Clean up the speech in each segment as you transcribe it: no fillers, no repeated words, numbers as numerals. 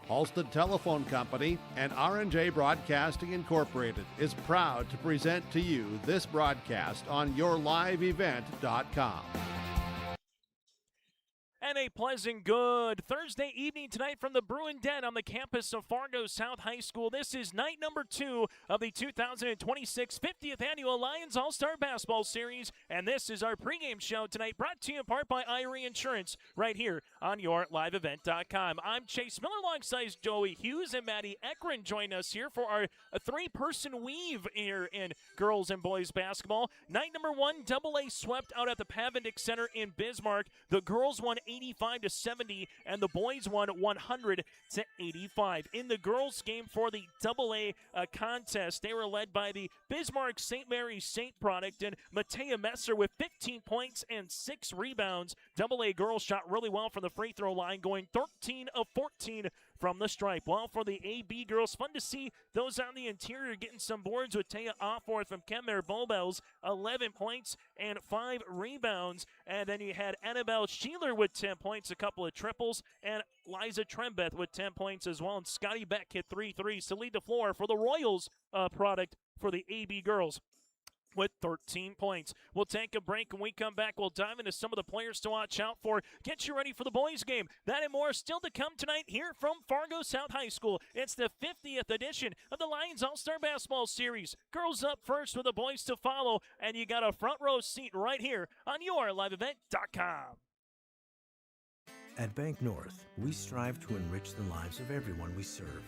Halstead Telephone Company and R&J Broadcasting Incorporated is proud to present to you this broadcast on yourliveevent.com. And a pleasant good Thursday evening tonight from the Bruin Den on the campus of Fargo South High School. This is night number 2 of the 2026 50th Annual Lions All-Star Basketball Series, and this is our pregame show tonight, brought to you in part by Irie Insurance, right here on yourliveevent.com. I'm Chase Miller alongside Joey Hughes and Maddie Ekron join us here for our three-person weave here in girls and boys basketball. Night number 1, AA swept out at the Pavendick Center in Bismarck. The girls won 85-70, and the boys won 100-85. In the girls' game for the AA contest, they were led by the Bismarck St. Mary's St. product and Matea Messer with 15 points and 6 rebounds. AA girls shot really well from the free throw line, going 13 of 14 from the stripe. Well, for the AB girls, fun to see those on the interior getting some boards with Taya Offworth from Kenmare Bobels, 11 points and 5 rebounds. And then you had Annabelle Sheeler with 10 points, a couple of triples, and Liza Trembeth with 10 points as well. And Scotty Beck hit 3 threes to lead the floor for the Royals product for the AB girls with 13 points. We'll take a break. When we come back, we'll dive into some of the players to watch out for. Get you ready for the boys' game. That and more still to come tonight here from Fargo South High School. It's the 50th edition of the Lions All-Star Basketball Series. Girls up first with the boys to follow, and you got a front row seat right here on yourliveevent.com. At Bank North, we strive to enrich the lives of everyone we serve.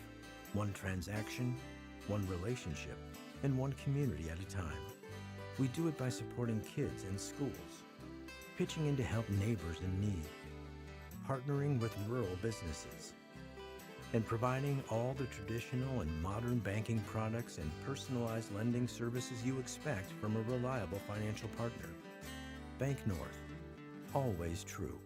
One transaction, one relationship, and one community at a time. We do it by supporting kids and schools, pitching in to help neighbors in need, partnering with rural businesses, and providing all the traditional and modern banking products and personalized lending services you expect from a reliable financial partner. Bank North, always true.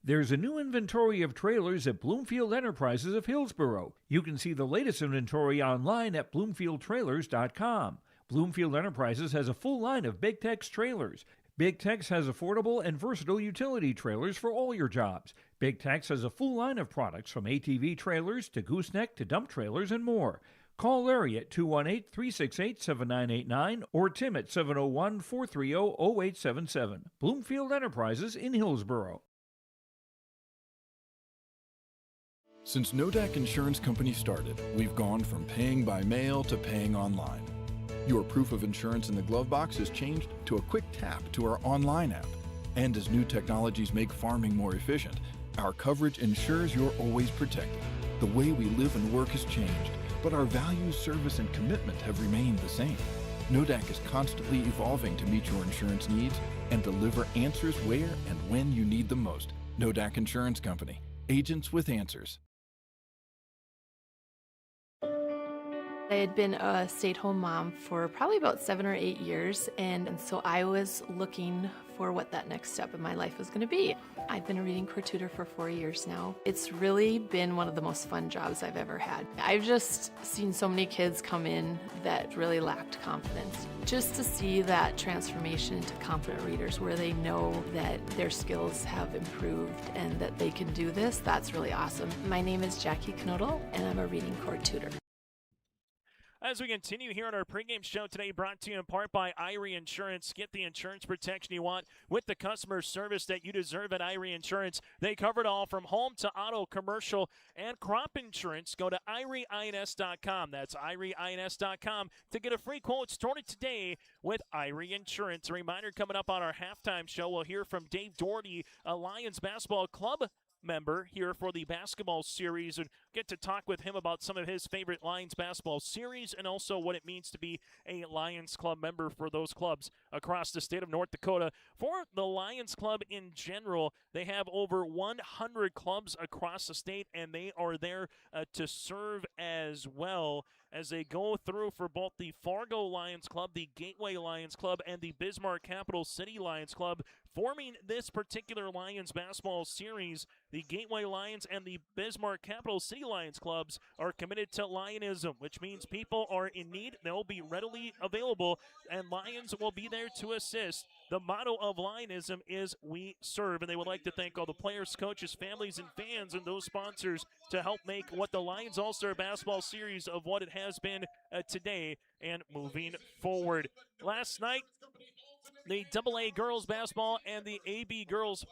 There's a new inventory of trailers at Bloomfield Enterprises of Hillsborough. You can see the latest inventory online at BloomfieldTrailers.com. Bloomfield Enterprises has a full line of Big Tex trailers. Big Tex has affordable and versatile utility trailers for all your jobs. Big Tex has a full line of products from ATV trailers to gooseneck to dump trailers and more. Call Larry at 218-368-7989 or Tim at 701-430-0877. Bloomfield Enterprises in Hillsborough. Since Nodak Insurance Company started, we've gone from paying by mail to paying online. Your proof of insurance in the glove box has changed to a quick tap to our online app. And as new technologies make farming more efficient, our coverage ensures you're always protected. The way we live and work has changed, but our values, service, and commitment have remained the same. Nodak is constantly evolving to meet your insurance needs and deliver answers where and when you need them most. Nodak Insurance Company. Agents with answers. I had been a stay-at-home mom for probably about 7 or 8 years, and so I was looking for what that next step in my life was going to be. I've been a reading corps tutor for 4 years now. It's really been one of the most fun jobs I've ever had. I've just seen so many kids come in that really lacked confidence. Just to see that transformation into confident readers where they know that their skills have improved and that they can do this, that's really awesome. My name is Jackie Knodel, and I'm a reading corps tutor. As we continue here on our pregame show today, brought to you in part by Irie Insurance. Get the insurance protection you want with the customer service that you deserve at Irie Insurance. They cover it all from home to auto, commercial, and crop insurance. Go to IrieINS.com. That's IrieINS.com to get a free quote. Started today with Irie Insurance. A reminder, coming up on our halftime show, we'll hear from Dave Doherty, a Lions basketball club member here for the basketball series, and get to talk with him about some of his favorite Lions basketball series and also what it means to be a Lions Club member for those clubs across the state of North Dakota. For the Lions Club in general, they have over 100 clubs across the state, and they are there to serve as well as they go through for both the Fargo Lions Club, the Gateway Lions Club, and the Bismarck Capital City Lions Club. Forming this particular Lions basketball series, the Gateway Lions and the Bismarck Capital City Lions clubs are committed to Lionism, which means people are in need. They'll be readily available, and Lions will be there to assist. The motto of Lionism is "We Serve," and they would like to thank all the players, coaches, families, and fans, and those sponsors to help make what the Lions All-Star Basketball Series of what it has been today and moving forward. Last night, the AA girls basketball and the AB girls.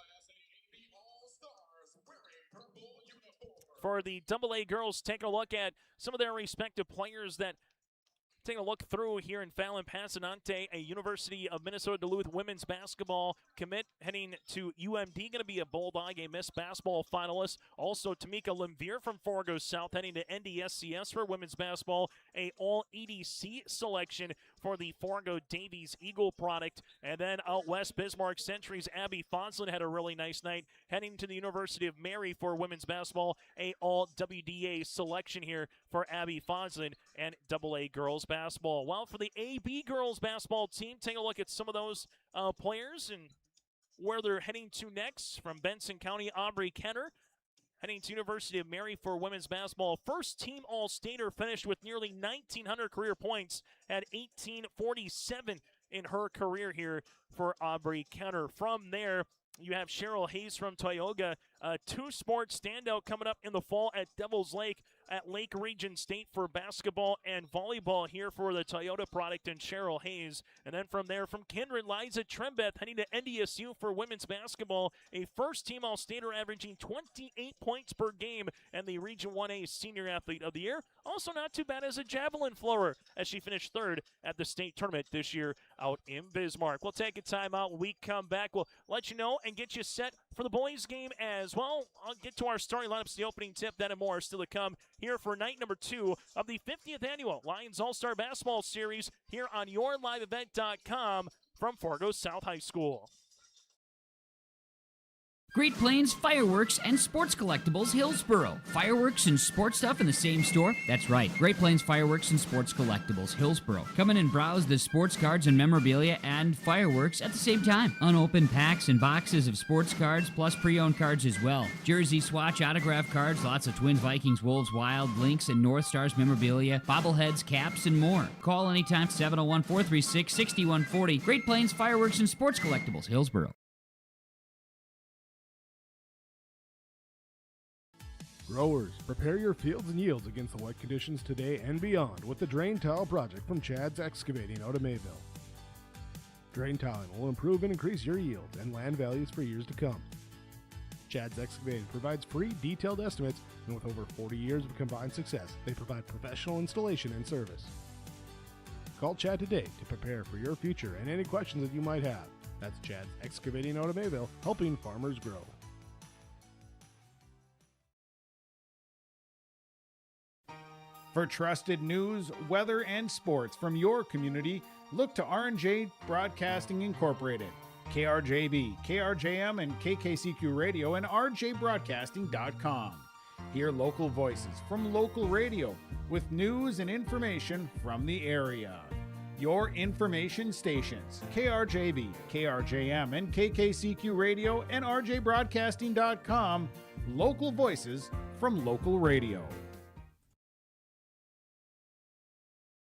For the AA girls, take a look at some of their respective players that take a look through here in Fallon Pasadante, a University of Minnesota Duluth women's basketball commit heading to UMD, going to be a Bulldog, a Miss Basketball finalist. Also, Tamika Lemvier from Fargo South heading to NDSCS for women's basketball, a All-EDC selection for the Fargo Davies Eagle product. And then out west, Bismarck Century's Abby Fonslin had a really nice night heading to the University of Mary for women's basketball, a All-WDA selection here for Abby Fonslin and AA girls basketball. Well, for the AB girls basketball team, take a look at some of those players and where they're heading to next. From Benson County, Aubrey Kenner heading to University of Mary for women's basketball. First team All-Stater, finished with nearly 1,900 career points, had 1,847 in her career here for Aubrey Kenner. From there, you have Cheryl Hayes from Tioga, a two-sport standout coming up in the fall at Devil's Lake at Lake Region State for basketball and volleyball here for the Toyota product and Cheryl Hayes. And then from there, from Kindred, Liza Trembeth heading to NDSU for women's basketball, a first-team All-Stater averaging 28 points per game and the Region 1A Senior Athlete of the Year. Also not too bad as a javelin thrower as she finished third at the state tournament this year out in Bismarck. We'll take a timeout. When we come back, we'll let you know and get you set for the boys' game as well. I'll get to our starting lineups, the opening tip, that and more still to come here for night number 2 of the 50th Annual Lions All-Star Basketball Series here on YourLiveEvent.com from Fargo South High School. Great Plains Fireworks and Sports Collectibles, Hillsboro. Fireworks and sports stuff in the same store? That's right. Great Plains Fireworks and Sports Collectibles, Hillsboro. Come in and browse the sports cards and memorabilia and fireworks at the same time. Unopened packs and boxes of sports cards, plus pre-owned cards as well. Jersey swatch, autograph cards, lots of Twins, Vikings, Wolves, Wild, Lynx, and North Stars memorabilia, bobbleheads, caps, and more. Call anytime, 701-436-6140. Great Plains Fireworks and Sports Collectibles, Hillsboro. Growers, prepare your fields and yields against the wet conditions today and beyond with the Drain Tile Project from Chad's Excavating out of Mayville. Drain tiling will improve and increase your yields and land values for years to come. Chad's Excavating provides free detailed estimates, and with over 40 years of combined success, they provide professional installation and service. Call Chad today to prepare for your future and any questions that you might have. That's Chad's Excavating out of Mayville, helping farmers grow. For trusted news, weather, and sports from your community, look to R&J Broadcasting Incorporated. KRJB, KRJM, and KKCQ Radio and rjbroadcasting.com. Hear local voices from local radio with news and information from the area. Your information stations, KRJB, KRJM, and KKCQ Radio and rjbroadcasting.com. Local voices from local radio.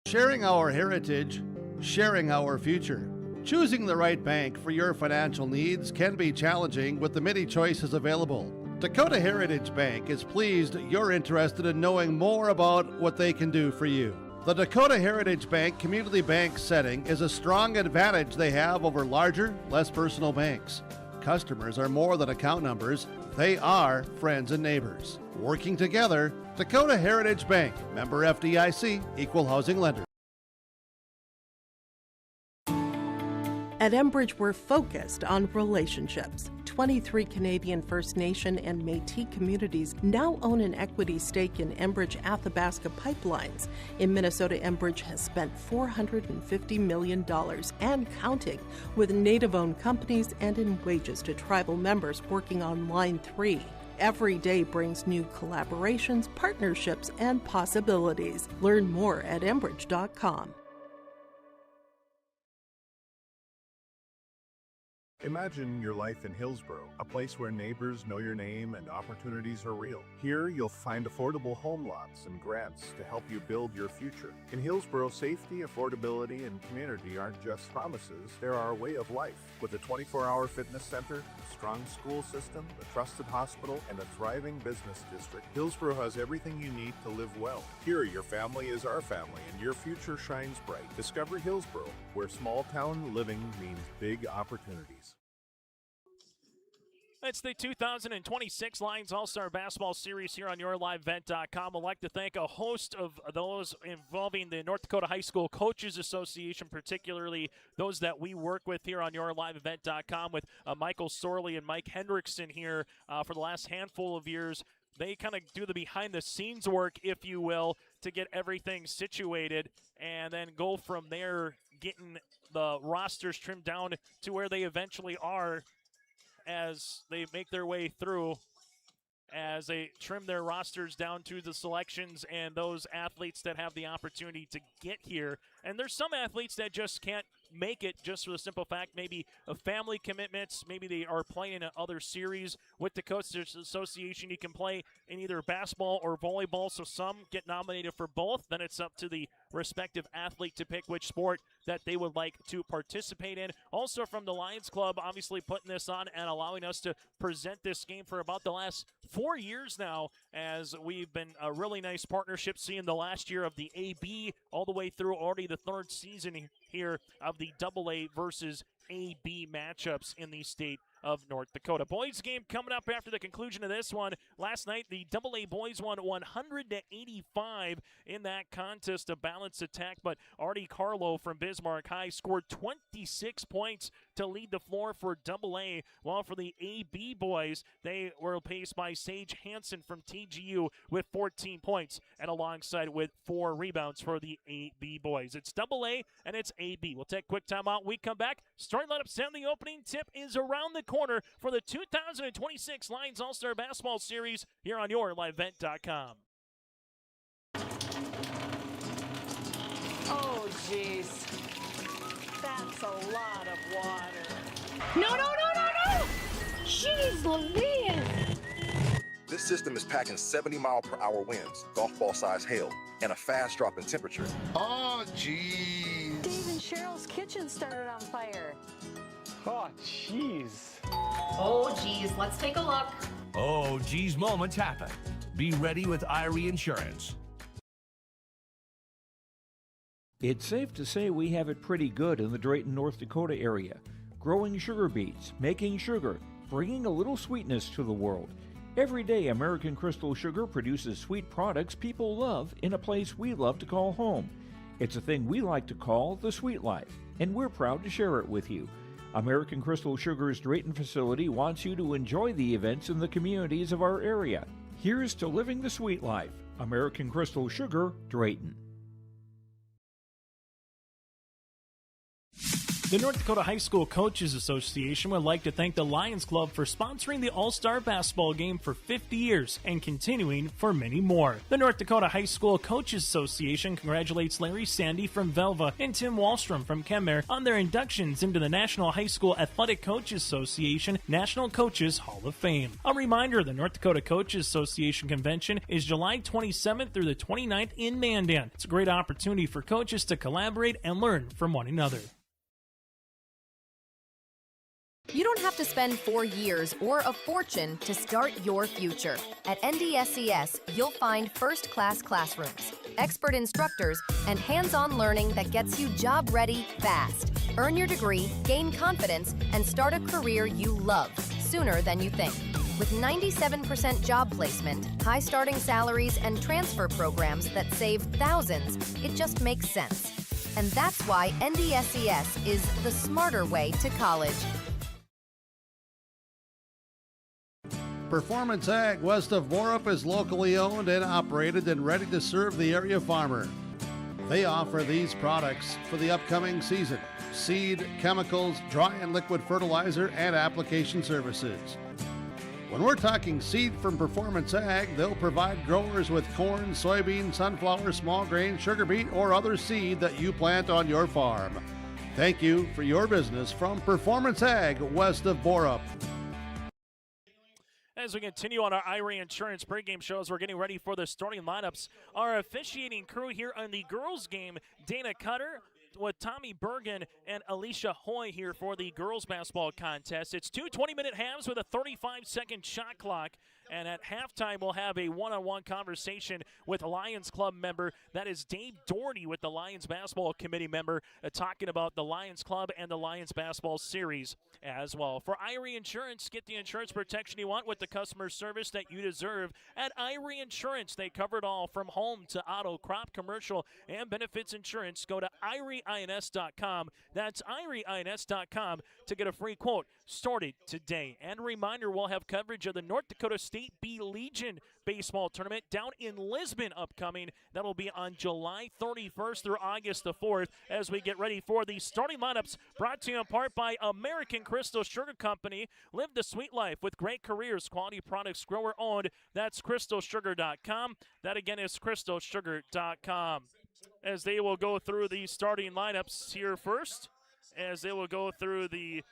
Sharing our heritage, sharing our future. Choosing the right bank for your financial needs can be challenging with the many choices available. Dakota Heritage Bank is pleased you're interested in knowing more about what they can do for you. The Dakota Heritage Bank community bank setting is a strong advantage they have over larger, less personal banks. Customers are more than account numbers, they are friends and neighbors. Working together, Dakota Heritage Bank, member FDIC, equal housing lender. At Enbridge, we're focused on relationships. 23 Canadian First Nation and Métis communities now own an equity stake in Enbridge Athabasca Pipelines. In Minnesota, Enbridge has spent $450 million and counting with Native-owned companies and in wages to tribal members working on Line 3. Every day brings new collaborations, partnerships, and possibilities. Learn more at Enbridge.com. Imagine your life in Hillsborough, a place where neighbors know your name and opportunities are real. Here, you'll find affordable home lots and grants to help you build your future. In Hillsborough, safety, affordability, and community aren't just promises, they're our way of life. With a 24-hour fitness center, a strong school system, a trusted hospital, and a thriving business district, Hillsborough has everything you need to live well. Here, your family is our family, and your future shines bright. Discover Hillsborough, where small-town living means big opportunities. It's the 2026 Lions All-Star Basketball Series here on YourLiveVent.com. I'd like to thank a host of those involving the North Dakota High School Coaches Association, particularly those that we work with here on YourLiveEvent.com with Michael Sorley and Mike Hendrickson here for the last handful of years. They kind of do the behind-the-scenes work, if you will, to get everything situated and then go from there, getting the rosters trimmed down to where they eventually are as they make their way through, as they trim their rosters down to the selections and those athletes that have the opportunity to get here. And there's some athletes that just can't make it just for the simple fact maybe of family commitments. Maybe they are playing in other series with the Coaches Association. You can play in either basketball or volleyball, so some get nominated for both. Then it's up to the respective athlete to pick which sport that they would like to participate in. Also from the Lions Club, obviously putting this on and allowing us to present this game for about the last 4 years now, as we've been a really nice partnership, seeing the last year of the AB all the way through already the third season here of the AA versus AB matchups in the state of North Dakota. Boys game coming up after the conclusion of this one. Last night, the AA boys won 100-85 in that contest of balanced attack, but Artie Carlo from Bismarck High scored 26 points to lead the floor for AA, while for the AB boys, they were paced by Sage Hansen from TGU with 14 points, and alongside with 4 rebounds for the AB boys. It's AA and it's AB. We'll take a quick timeout. We come back. Starting lineup set. The opening tip is around the corner for the 2026 Lions All-Star Basketball Series here on YourLiveVent.com. Oh, jeez. That's a lot of water. No, no, no, no, no! Jeez Louise! This system is packing 70-mile-per-hour winds, golf ball-size hail, and a fast drop in temperature. Oh, jeez. Dave and Cheryl's kitchen started on fire. Oh, jeez. Oh, geez, let's take a look. Oh, geez, moments happen. Be ready with Irie Insurance. It's safe to say we have it pretty good in the Drayton, North Dakota area. Growing sugar beets, making sugar, bringing a little sweetness to the world. Every day, American Crystal Sugar produces sweet products people love in a place we love to call home. It's a thing we like to call the sweet life, and we're proud to share it with you. American Crystal Sugar's Drayton facility wants you to enjoy the events in the communities of our area. Here's to living the sweet life. American Crystal Sugar, Drayton. The North Dakota High School Coaches Association would like to thank the Lions Club for sponsoring the All-Star Basketball Game for 50 years and continuing for many more. The North Dakota High School Coaches Association congratulates Larry Sandy from Velva and Tim Wallstrom from Kenmare on their inductions into the National High School Athletic Coaches Association National Coaches Hall of Fame. A reminder, the North Dakota Coaches Association Convention is July 27th through the 29th in Mandan. It's a great opportunity for coaches to collaborate and learn from one another. You don't have to spend 4 years or a fortune to start your future. At NDSCS, you'll find first-class classrooms, expert instructors, and hands-on learning that gets you job-ready fast. Earn your degree, gain confidence, and start a career you love sooner than you think. With 97% job placement, high starting salaries, and transfer programs that save thousands, it just makes sense. And that's why NDSCS is the smarter way to college. Performance Ag west of Borup is locally owned and operated and ready to serve the area farmer. They offer these products for the upcoming season: seed, chemicals, dry and liquid fertilizer, and application services. When we're talking seed from Performance Ag, they'll provide growers with corn, soybean, sunflower, small grain, sugar beet, or other seed that you plant on your farm. Thank you for your business from Performance Ag west of Borup. As we continue on our Irie Insurance pregame shows, we're getting ready for the starting lineups. Our officiating crew here on the girls' game, Dana Cutter with Tommy Bergen and Alicia Hoy here for the girls' basketball contest. It's two 20-minute halves with a 35-second shot clock. And at halftime, we'll have a one-on-one conversation with a Lions Club member. That is Dave Doherty with the Lions Basketball Committee member talking about the Lions Club and the Lions Basketball Series as well. For Irie Insurance, get the insurance protection you want with the customer service that you deserve. At Irie Insurance, they cover it all from home to auto, crop, commercial, and benefits insurance. Go to IrieINS.com. That's IrieINS.com to get a free quote started today. And a reminder, we'll have coverage of the North Dakota State B Legion baseball tournament down in Lisbon upcoming. That'll be on July 31st through August the 4th as we get ready for the starting lineups brought to you in part by American Crystal Sugar Company. Live the sweet life with great careers, quality products, grower owned. That's crystalsugar.com. That again is crystalsugar.com. As they will go through the starting lineups here first, as they will go through the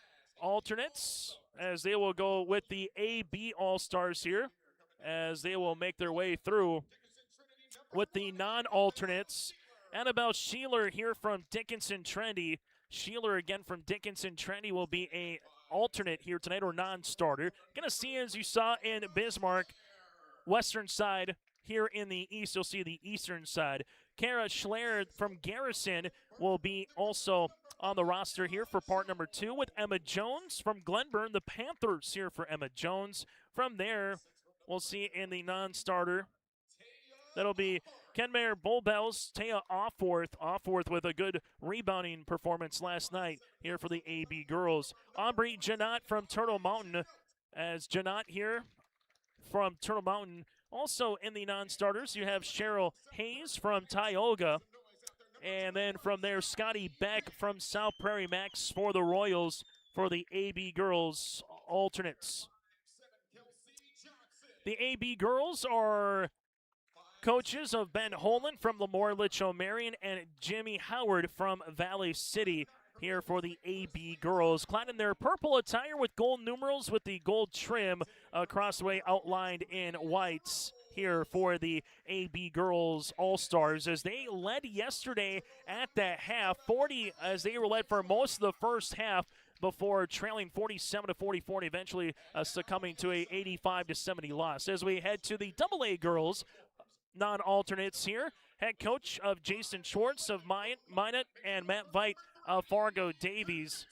alternates, as they will go with the AB All-Stars here, as they will make their way through with the non-alternates. Annabelle Sheeler here from Dickinson Trendy. Sheeler again from Dickinson Trendy will be a alternate here tonight, or non-starter. Gonna see, as you saw in Bismarck, western side. Here in the east, you'll see the eastern side. Kara Schler from Garrison will be also on the roster here for part number 2, with Emma Jones from Glenburn, the Panthers here for Emma Jones. From there, we'll see in the non-starter, that'll be Kenmare Bullbells, Taya Offworth with a good rebounding performance last night here for the AB girls. Aubrey Janot from Turtle Mountain, as Janot here from Turtle Mountain. Also in the non-starters, you have Cheryl Hayes from Tioga. And then from there, Scotty Beck from South Prairie Max for the Royals for the AB girls alternates. The AB girls are coaches of Ben Holan from Lemoore Litchfield-Marion and Jimmy Howard from Valley City here for the AB girls. Clad in their purple attire with gold numerals with the gold trim across the way outlined in whites here for the AB girls All-Stars, as they led yesterday at the half, 40 as they were led for most of the first half before trailing 47-44 and eventually succumbing to a 85-70 loss. As we head to the AA girls non-alternates here, head coach of Jason Schwartz of Minot and Matt Veit of Fargo Davies.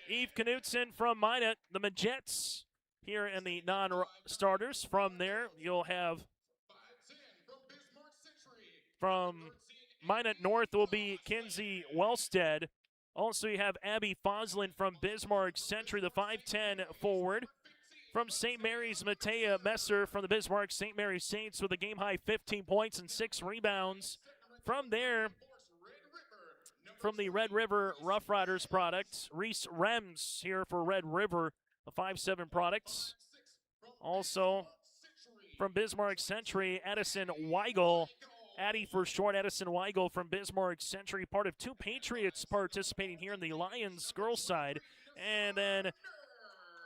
Eve Knutson from Minot, the Majets here in the non-starters. From there, you'll have from Minot North will be Kinsey Wellstead. Also, you have Abby Foslin from Bismarck Century, the 5'10 forward. From St. Mary's, Matea Messer from the Bismarck St. Mary's Saints with a game-high 15 points and 6 rebounds. From there, from the Red River Rough Riders product, Reese Rems here for Red River, the 5'7 products. Also, from Bismarck Century, Addison Weigel. Addie for short, Addison Weigel from Bismarck Century, part of 2 Patriots participating here in the Lions girls side. And then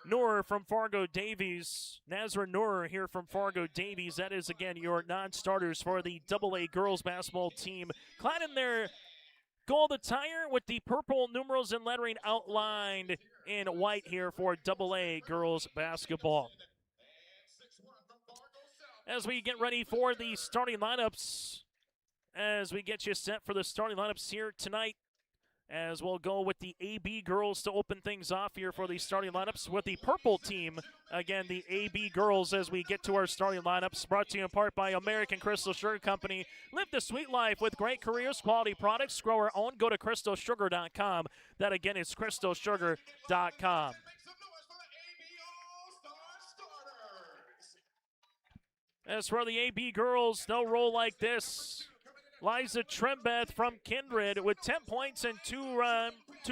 Noor from Fargo Davies, Nazra Noor here from Fargo Davies. That is, again, your non-starters for the AA girls basketball team. Clad in their gold attire with the purple numerals and lettering outlined in white here for AA girls basketball. As we get ready for the starting lineups, as we get you set for the starting lineups here tonight, as we'll go with the AB girls to open things off here for the starting lineups with the purple team. Again, the AB girls as we get to our starting lineups, brought to you in part by American Crystal Sugar Company. Live the sweet life with great careers, quality products, grower owned. Go to crystalsugar.com. That again is crystalsugar.com. As for the AB girls, they'll roll like this. Liza Trembeth from Kindred with 10 points and two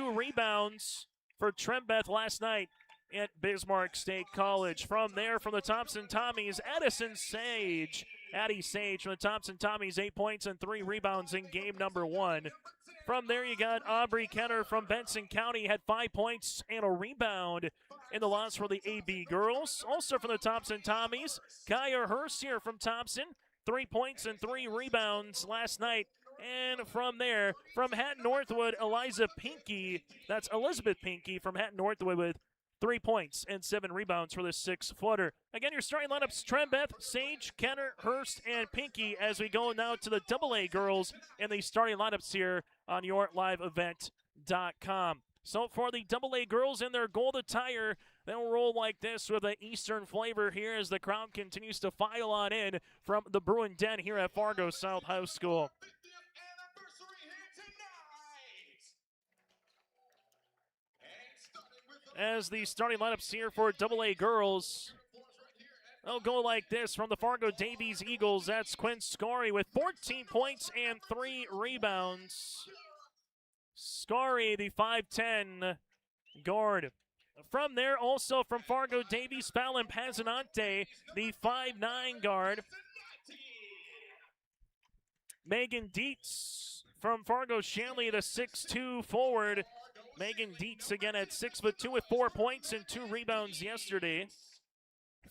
rebounds for Trembeth last night at Bismarck State College. From there, from the Thompson Tommies, Addie Sage from the Thompson Tommies, 8 points and 3 rebounds in game number 1. From there, you got Aubrey Kenner from Benson County, had 5 points and a rebound in the loss for the AB girls. Also from the Thompson Tommies, Kaya Hurst here from Thompson, 3 points and 3 rebounds last night. And from there, from Hatton Northwood, Elizabeth Pinkey from Hatton Northwood with 3 points and 7 rebounds for the 6-footer. Again, your starting lineups: Trembeth, Sage, Kenner, Hurst, and Pinkey, as we go now to the AA girls and the starting lineups here on YourLiveEvent.com. So for the AA girls in their gold attire, they'll roll like this with an Eastern flavor here as the crowd continues to file on in from the Bruin Den here at Fargo South High School. As the starting lineups here for AA girls, they'll go like this from the Fargo Davies Eagles. That's Quinn Scorey with 14 points and 3 rebounds. Scorey, the 5'10 guard. From there, also from Fargo Davies, Fallon Pazanante, the 5'9 guard. Megan Dietz from Fargo Shanley, the 6'2 forward. Megan Dietz again at 6'2" with 4 points and 2 rebounds yesterday.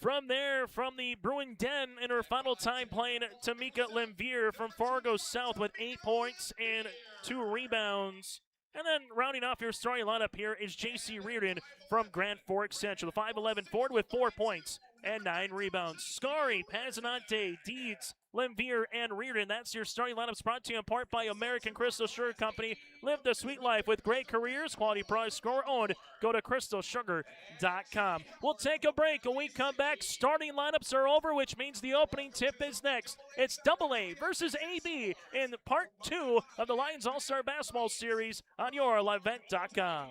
From there, from the Bruin Den in her final time playing, Tamika Lemvier from Fargo South with 8 points and 2 rebounds. And then rounding off your starting lineup here is J.C. Reardon from Grand Forks Central, the 5'11 forward with 4 points and 9 rebounds. Scarry, Pazanante, Deeds, Lemvier, and Reardon. That's your starting lineups, brought to you in part by American Crystal Sugar Company. Live the sweet life with great careers, quality price, score owned. Go to crystalsugar.com. We'll take a break. When we come back, starting lineups are over, which means the opening tip is next. It's AA versus AB in part 2 of the Lions All-Star Basketball Series on YourLiveEvent.com.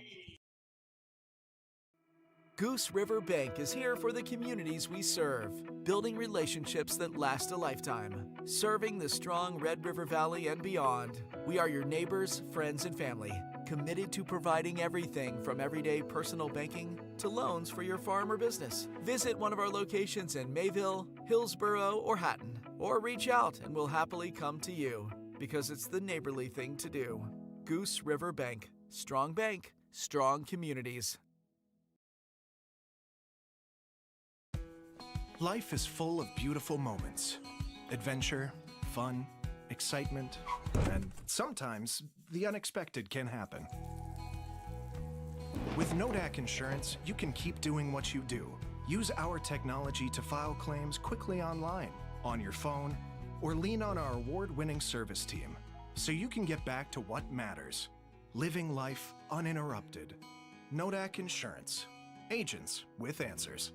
Goose River Bank is here for the communities we serve, building relationships that last a lifetime. Serving the strong Red River Valley and beyond, we are your neighbors, friends, and family, committed to providing everything from everyday personal banking to loans for your farm or business. Visit one of our locations in Mayville, Hillsborough, or Hatton, or reach out and we'll happily come to you, because it's the neighborly thing to do. Goose River Bank. Strong bank, strong communities. Life is full of beautiful moments. Adventure, fun, excitement, and sometimes the unexpected can happen. With Nodak Insurance, you can keep doing what you do. Use our technology to file claims quickly online, on your phone, or lean on our award-winning service team, so you can get back to what matters. Living life uninterrupted. Nodak Insurance. Agents with answers.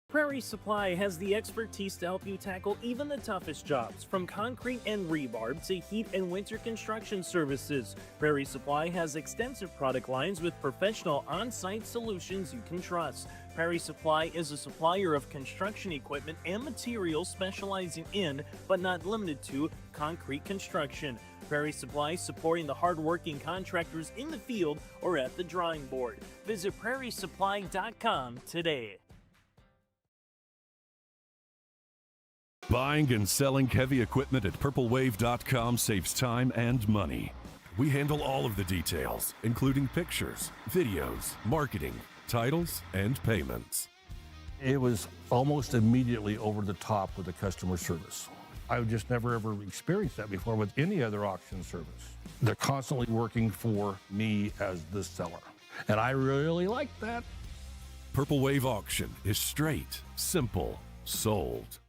Prairie Supply has the expertise to help you tackle even the toughest jobs, from concrete and rebar to heat and winter construction services. Prairie Supply has extensive product lines with professional on-site solutions you can trust. Prairie Supply is a supplier of construction equipment and materials specializing in, but not limited to, concrete construction. Prairie Supply supporting the hard-working contractors in the field or at the drawing board. Visit prairiesupply.com today. Buying and selling heavy equipment at purplewave.com saves time and money. We handle all of the details, including pictures, videos, marketing, titles, and payments. It was almost immediately over the top with the customer service. I've just never ever experienced that before with any other auction service. They're constantly working for me as the seller, and I really like that. Purple Wave Auction is straight, simple, sold.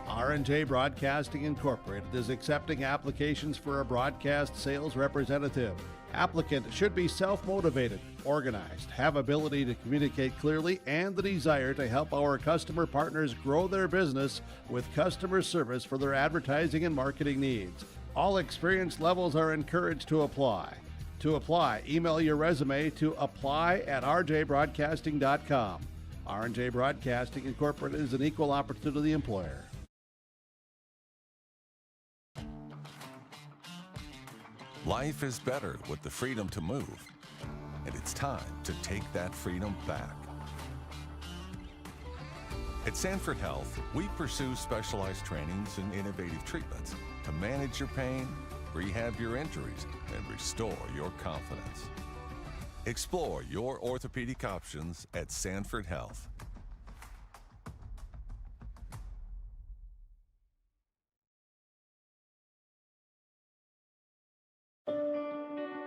R&J Broadcasting Incorporated is accepting applications for a broadcast sales representative. Applicant should be self-motivated, organized, have ability to communicate clearly, and the desire to help our customer partners grow their business with customer service for their advertising and marketing needs. All experience levels are encouraged to apply. To apply, email your resume to apply@rjbroadcasting.com. R&J Broadcasting Incorporated is an equal opportunity employer. Life is better with the freedom to move, and it's time to take that freedom back. At Sanford Health, we pursue specialized trainings and innovative treatments to manage your pain, rehab your injuries, and restore your confidence. Explore your orthopedic options at Sanford Health.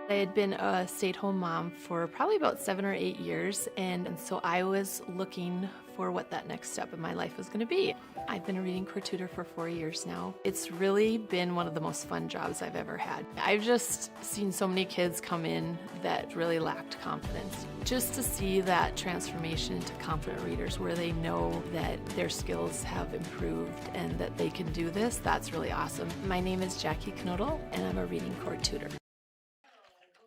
I had been a stay-at-home mom for probably about 7 or 8 years, and so I was looking for what that next step in my life was going to be. I've been a reading core tutor for 4 years now. It's really been one of the most fun jobs I've ever had. I've just seen so many kids come in that really lacked confidence. Just to see that transformation into confident readers where they know that their skills have improved and that they can do this, that's really awesome. My name is Jackie Knodel, and I'm a reading core tutor.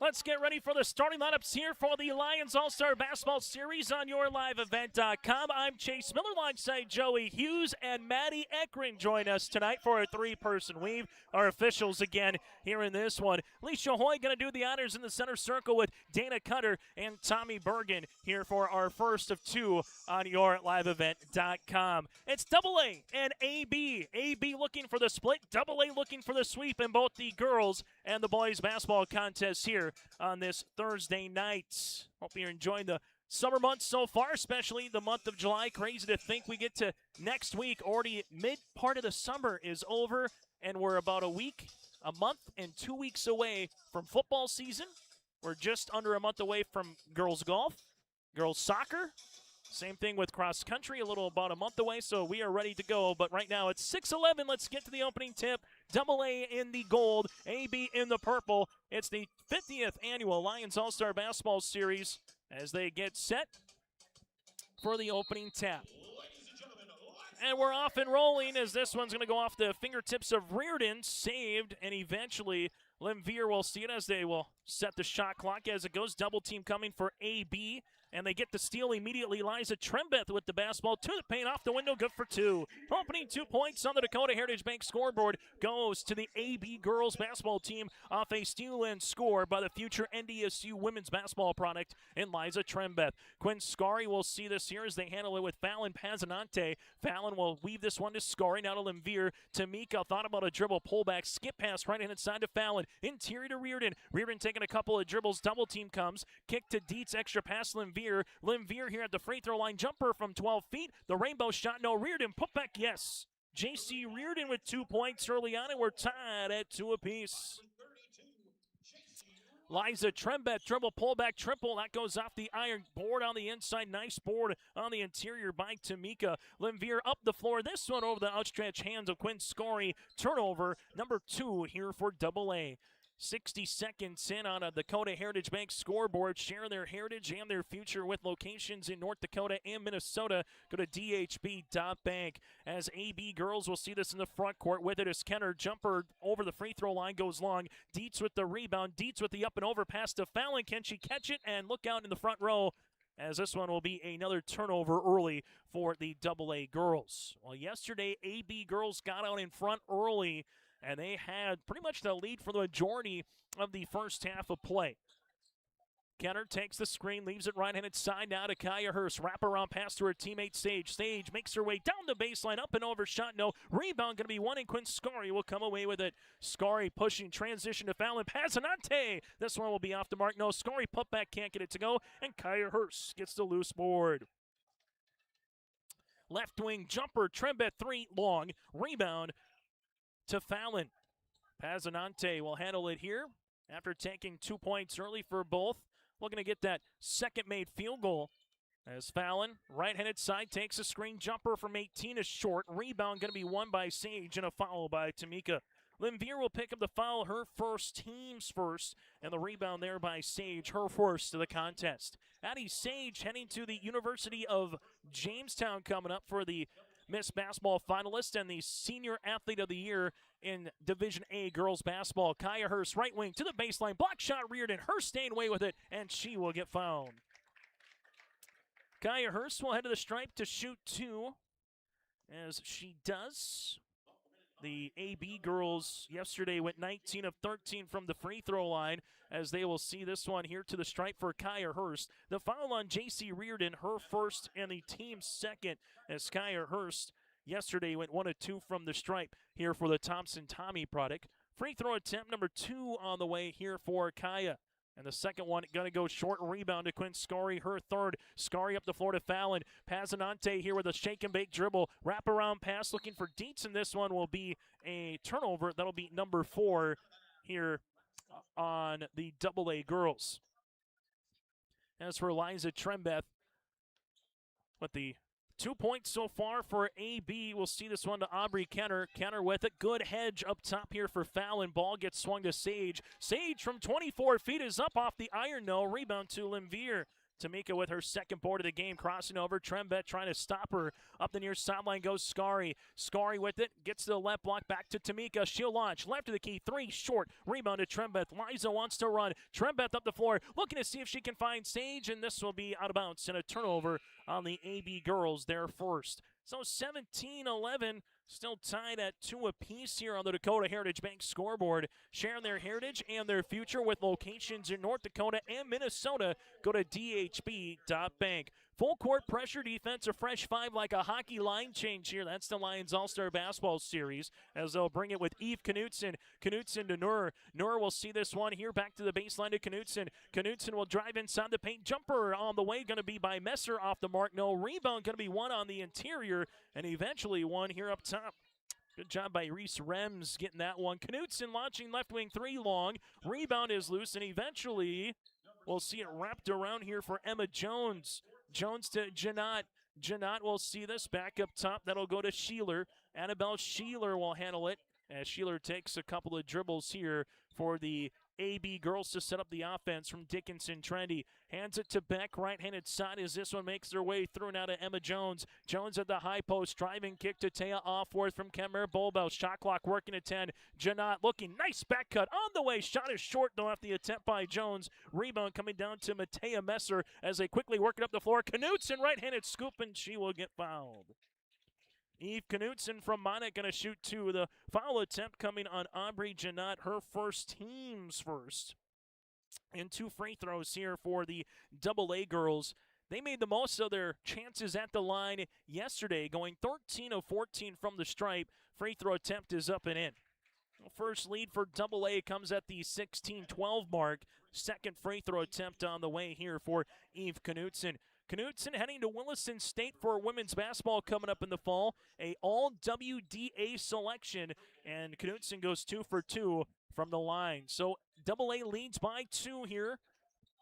Let's get ready for the starting lineups here for the Lions All-Star Basketball Series on YourLiveEvent.com. I'm Chase Miller alongside Joey Hughes and Maddie Ekring join us tonight for a three-person weave. Our officials again here in this one. Alicia Hoy going to do the honors in the center circle with Dana Cutter and Tommy Bergen here for our first of two on YourLiveEvent.com. It's AA and AB. AB looking for the split, AA looking for the sweep in both the girls and the boys basketball contests here on this Thursday night. Hope you're enjoying the summer months so far, especially the month of July. Crazy to think we get to next week. Already mid part of the summer is over, and we're about a month and 2 weeks away from football season. We're just under a month away from girls golf, girls soccer. Same thing with cross country, about a month away, so we are ready to go. But right now it's 6:11. Let's get to the opening tip. AA in the gold, AB in the purple. It's the 50th annual Lions All-Star Basketball Series as they get set for the opening tap. And we're off and rolling as this one's going to go off the fingertips of Reardon, saved, and eventually Limvier will see it as they will set the shot clock as it goes. Double team coming for AB. And they get the steal immediately. Liza Trembeth with the basketball to the paint, off the window, good for two. Opening 2 points on the Dakota Heritage Bank scoreboard goes to the AB girls basketball team off a steal and score by the future NDSU women's basketball product in Liza Trembeth. Quinn Scari will see this here as they handle it with Fallon Pazanante. Fallon will weave this one to Scari, now to Limvier. Tamika thought about a dribble, pullback, skip pass right hand side to Fallon. Interior to Reardon. Reardon taking a couple of dribbles, double team comes. Kick to Dietz, extra pass Limvier. Limvier here at the free throw line, jumper from 12 feet. The rainbow shot, no. Reardon, put back, yes. J.C. Reardon with 2 points early on, and we're tied at 2 apiece. Liza Trembeth, dribble, pullback, triple. That goes off the iron board on the inside. Nice board on the interior by Tamika. Limvier up the floor. This one over the outstretched hands of Quinn Scori. Turnover, number 2 here for AA. 60 seconds in on a Dakota Heritage Bank scoreboard. Share their heritage and their future with locations in North Dakota and Minnesota. Go to dhb.bank. As AB girls will see this in the front court with it as Kenner. Jumper over the free throw line goes long. Dietz with the rebound. Dietz with the up and over pass to Fallon. Can she catch it? And look out in the front row, as this one will be another turnover early for the AA girls. Well, yesterday, AB girls got out in front early, and they had pretty much the lead for the majority of the first half of play. Kenner takes the screen, leaves it right-handed side now to Kaya Hurst. Wraparound pass to her teammate Sage. Sage makes her way down the baseline, up and over, shot no. Rebound going to be one, and Quinn Scari will come away with it. Scari pushing, transition to Fallon. Pazanante. This one will be off the mark. No, Scari putback can't get it to go, and Kaya Hurst gets the loose board. Left wing jumper, Trembeth 3 long. Rebound to Fallon. Pazanante will handle it here after taking 2 points early for both. Looking to get that second made field goal as Fallon, right-handed side, takes a screen jumper from 18 is short. Rebound going to be won by Sage and a foul by Tamika. Limvier will pick up the foul, her first, team's first, and the rebound there by Sage, her first to the contest. Addie Sage heading to the University of Jamestown coming up for the Miss Basketball finalist and the Senior Athlete of the Year in Division A girls basketball. Kaya Hurst, right wing to the baseline, block shot Reardon. Hurst staying away with it, and she will get fouled. Kaya Hurst will head to the stripe to shoot 2, as she does. The AB girls yesterday went 19 of 13 from the free throw line, as they will see this one here to the stripe for Kaya Hurst. The foul on J.C. Reardon, her first and the team's second, as Kaya Hurst yesterday went 1 of 2 from the stripe here for the Thompson-Tommy product. Free throw attempt number 2 on the way here for Kaya. And the second one going to go short, rebound to Quinn Scarry, her third. Scarry up the floor to Fallon. Pazinante here with a shake and bake dribble. Wraparound pass looking for Dietz, and this one will be a turnover. That'll be number 4 here on the AA girls. As for Liza Trembeth, with the 2 points so far for AB. We'll see this one to Aubrey Kenner. Kenner with it. Good hedge up top here for Fallon. Ball gets swung to Sage. Sage from 24 feet is up off the iron. No. Rebound to Limvier. Tamika with her second board of the game, crossing over. Trembeth trying to stop her. Up the near sideline goes Scarry. Scarry with it. Gets to the left block. Back to Tamika. She'll launch. Left of the key. 3 short. Rebound to Trembeth. Liza wants to run. Trembeth up the floor. Looking to see if she can find Sage. And this will be out of bounds. And a turnover on the AB girls there first. So 17-11. Still tied at 2 apiece here on the Dakota Heritage Bank scoreboard. Sharing their heritage and their future with locations in North Dakota and Minnesota. Go to dhb.bank. Full court pressure defense, a fresh 5 like a hockey line change here. That's the Lions All-Star Basketball Series as they'll bring it with Eve Knutson. Knutson to Nur. Nur will see this one here back to the baseline to Knutson. Knutson will drive inside the paint. Jumper on the way, going to be by Messer off the mark. No rebound, going to be one on the interior and eventually one here up top. Good job by Reese Rems getting that one. Knutson launching left wing 3 long. Rebound is loose and eventually we'll see it wrapped around here for Emma Jones. Jones to Janot. Janot will see this back up top. That'll go to Sheeler. Annabelle Sheeler will handle it as Sheeler takes a couple of dribbles here for the AB girls to set up the offense from Dickinson. Trendy hands it to Beck, right-handed side as this one makes their way through now to Emma Jones. Jones at the high post, driving kick to Taya Offworth from Kemmer Bolbel. Shot clock working at 10. Janot looking, nice back cut on the way. Shot is short though off the attempt by Jones. Rebound coming down to Matea Messer as they quickly work it up the floor. Knutson right-handed scoop and she will get fouled. Eve Knutson from Monett going to shoot 2. The foul attempt coming on Aubrey Janot, her first, team's first. And 2 free throws here for the AA girls. They made the most of their chances at the line yesterday, going 13 of 14 from the stripe. Free throw attempt is up and in. First lead for AA comes at the 16-12 mark. Second free throw attempt on the way here for Eve Knutson. Knutson heading to Williston State for women's basketball coming up in the fall. A all-WDA selection, and Knutson goes 2 for 2 from the line. So AA leads by 2 here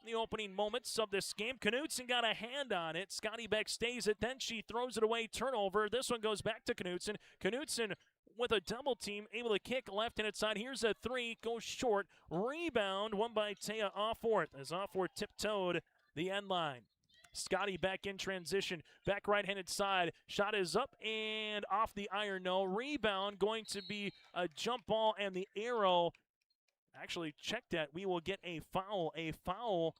in the opening moments of this game. Knutson got a hand on it. Scotty Beck stays it, then she throws it away. Turnover. This one goes back to Knutson. Knutson with a double team, able to kick left-handed side. Here's a 3, goes short. Rebound, won by Taya Offworth as Offworth tiptoed the end line. Scotty back in transition, back right-handed side. Shot is up and off the iron. No rebound, going to be a jump ball, and the arrow actually checked that. We will get a foul. A foul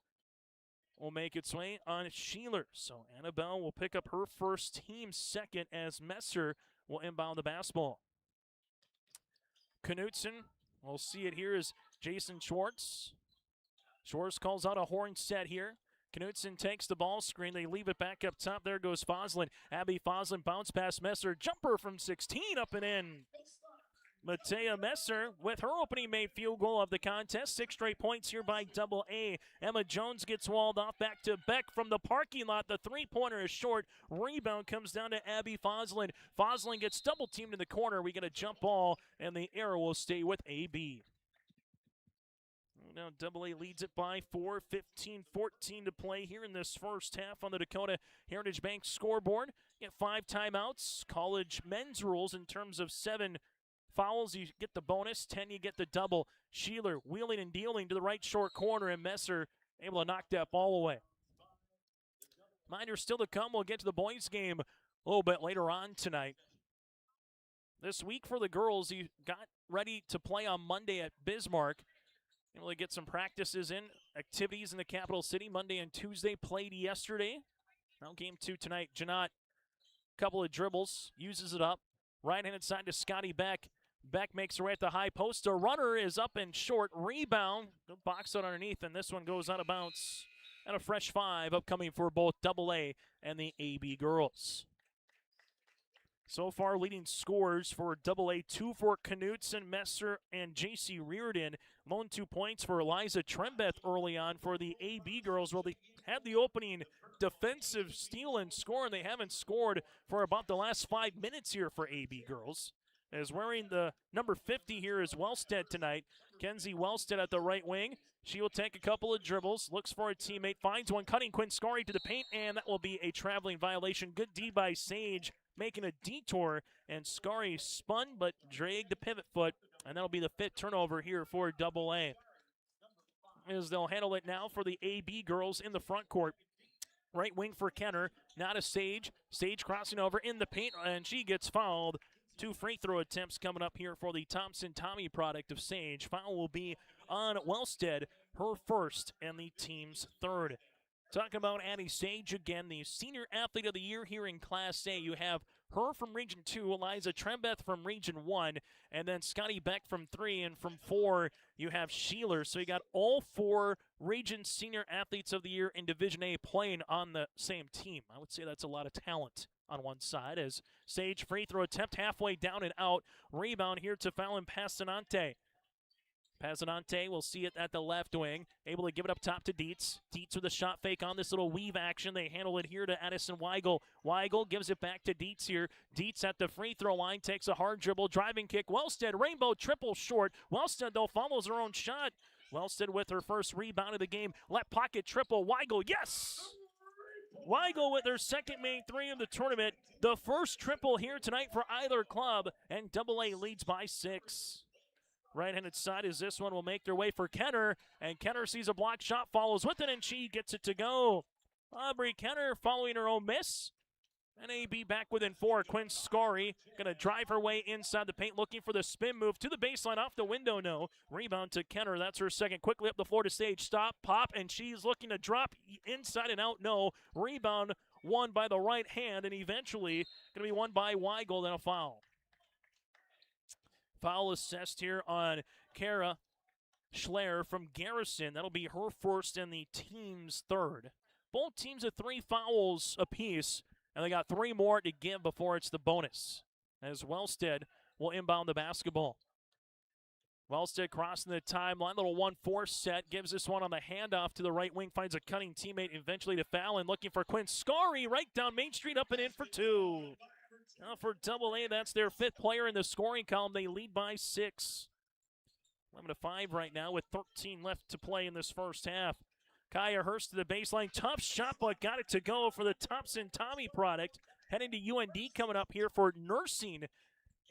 will make its way on Sheeler. So Annabelle will pick up her first, team second, as Messer will inbound the basketball. Knutson, we'll see it here is Jason Schwartz. Schwartz calls out a horn set here. Knutson takes the ball screen. They leave it back up top. There goes Foslin. Abby Foslin bounce past Messer. Jumper from 16 up and in. Matea Messer with her opening made field goal of the contest. 6 straight points here by AA. Emma Jones gets walled off. Back to Beck from the parking lot. The 3-pointer is short. Rebound comes down to Abby Foslin. Foslin gets double teamed in the corner. We get a jump ball, and the arrow will stay with AB. Now AA leads it by 4, 15-14 to play here in this first half on the Dakota Heritage Bank scoreboard. Get 5 timeouts. College men's rules in terms of 7 fouls, you get the bonus. 10, you get the double. Sheeler wheeling and dealing to the right short corner, and Messer able to knock that ball away. Reminder still to come. We'll get to the boys' game a little bit later on tonight. This week for the girls, you got ready to play on Monday at Bismarck. Able to get some practices in, activities in the capital city. Monday and Tuesday played yesterday. Now game 2 tonight. Janot, couple of dribbles, uses it up. Right-handed side to Scotty Beck. Beck makes her way at the high post. A runner is up and short. Rebound. Good box out underneath, and this one goes out of bounds. And a fresh 5 upcoming for both AA and the AB girls. So far, leading scorers for AA, 2 for Knutson, Messer, and J.C. Reardon. Lone 2 points for Eliza Trembeth early on for the AB girls. Well, they had the opening defensive steal and score, and they haven't scored for about the last 5 minutes here for AB girls. As wearing the number 50 here is Wellstead tonight. Kenzie Wellstead at the right wing. She will take a couple of dribbles, looks for a teammate, finds one, cutting Quinn Scarry to the paint, and that will be a traveling violation. Good D by Sage, making a detour, and Scarry spun but dragged the pivot foot, and that'll be the 5th turnover here for AA. As they'll handle it now for the AB girls in the front court. Right wing for Kenner, now to Sage. Sage crossing over in the paint, and she gets fouled. 2 free throw attempts coming up here for the Thompson-Tommy product of Sage. Foul will be on Wellstead, her first and the team's 3rd. Talking about Addie Sage again, the Senior Athlete of the Year here in Class A. You have her from Region 2, Eliza Trembeth from Region 1, and then Scotty Beck from 3, and from 4, you have Sheeler. So you got all 4 Region Senior Athletes of the Year in Division A playing on the same team. I would say that's a lot of talent on one side as Sage free throw attempt halfway down and out. Rebound here to Fallon Passanante. Passanante will see it at the left wing, able to give it up top to Dietz. Dietz with a shot fake on this little weave action. They handle it here to Addison Weigel. Weigel gives it back to Dietz here. Dietz at the free throw line, takes a hard dribble, driving kick. Wellstead, rainbow triple short. Wellstead, though, follows her own shot. Wellstead with her first rebound of the game. Left pocket triple. Weigel, yes! Weigel with their second main 3 of the tournament. The first triple here tonight for either club, and AA leads by 6. Right-handed side as this one will make their way for Kenner, and Kenner sees a block shot, follows with it, and she gets it to go. Aubrey Kenner following her own miss. And AB back within 4. Quinn Scarry going to drive her way inside the paint, looking for the spin move to the baseline, off the window, no. Rebound to Kenner, that's her second. Quickly up the floor to Sage, stop, pop, and she's looking to drop inside and out, no. Rebound won by the right hand, and eventually going to be won by Weigel, then a foul. Foul assessed here on Kara Schler from Garrison. That'll be her first and the team's 3rd. Both teams have 3 fouls apiece, and they got 3 more to give before it's the bonus. As Wellstead will inbound the basketball. Wellstead crossing the timeline, little 1-4 set, gives this one on the handoff to the right wing, finds a cutting teammate eventually to Fallon, looking for Quinn Scarry, right down Main Street, up and in for 2. Now for AA, that's their 5th player in the scoring column. They lead by 6. 11-5 right now with 13 left to play in this first half. Kaya Hurst to the baseline. Tough shot, but got it to go for the Thompson-Tommy product. Heading to UND coming up here for nursing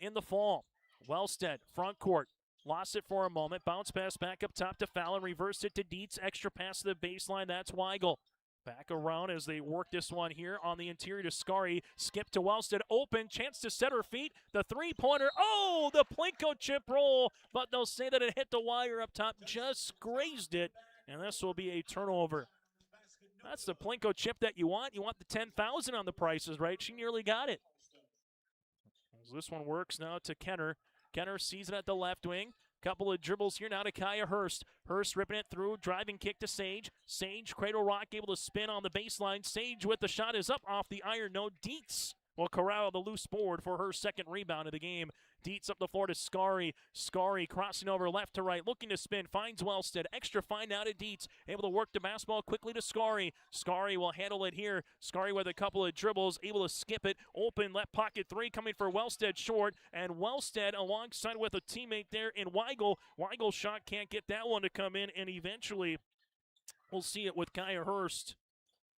in the fall. Wellstead, front court. Lost it for a moment. Bounce pass back up top to Fallon. Reversed it to Dietz. Extra pass to the baseline. That's Weigel. Back around as they work this one here on the interior to Scarry. Skip to Wellstead. Open. Chance to set her feet. The three-pointer. Oh, the Plinko chip roll. But they'll say that it hit the wire up top. Just grazed it. And this will be a turnover. That's the Plinko chip that you want. You want the 10,000 on the prices, right? She nearly got it. As this one works now to Kenner. Kenner sees it at the left wing. Couple of dribbles here now to Kaya Hurst. Hurst ripping it through, driving kick to Sage. Sage, cradle rock, able to spin on the baseline. Sage with the shot is up off the iron. No, Dietz will corral the loose board for her second rebound of the game. Dietz up the floor to Scarry. Scarry crossing over left to right, looking to spin, finds Wellstead. Extra find out of Dietz, able to work the basketball quickly to Scarry. Scarry will handle it here. Scarry with a couple of dribbles, able to skip it. Open left pocket 3 coming for Wellstead short, and Wellstead alongside with a teammate there in Weigel. Weigel's shot can't get that one to come in, and eventually we'll see it with Kaya Hurst.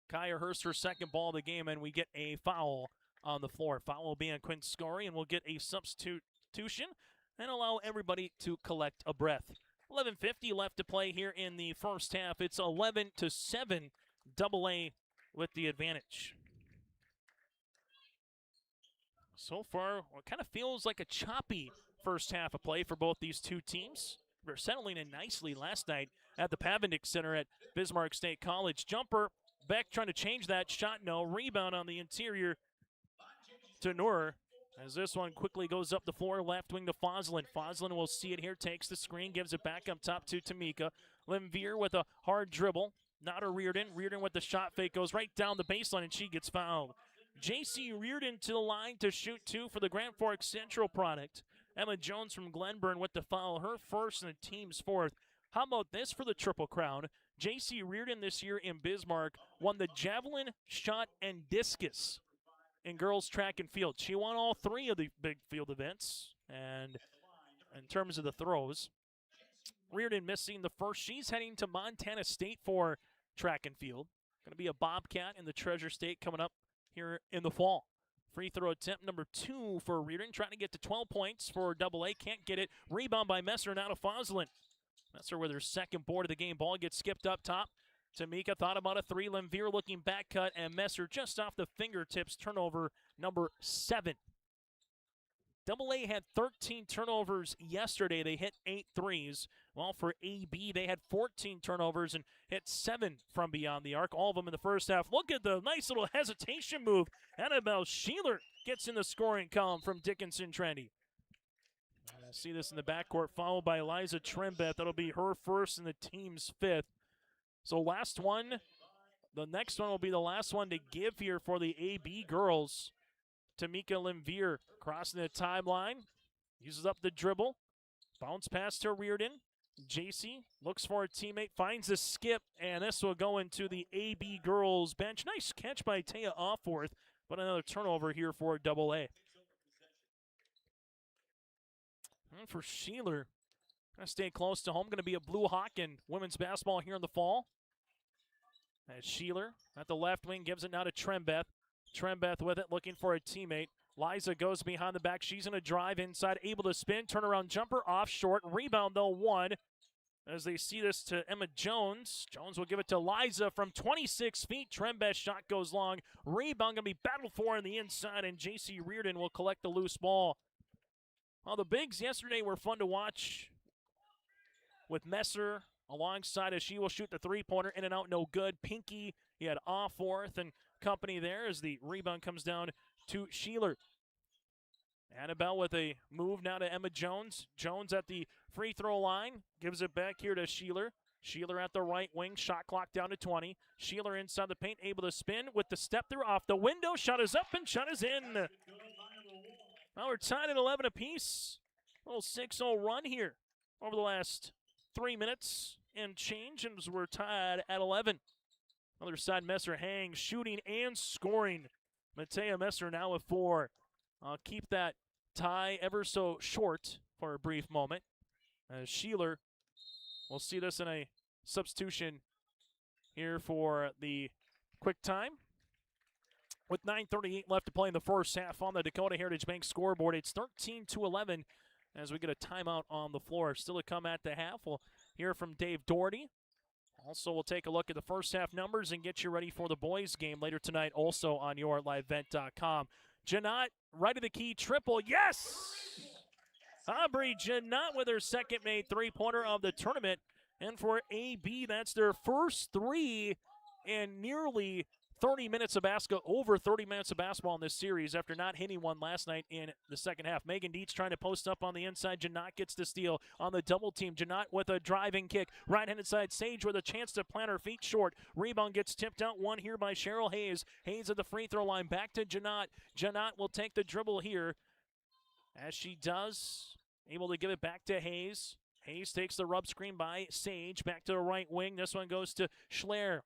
Kaya Hurst, her second ball of the game, and we get a foul on the floor. Foul will be on Quinn Scarry, and we'll get a substitution and allow everybody to collect a breath. 11:50 left to play here in the first half. It's 11-7, AA with the advantage. So far, it kind of feels like a choppy first half of play for both these two teams. They're settling in nicely last night at the Pavendick Center at Bismarck State College. Jumper, Beck trying to change that shot, no. Rebound on the interior to Noor. As this one quickly goes up the floor, left wing to Foslin. Foslin will see it here, takes the screen, gives it back up top to Tamika. Lemvier with a hard dribble. Not a Reardon. Reardon with the shot fake goes right down the baseline, and she gets fouled. J.C. Reardon to the line to shoot two for the Grand Forks Central product. Emma Jones from Glenburn with the foul, her first and the team's fourth. How about this for the Triple Crown? J.C. Reardon this year in Bismarck won the javelin, shot, and discus in girls track and field. She won all three of the big field events. And in terms of the throws, Reardon missing the first. She's heading to Montana State for track and field. Going to be a Bobcat in the Treasure State coming up here in the fall. Free throw attempt number 2 for Reardon, trying to get to 12 points for AA. Can't get it. Rebound by Messer, now to Foslin. Messer with her second board of the game. Ball gets skipped up top. Tamika thought about a three. Lemvier looking back cut, and Messer just off the fingertips. Turnover number 7. AA had 13 turnovers yesterday. They hit 8 threes. Well, for AB, they had 14 turnovers and hit 7 from beyond the arc, all of them in the first half. Look at the nice little hesitation move. Annabelle Sheeler gets in the scoring column from Dickinson Trendy. See this in the backcourt, followed by Eliza Trimbeth. That'll be her first and the team's 5th. So last one, the next one will be the last one to give here for the AB girls. Tamika Lemvier crossing the timeline, uses up the dribble, bounce pass to Reardon. JC looks for a teammate, finds a skip, and this will go into the AB girls bench. Nice catch by Taya Offworth, but another turnover here for AA. And for Sheeler, going to stay close to home. Going to be a Blue Hawk in women's basketball here in the fall. As Sheeler at the left wing gives it now to Trembeth. Trembeth with it, looking for a teammate. Liza goes behind the back. She's going to drive inside, able to spin. Turnaround jumper off short. Rebound, though, 1. As they see this to Emma Jones. Jones will give it to Liza from 26 feet. Trembeth's shot goes long. Rebound going to be battled for on the inside, and J.C. Reardon will collect the loose ball. Well, the bigs yesterday were fun to watch with Messer alongside as she will shoot the three-pointer. In and out, no good. Pinky, he had Offworth and company there as the rebound comes down to Sheeler. Annabelle with a move now to Emma Jones. Jones at the free throw line. Gives it back here to Sheeler. Sheeler at the right wing. Shot clock down to 20. Sheeler inside the paint, able to spin with the step through off the window. Shot is up and shot is in. Now we're tied at 11 apiece. A little 6-0 run here over the last 3 minutes and change, and we're tied at 11. Other side, Messer hangs, shooting and scoring. Matea Messer now with 4. I'll keep that tie ever so short for a brief moment. As Sheeler, we'll see this in a substitution here for the quick time. With 9:38 left to play in the first half on the Dakota Heritage Bank scoreboard, it's 13-11 as we get a timeout on the floor. Still to come at the half. We'll hear from Dave Doherty. Also, we'll take a look at the first half numbers and get you ready for the boys game later tonight, also on yourlivevent.com. Janot, right of the key, triple, yes! Aubrey Janot with her second made three-pointer of the tournament. And for AB, that's their first 3 in nearly 30 minutes of basketball, over 30 minutes of basketball in this series after not hitting one last night in the second half. Megan Dietz trying to post up on the inside. Janot gets the steal on the double team. Janot with a driving kick. Right-handed side, Sage with a chance to plant her feet short. Rebound gets tipped out, one here by Cheryl Hayes. Hayes at the free throw line, back to Janot. Janot will take the dribble here. As she does, able to give it back to Hayes. Hayes takes the rub screen by Sage. Back to the right wing. This one goes to Schleer.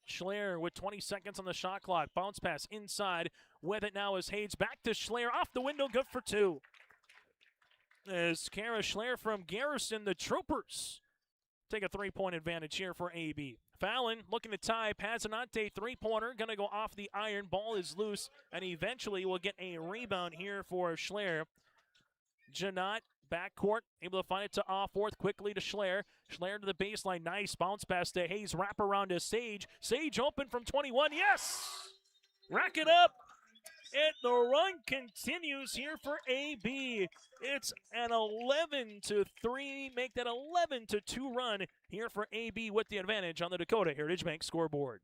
Schleer with 20 seconds on the shot clock. Bounce pass inside. With it now is Hayes. Back to Schleer. Off the window. Good for 2. As Kara Schleer from Garrison, the Troopers take a 3-point advantage here for AB. Fallon looking to tie. Pazanante three-pointer. Going to go off the iron. Ball is loose. And eventually will get a rebound here for Schleer. Janot. Backcourt, able to find it to Offworth, quickly to Schleer. Schleer to the baseline, nice bounce pass to Hayes, wrap around to Sage. Sage open from 21, yes! Rack it up, and the run continues here for AB. It's an 11-3, make that 11-2 run here for AB with the advantage on the Dakota Heritage Bank scoreboard.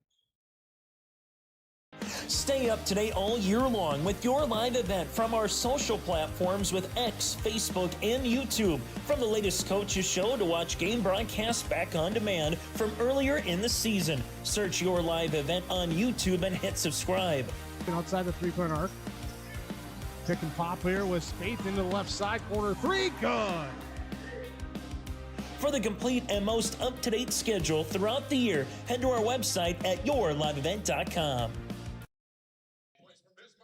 Stay up to date all year long with your live event from our social platforms with X, Facebook, and YouTube. From the latest coaches show to watch game broadcasts back on demand from earlier in the season. Search your live event on YouTube and hit subscribe. Outside the three-point arc. Pick and pop here with Spaeth into the left side corner. Three, good. For the complete and most up-to-date schedule throughout the year, head to our website at yourliveevent.com.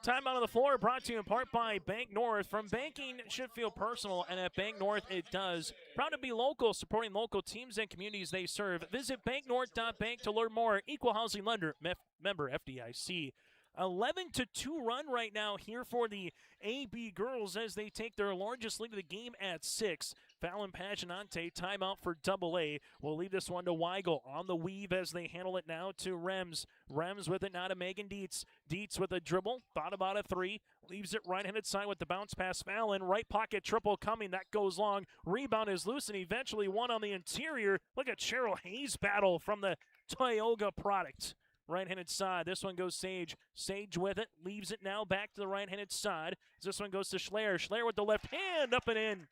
Time out on the floor brought to you in part by Bank North. From banking should feel personal, and at Bank North it does. Proud to be local, supporting local teams and communities they serve. Visit banknorth.bank to learn more. Equal housing lender, member FDIC. 11-2 run right now here for the AB girls as they take their largest lead of the game at 6. Fallon Paginante, timeout for AA. We'll leave this one to Weigel on the weave as they handle it now to Rems. Rems with it now to Megan Dietz. Dietz with a dribble, thought about a three, leaves it right-handed side with the bounce pass. Fallon, right pocket triple coming, that goes long. Rebound is loose and eventually one on the interior. Look at Cheryl Hayes' battle from the Tioga product. Right-handed side. This one goes Sage. Sage with it. Leaves it now back to the right-handed side. This one goes to Schleyer. Schleyer with the left hand up and in.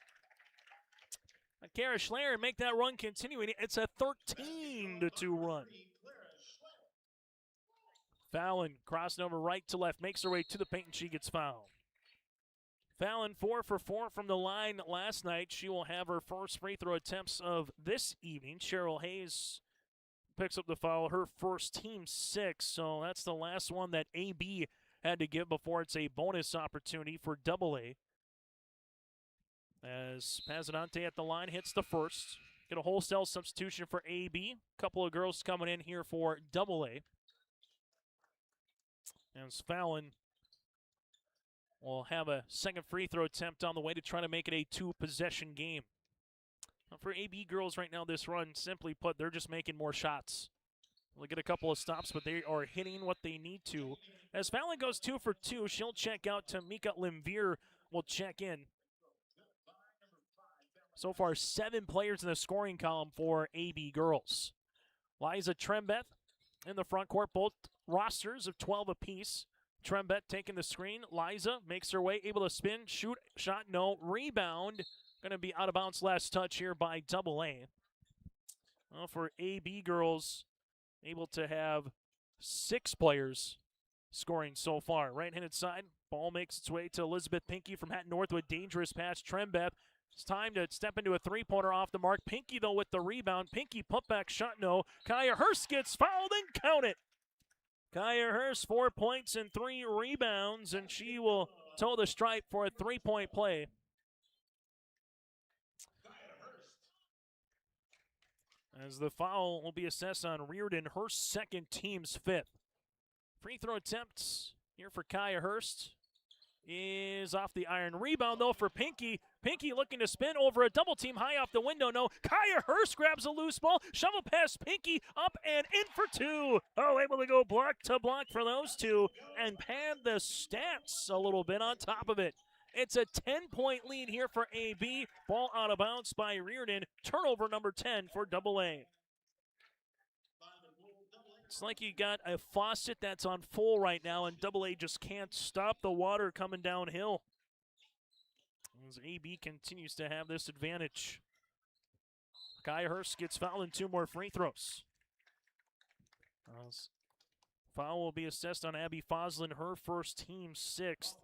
Kara Schleyer make that run continuing. It's a 13-2 run. Fallon crossing over right to left. Makes her way to the paint and she gets fouled. Fallon 4 for 4 from the line last night. She will have her first free throw attempts of this evening. Cheryl Hayes picks up the foul, her first team 6, so that's the last one that AB had to give before it's a bonus opportunity for AA. As Pazinante at the line hits the first. Get a wholesale substitution for AB. Couple of girls coming in here for AA. As Fallon will have a second free throw attempt on the way to try to make it a 2-possession game. For AB girls right now, this run, simply put, they're just making more shots. They'll get a couple of stops, but they are hitting what they need to. As Fallon goes 2 for 2, she'll check out. Tamika Limvier will check in. So far, 7 players in the scoring column for AB girls. Liza Trembeth in the front court, both rosters of 12 apiece. Trembeth taking the screen. Liza makes her way, able to spin, shoot, shot, no, rebound. Going to be out of bounds last touch here by AA. Well, for AB girls, able to have 6 players scoring so far. Right-handed side, ball makes its way to Elizabeth Pinky from Hatton North with dangerous pass. Trembeth, it's time to step into a three-pointer off the mark. Pinky, though, with the rebound. Pinky putback shot, no. Kaya Hurst gets fouled and count it. Kaya Hurst, 4 points and 3 rebounds, and she will toe the stripe for a 3-point play. As the foul will be assessed on Reardon, her second, team's 5th. Free throw attempts here for Kaya Hurst is off the iron. Rebound, though, for Pinky. Pinky looking to spin over a double team high off the window. No, Kaya Hurst grabs a loose ball. Shovel pass Pinky up and in for 2. Oh, able to go block to block for those 2 and pad the stats a little bit on top of it. It's a 10-point lead here for AB. Ball out of bounds by Reardon. Turnover number 10 for AA. It's like you got a faucet that's on full right now, and AA just can't stop the water coming downhill. As AB continues to have this advantage. Kaya Hurst gets fouled in 2 more free throws. Foul will be assessed on Abby Foslin, her first, team 6th.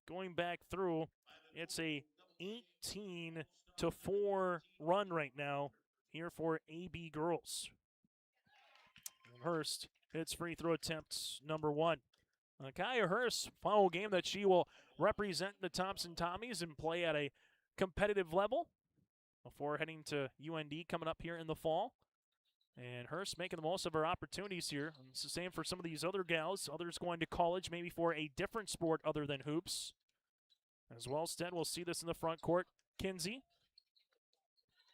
Going back through, it's a 18-4 run right now here for AB girls. Hurst hits free throw attempts number 1. Kaya Hurst, final game that she will represent the Thompson Tommies and play at a competitive level before heading to UND coming up here in the fall. And Hurst making the most of her opportunities here. And it's the same for some of these other gals, others going to college maybe for a different sport other than hoops. As Wellstead will see this in the front court. Kinsey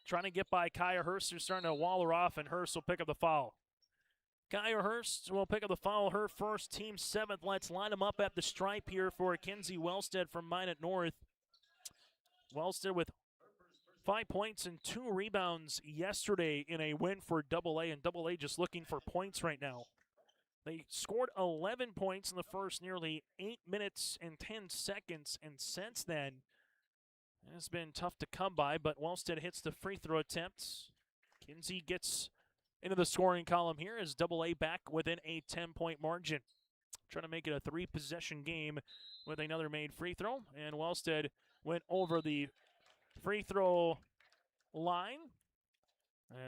trying to get by Kaya Hurst, who's starting to wall her off, and Hurst will pick up the foul. Kaya Hurst will pick up the foul, her first, team 7th. Let's line them up at the stripe here for Kinsey Wellstead from Minot North. Wellstead with 5 points and 2 rebounds yesterday in a win for AA, and AA just looking for points right now. They scored 11 points in the first nearly 8 minutes and 10 seconds, and since then, it's been tough to come by, but Wellstead hits the free throw attempts. Kinsey gets into the scoring column here as AA back within a 10-point margin. Trying to make it a 3-possession game with another made free throw, and Wellstead went over the free throw line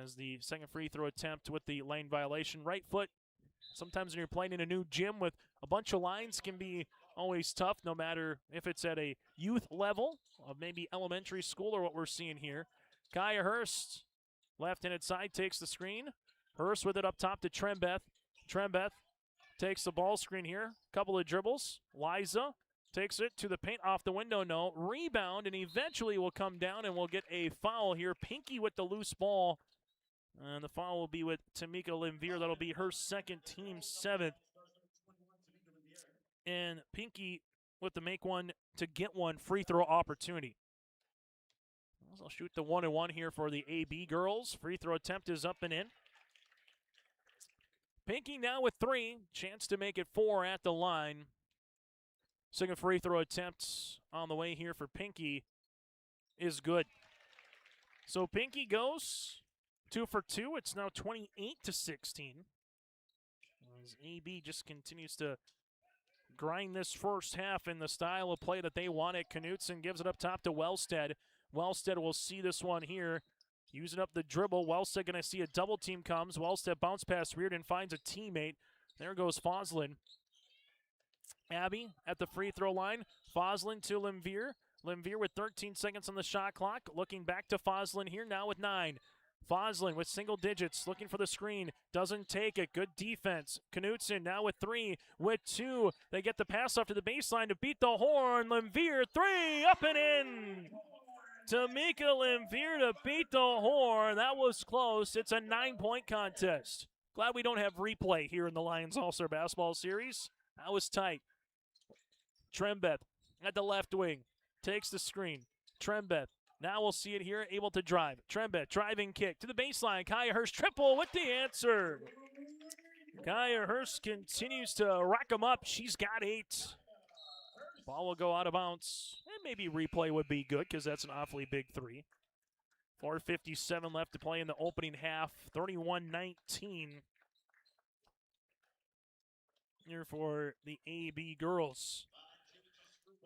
as the second free throw attempt with the lane violation. Right foot, sometimes when you're playing in a new gym with a bunch of lines, can be always tough, no matter if it's at a youth level of maybe elementary school or what we're seeing here. Kaya Hurst, left-handed side, takes the screen. Hurst with it up top to Trembeth. Trembeth takes the ball screen here. Couple of dribbles. Liza takes it to the paint, off the window, no. Rebound, and eventually will come down and we'll get a foul here. Pinky with the loose ball. And the foul will be with Tamika Limvier. That'll be her second, team 7th. And Pinky with the make one to get one free throw opportunity. I'll shoot the 1-and-1 here for the AB girls. Free throw attempt is up and in. Pinky now with 3. Chance to make it 4 at the line. Second free throw attempt on the way here for Pinky is good. So Pinky goes 2 for 2. It's now 28-16. As AB just continues to grind this first half in the style of play that they wanted. Knutson gives it up top to Wellstead. Wellstead will see this one here. Using up the dribble. Wellstead going to see a double team comes. Wellstead bounce pass Reardon, finds a teammate. There goes Foslin. Abby at the free throw line. Foslin to Limvier. Limvier with 13 seconds on the shot clock. Looking back to Foslin here now with 9. Foslin with single digits, looking for the screen. Doesn't take it. Good defense. Knutson now with 3, with 2. They get the pass off to the baseline to beat the horn. Limvier, 3, up and in. Tamika Limvier to beat the horn. That was close. It's a 9-point contest. Glad we don't have replay here in the Lions All-Star Basketball Series. That was tight. Trembeth at the left wing. Takes the screen. Trembeth. Now we'll see it here, able to drive. Trembeth, driving kick to the baseline. Kaya Hurst triple with the answer. Kaya Hurst continues to rack them up. She's got 8. Ball will go out of bounds. And maybe replay would be good because that's an awfully big 3. 4:57 left to play in the opening half. 31-19 here for the AB girls.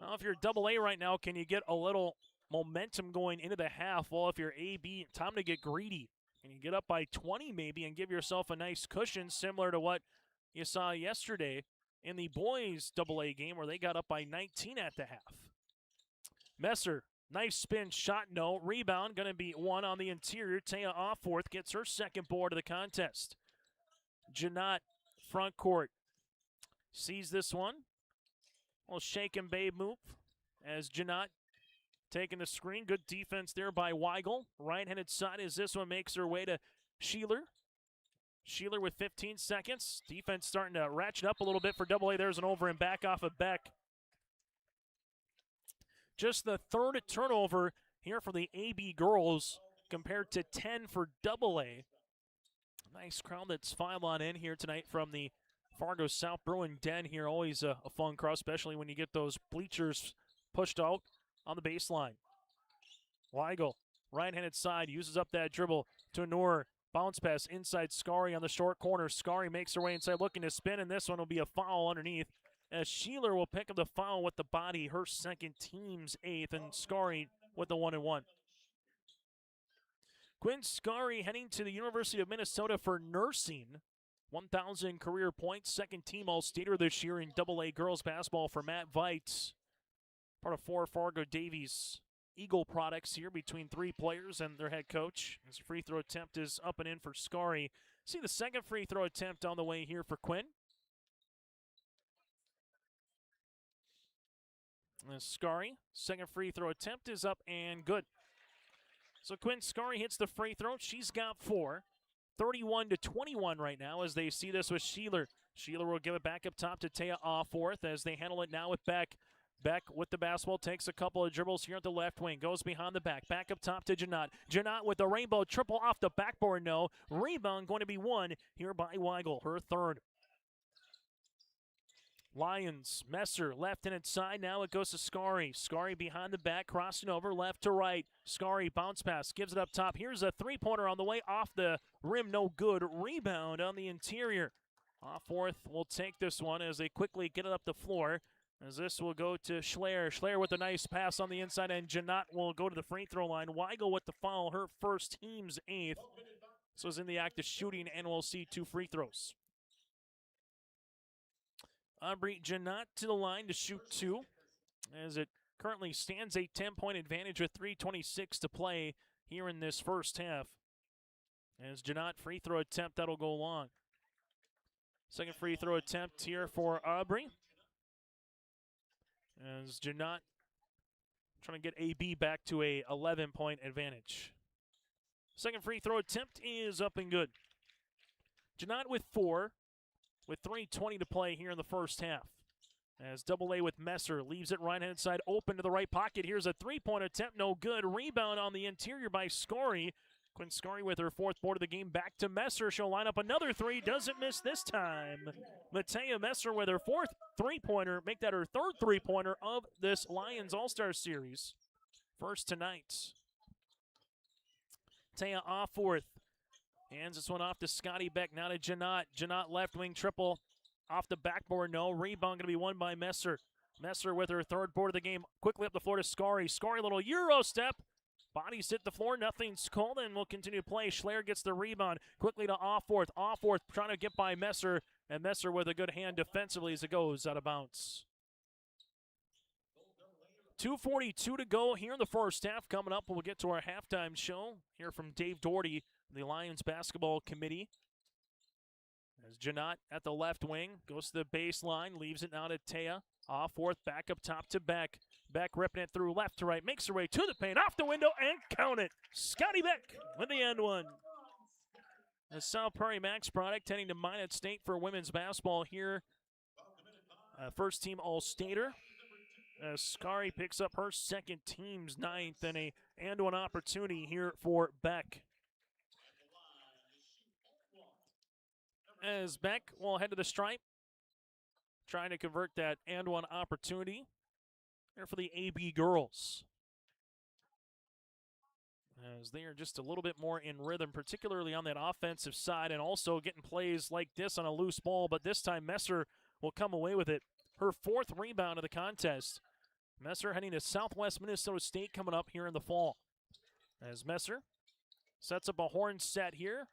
Now, if you're AA right now, can you get a little momentum going into the half? Well, if you're AB, time to get greedy. Can you get up by 20 maybe and give yourself a nice cushion similar to what you saw yesterday in the boys AA game where they got up by 19 at the half. Messer, nice spin shot, no. Rebound, going to be 1 on the interior. Taya Offworth gets her second board of the contest. Janot, front court, sees this one. Well, shake and babe move as Janot taking the screen. Good defense there by Weigel. Right-handed side as this one makes her way to Sheeler. Sheeler with 15 seconds. Defense starting to ratchet up a little bit for AA. There's an over and back off of Beck. Just the 3rd turnover here for the AB girls compared to 10 for AA. Nice crowd that's filed on in here tonight from the Fargo South Bruin Den here. Always a fun crowd, especially when you get those bleachers pushed out on the baseline. Weigel, right-handed side, uses up that dribble to Noor. Bounce pass inside Scary on the short corner. Scary makes her way inside, looking to spin, and this one will be a foul underneath. As Sheeler will pick up the foul with the body, her second, team's 8th, and Scary with the 1-and-1. Quinn Scary heading to the University of Minnesota for nursing. 1,000 career points, second team All-Stater this year in AA girls basketball for Matt Veit. Part of 4 Fargo Davies Eagle products here between 3 players and their head coach. His free throw attempt is up and in for Scary. See the second free throw attempt on the way here for Quinn. Scary, second free throw attempt is up and good. So Quinn Scary hits the free throw. She's got 4. 31-21 right now as they see this with Sheeler. Sheeler will give it back up top to Taya Offworth as they handle it now with Beck. Beck with the basketball, takes a couple of dribbles here at the left wing, goes behind the back up top to Janot. Janot with the rainbow triple off the backboard, no. Rebound going to be 1 here by Weigel, her 3rd. Lions, Messer, left and inside. Now it goes to Scary. Scary behind the back, crossing over left to right. Scary bounce pass, gives it up top. Here's a three-pointer on the way off the rim. No good. Rebound on the interior. Off fourth will take this one as they quickly get it up the floor. As this will go to Schleer. Schleer with a nice pass on the inside, and Janot will go to the free throw line. Weigel with the foul, her first, team's 8th. So is in the act of shooting, and we'll see 2 free throws. Aubrey Janot to the line to shoot 2, as it currently stands a 10-point advantage with 3:26 to play here in this first half. As Janot free throw attempt, that'll go long. Second free throw attempt here for Aubrey. As Janot trying to get AB back to a 11-point advantage. Second free throw attempt is up and good. Janot with 4, with 3:20 to play here in the first half. As AA with Messer leaves it right-hand side open to the right pocket. Here's a three-point attempt, no good. Rebound on the interior by Scary. Quinn Scary with her 4th board of the game. Back to Messer. She'll line up another 3. Doesn't miss this time. Matea Messer with her 4th three-pointer. Make that her 3rd three-pointer of this Lions All-Star Series. First tonight. Matea off 4th. Hands this one off to Scotty Beck. Now to Janot. Janot left wing triple. Off the backboard, no. Rebound going to be won by Messer. Messer with her 3rd board of the game. Quickly up the floor to Scary. Scary, little Euro step. Bodies hit the floor. Nothing's called, and will continue to play. Schleer gets the rebound. Quickly to off 4th. Off 4th trying to get by Messer. And Messer with a good hand defensively as it goes out of bounds. 2:42 to go here in the first half. Coming up, we'll get to our halftime show. Hear from Dave Doherty, the Lions basketball committee. As Janot at the left wing, goes to the baseline, leaves it now to Taya. Off 4th, back up top to Beck. Beck ripping it through left to right, makes her way to the paint, off the window, and count it. Scotty Beck with the end one. The South Prairie Max product heading to Minot State for women's basketball here. First team All-Stater. Scary picks up her 2nd team's 9th, and a and-one opportunity here for Beck. As Beck will head to the stripe, trying to convert that and-one opportunity here for the AB girls. As they are just a little bit more in rhythm, particularly on that offensive side, and also getting plays like this on a loose ball, but this time Messer will come away with it. Her 4th rebound of the contest. Messer heading to Southwest Minnesota State coming up here in the fall. As Messer sets up a horn set here.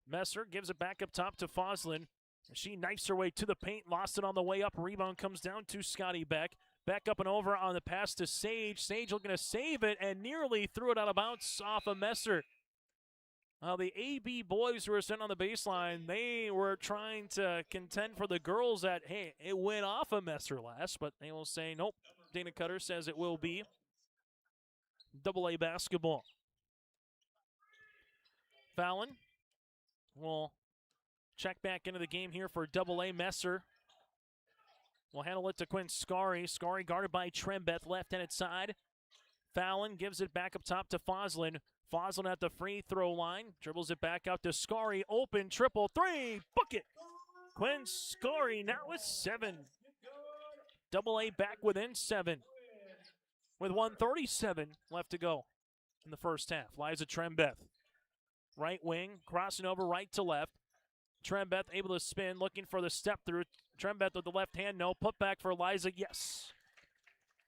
Messer gives it back up top to Foslin. She knifes her way to the paint, lost it on the way up. Rebound comes down to Scotty Beck. Back up and over on the pass to Sage. Sage looking to save it and nearly threw it out of bounds off of Messer. The AB boys who were sitting on the baseline, they were trying to contend for the girls that, hey, it went off of Messer last, but they will say, nope. Dana Cutter says it will be AA basketball. Fallon will check back into the game here for AA. Messer will handle it to Quinn Scary. Scary guarded by Trembeth, left-handed side. Fallon gives it back up top to Foslin. Foslin at the free throw line. Dribbles it back out to Scary. Open triple three. Bucket. Quinn Scary now with 7. AA back within 7. With 1:37 left to go in the first half. Liza Trembeth. Right wing, crossing over right to left. Trembeth able to spin, looking for the step through. Trembeth with the left hand, no. Put back for Liza, yes.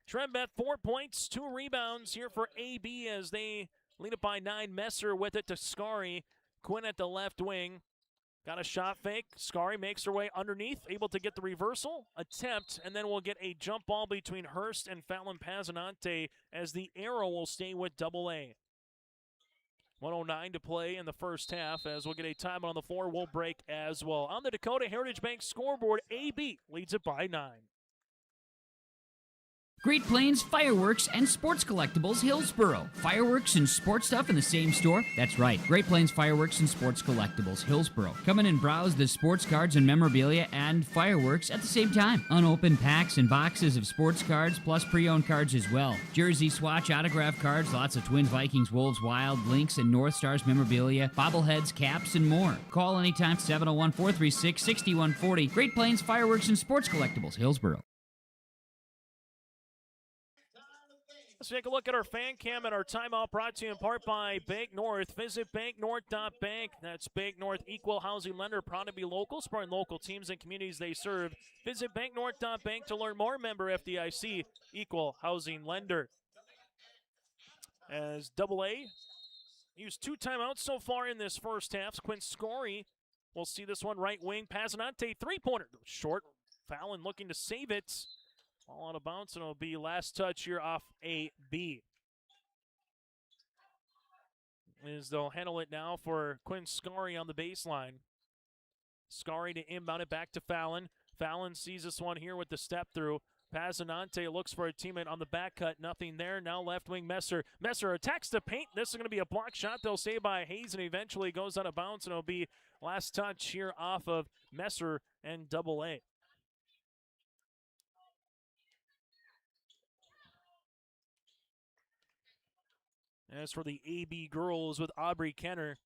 Trembeth, 4 points, 2 rebounds here for AB as they lead it by 9. Messer with it to Scary. Quinn at the left wing. Got a shot fake. Scary makes her way underneath, able to get the reversal attempt, and then we'll get a jump ball between Hurst and Fallon Pazanante as the arrow will stay with AA. 1:09 to play in the first half as we'll get a timeout on the floor. We'll break as well. On the Dakota Heritage Bank scoreboard, AB leads it by 9. Great Plains Fireworks and Sports Collectibles, Hillsboro. Fireworks and sports stuff in the same store? That's right. Great Plains Fireworks and Sports Collectibles, Hillsboro. Come in and browse the sports cards and memorabilia and fireworks at the same time. Unopened packs and boxes of sports cards, plus pre-owned cards as well. Jersey, swatch, autograph cards, lots of Twins, Vikings, Wolves, Wild, Lynx, and North Stars memorabilia, bobbleheads, caps, and more. Call anytime, 701-436-6140. Great Plains Fireworks and Sports Collectibles, Hillsboro. Let's take a look at our fan cam and our timeout, brought to you in part by Bank North. Visit banknorth.bank. That's Bank North, equal housing lender, proud to be local, supporting local teams and communities they serve. Visit banknorth.bank to learn more. Member FDIC, equal housing lender. As AA used 2 timeouts so far in this first half. Quinn Scory will see this one right wing. Passanante, three-pointer. Short. Fallon looking to save it. Ball out of bounds, and it'll be last touch here off AB. As they'll handle it now for Quinn Scory on the baseline. Scory to inbound it back to Fallon. Fallon sees this one here with the step through. Passanante looks for a teammate on the back cut. Nothing there. Now left wing Messer. Messer attacks the paint. This is going to be a block shot. They'll say by Hayes, and eventually goes out of bounds, and it'll be last touch here off of Messer and AA. As for the AB girls with Aubrey Kenner,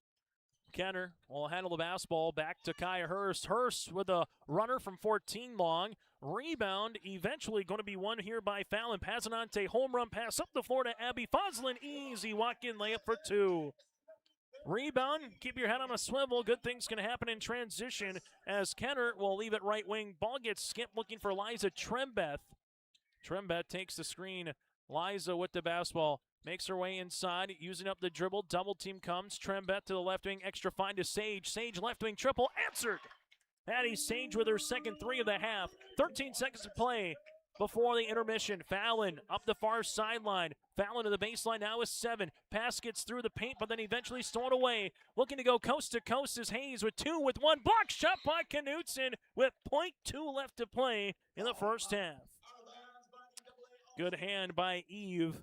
Kenner will handle the basketball back to Kaya Hurst. Hurst with a runner from 14 long. Rebound eventually going to be won here by Fallon. Passanante, home run pass up the floor to Abby Foslin. Easy walk-in layup for 2. Rebound, keep your head on a swivel. Good things can happen in transition as Kenner will leave it right wing. Ball gets skipped looking for Liza Trembeth. Trembeth takes the screen. Liza with the basketball. Makes her way inside, using up the dribble. Double team comes. Trembeth to the left wing. Extra find to Sage. Sage left wing triple. Answered. Patty Sage with her second 3 of the half. 13 seconds to play before the intermission. Fallon up the far sideline. Fallon to the baseline now is 7. Pass gets through the paint, but then eventually stolen away. Looking to go coast to coast is Hayes with 2 with 1. Block shot by Knutson with .2 left to play in the first half. Good hand by Eve.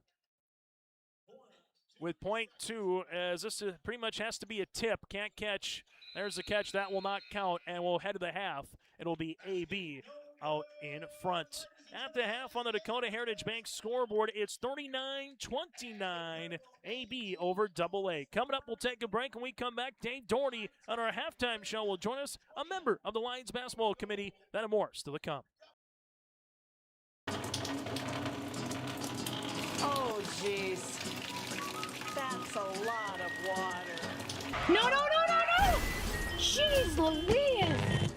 With .2, as this pretty much has to be a tip. Can't catch. There's the catch. That will not count, and we'll head to the half. It'll be AB out in front. At the half on the Dakota Heritage Bank scoreboard, it's 39-29, AB over AA. Coming up, we'll take a break. When we come back, Dave Doherty on our halftime show will join us, a member of the Lions Basketball Committee. That and more still to come. Oh, jeez. That's a lot of water. No! Jeez Louise!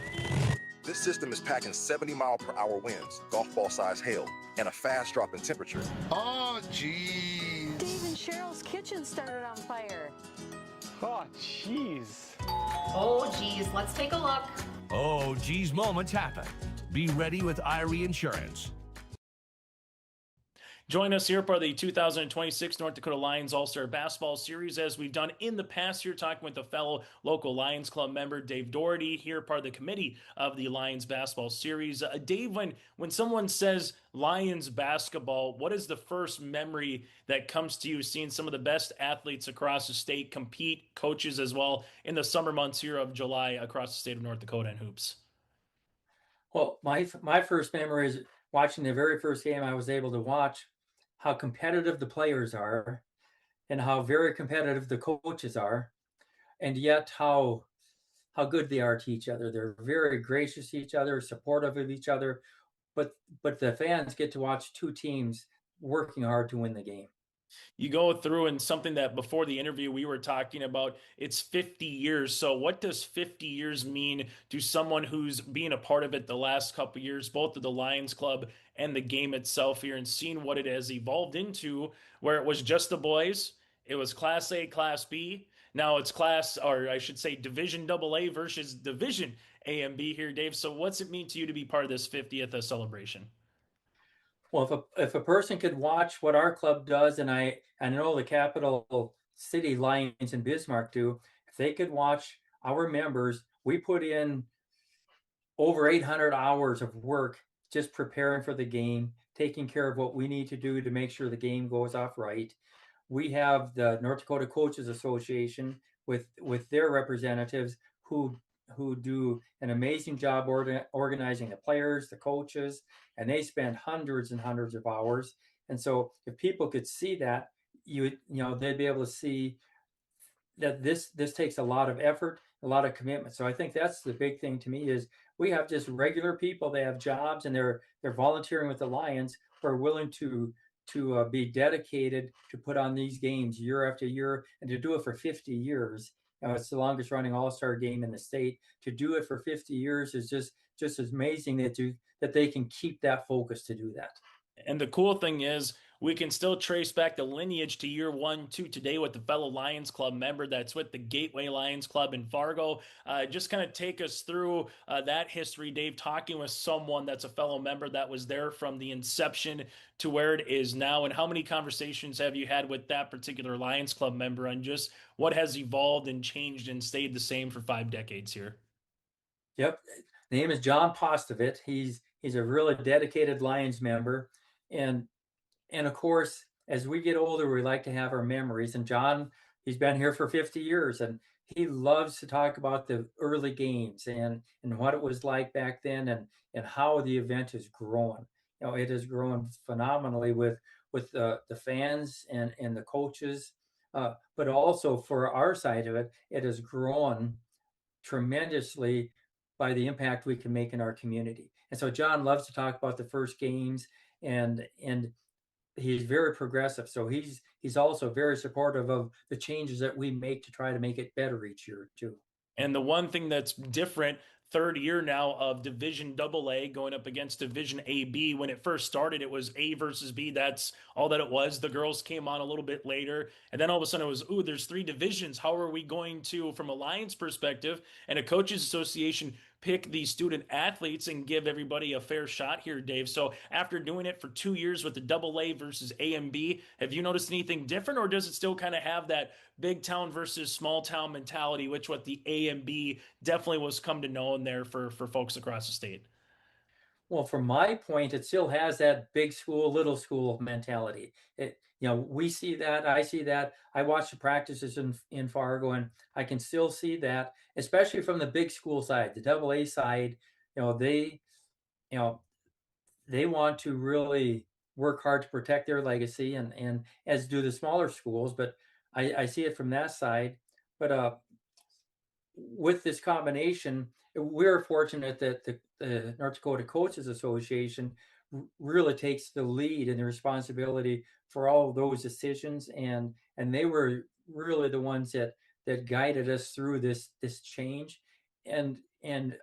This system is packing 70-mile-per-hour winds, golf ball-sized hail, and a fast drop in temperature. Oh, jeez. Dave and Cheryl's kitchen started on fire. Oh, jeez. Oh, geez, let's take a look. Oh, geez, moments happen. Be ready with Irie Insurance. Join us here for the 2026 North Dakota Lions All-Star Basketball Series, as we've done in the past here, talking with a fellow local Lions Club member, Dave Doherty, here part of the committee of the Lions Basketball Series. Dave, when someone says Lions basketball, what is the first memory that comes to you, seeing some of the best athletes across the state compete, coaches as well, in the summer months here of July across the state of North Dakota in hoops? Well, my first memory is watching the very first game I was able to watch, how competitive the players are and how very competitive the coaches are, and yet how good they are to each other. They're very gracious to each other, supportive of each other, but the fans get to watch 2 teams working hard to win the game. You go through, and something that before the interview we were talking about, it's 50 years. So what does 50 years mean to someone who's been a part of it the last couple of years, both of the Lions Club and the game itself here, and seeing what it has evolved into, where it was just the boys, it was Class A, Class B. Now it's Division AA versus Division A and B here, Dave. So what's it mean to you to be part of this 50th celebration? Well, if a person could watch what our club does, and I know the capital city Lions in Bismarck do, if they could watch our members, we put in over 800 hours of work just preparing for the game, taking care of what we need to do to make sure the game goes off right. We have the North Dakota Coaches Association with their representatives who do an amazing job organizing the players, the coaches, and they spend hundreds and hundreds of hours. And so if people could see that, they'd be able to see that this takes a lot of effort, a lot of commitment. So I think that's the big thing to me is we have just regular people. They have jobs and they're volunteering with the Lions who are willing to be dedicated to put on these games year after year and to do it for 50 years. It's the longest running all-star game in the state. To do it for 50 years is just as amazing that they can keep that focus to do that. And the cool thing is we can still trace back the lineage to year 1 to today with the fellow Lions Club member that's with the Gateway Lions Club in Fargo. Just kind of take us through that history, Dave, talking with someone that's a fellow member that was there from the inception to where it is now. And how many conversations have you had with that particular Lions Club member on just what has evolved and changed and stayed the same for 5 decades here? Yep. The name is John Postovit. He's a really dedicated Lions member. And of course, as we get older, we like to have our memories. And John, he's been here for 50 years and he loves to talk about the early games and what it was like back then and how the event has grown. It has grown phenomenally with the fans and the coaches, but also for our side of it, it has grown tremendously by the impact we can make in our community. And so John loves to talk about the first games and he's very progressive. So he's also very supportive of the changes that we make to try to make it better each year too. And the one thing that's different, third year now of Division AA going up against Division AB. When it first started, it was A versus B. That's all that it was. The girls came on a little bit later. And then all of a sudden it was, there's 3 divisions. How are we going to, from a Lions perspective and a coaches association, pick these student athletes and give everybody a fair shot here, Dave? So after doing it for 2 years with the AA versus A and B, have you noticed anything different, or does it still kind of have that big town versus small town mentality, which what the A and B definitely was come to know in there for folks across the state? Well, from my point, it still has that big school, little school mentality. We see that. I see that. I watch the practices in Fargo, and I can still see that, especially from the big school side, the AA side. They want to really work hard to protect their legacy, and as do the smaller schools. But I see it from that side. But with this combination, we're fortunate that the North Dakota Coaches Association really takes the lead and the responsibility for all of those decisions, and they were really the ones that guided us through this change. And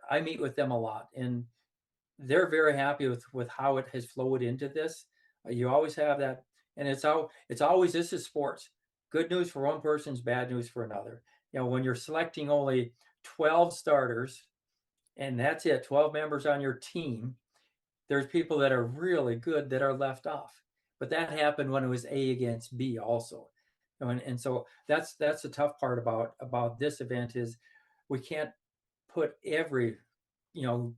I meet with them a lot, and they're very happy with how it has flowed into this. You always have that, and it's always, this is sports. Good news for one person is bad news for another. When you're selecting only 12 starters, and that's it, 12 members on your team, there's people that are really good that are left off. But that happened when it was A against B also. And so that's the tough part about this event is we can't put every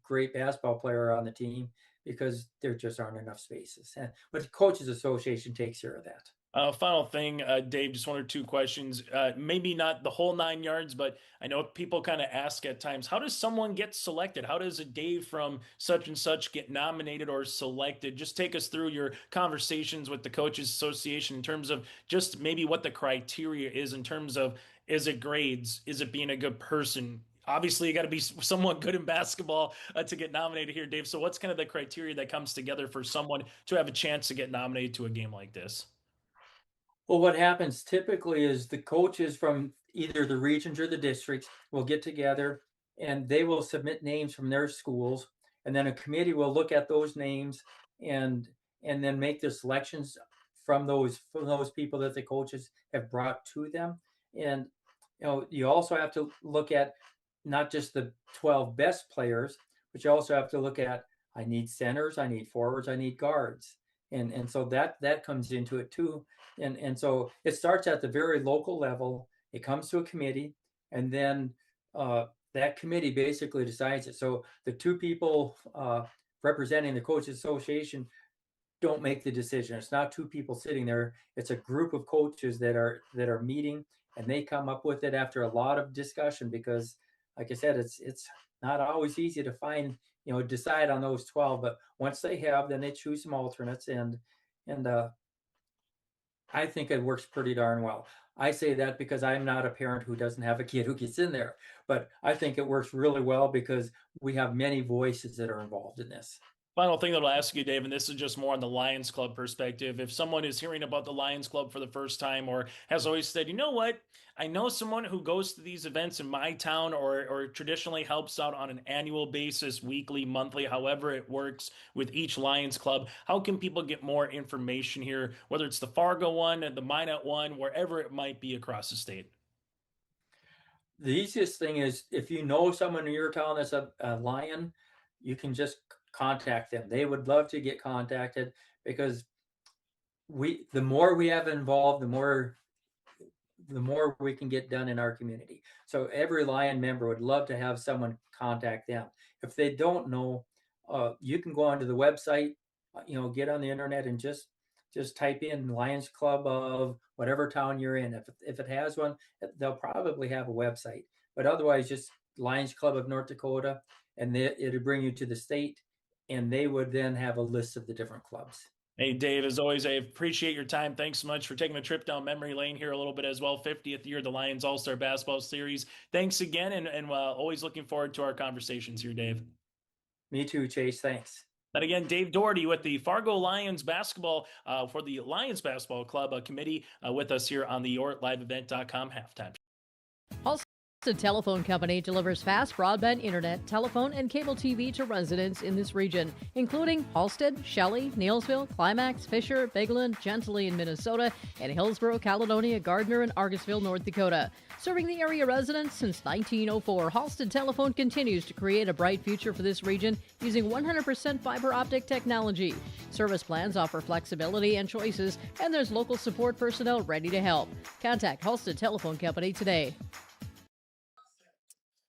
great basketball player on the team because there just aren't enough spaces. But the Coaches Association takes care of that. Final thing, Dave, just 1 or 2 questions. Maybe not the whole 9 yards, but I know people kind of ask at times, how does someone get selected? How does a Dave from such and such get nominated or selected? Just take us through your conversations with the Coaches Association in terms of just maybe what the criteria is in terms of, is it grades? Is it being a good person? Obviously, you got to be somewhat good in basketball to get nominated here, Dave. So what's kind of the criteria that comes together for someone to have a chance to get nominated to a game like this? Well, what happens typically is the coaches from either the regions or the districts will get together and they will submit names from their schools, and then a committee will look at those names and then make the selections from those people that the coaches have brought to them. And you also have to look at not just the 12 best players, but you also have to look at, I need centers, I need forwards, I need guards. And so that comes into it too. And so it starts at the very local level. It comes to a committee, and then that committee basically decides it. So the 2 people representing the Coaches Association don't make the decision. It's not two people sitting there. It's a group of coaches that are meeting, and they come up with it after a lot of discussion, because like I said, it's not always easy to find, decide on those 12, but once they have, then they choose some alternates, and I think it works pretty darn well. I say that because I'm not a parent who doesn't have a kid who gets in there, but I think it works really well because we have many voices that are involved in this. Final thing that I'll ask you, Dave, and this is just more on the Lions Club perspective. If someone is hearing about the Lions Club for the first time, or has always said, you know what, I know someone who goes to these events in my town, or traditionally helps out on an annual basis, weekly, monthly, however it works with each Lions Club, how can people get more information here, whether it's the Fargo one, the Minot one, wherever it might be across the state? The easiest thing is, if you know someone in your town that's a Lion, you can just contact them. They would love to get contacted, because the more we have involved, the more we can get done in our community. So every Lion member would love to have someone contact them. If they don't know, you can go onto the website, get on the internet and just type in Lions Club of whatever town you're in. If it has one, they'll probably have a website, but otherwise just Lions Club of North Dakota, and it'll bring you to the state, and they would then have a list of the different clubs. Hey, Dave, as always, I appreciate your time. Thanks so much for taking a trip down memory lane here a little bit as well. 50th year of the Lions All-Star Basketball Series. Thanks again, and always looking forward to our conversations here, Dave. Me too, Chase. Thanks. And again, Dave Doherty with the Fargo Lions basketball for the Lions Basketball Club committee with us here on the YourLiveEvent.com halftime. Halstead Telephone Company delivers fast broadband internet, telephone, and cable TV to residents in this region, including Halstead, Shelley, Neilsville, Climax, Fisher, Bigland, Gentilly in Minnesota, and Hillsborough, Caledonia, Gardner, and Argusville, North Dakota. Serving the area residents since 1904, Halstead Telephone continues to create a bright future for this region using 100% fiber optic technology. Service plans offer flexibility and choices, and there's local support personnel ready to help. Contact Halstead Telephone Company today.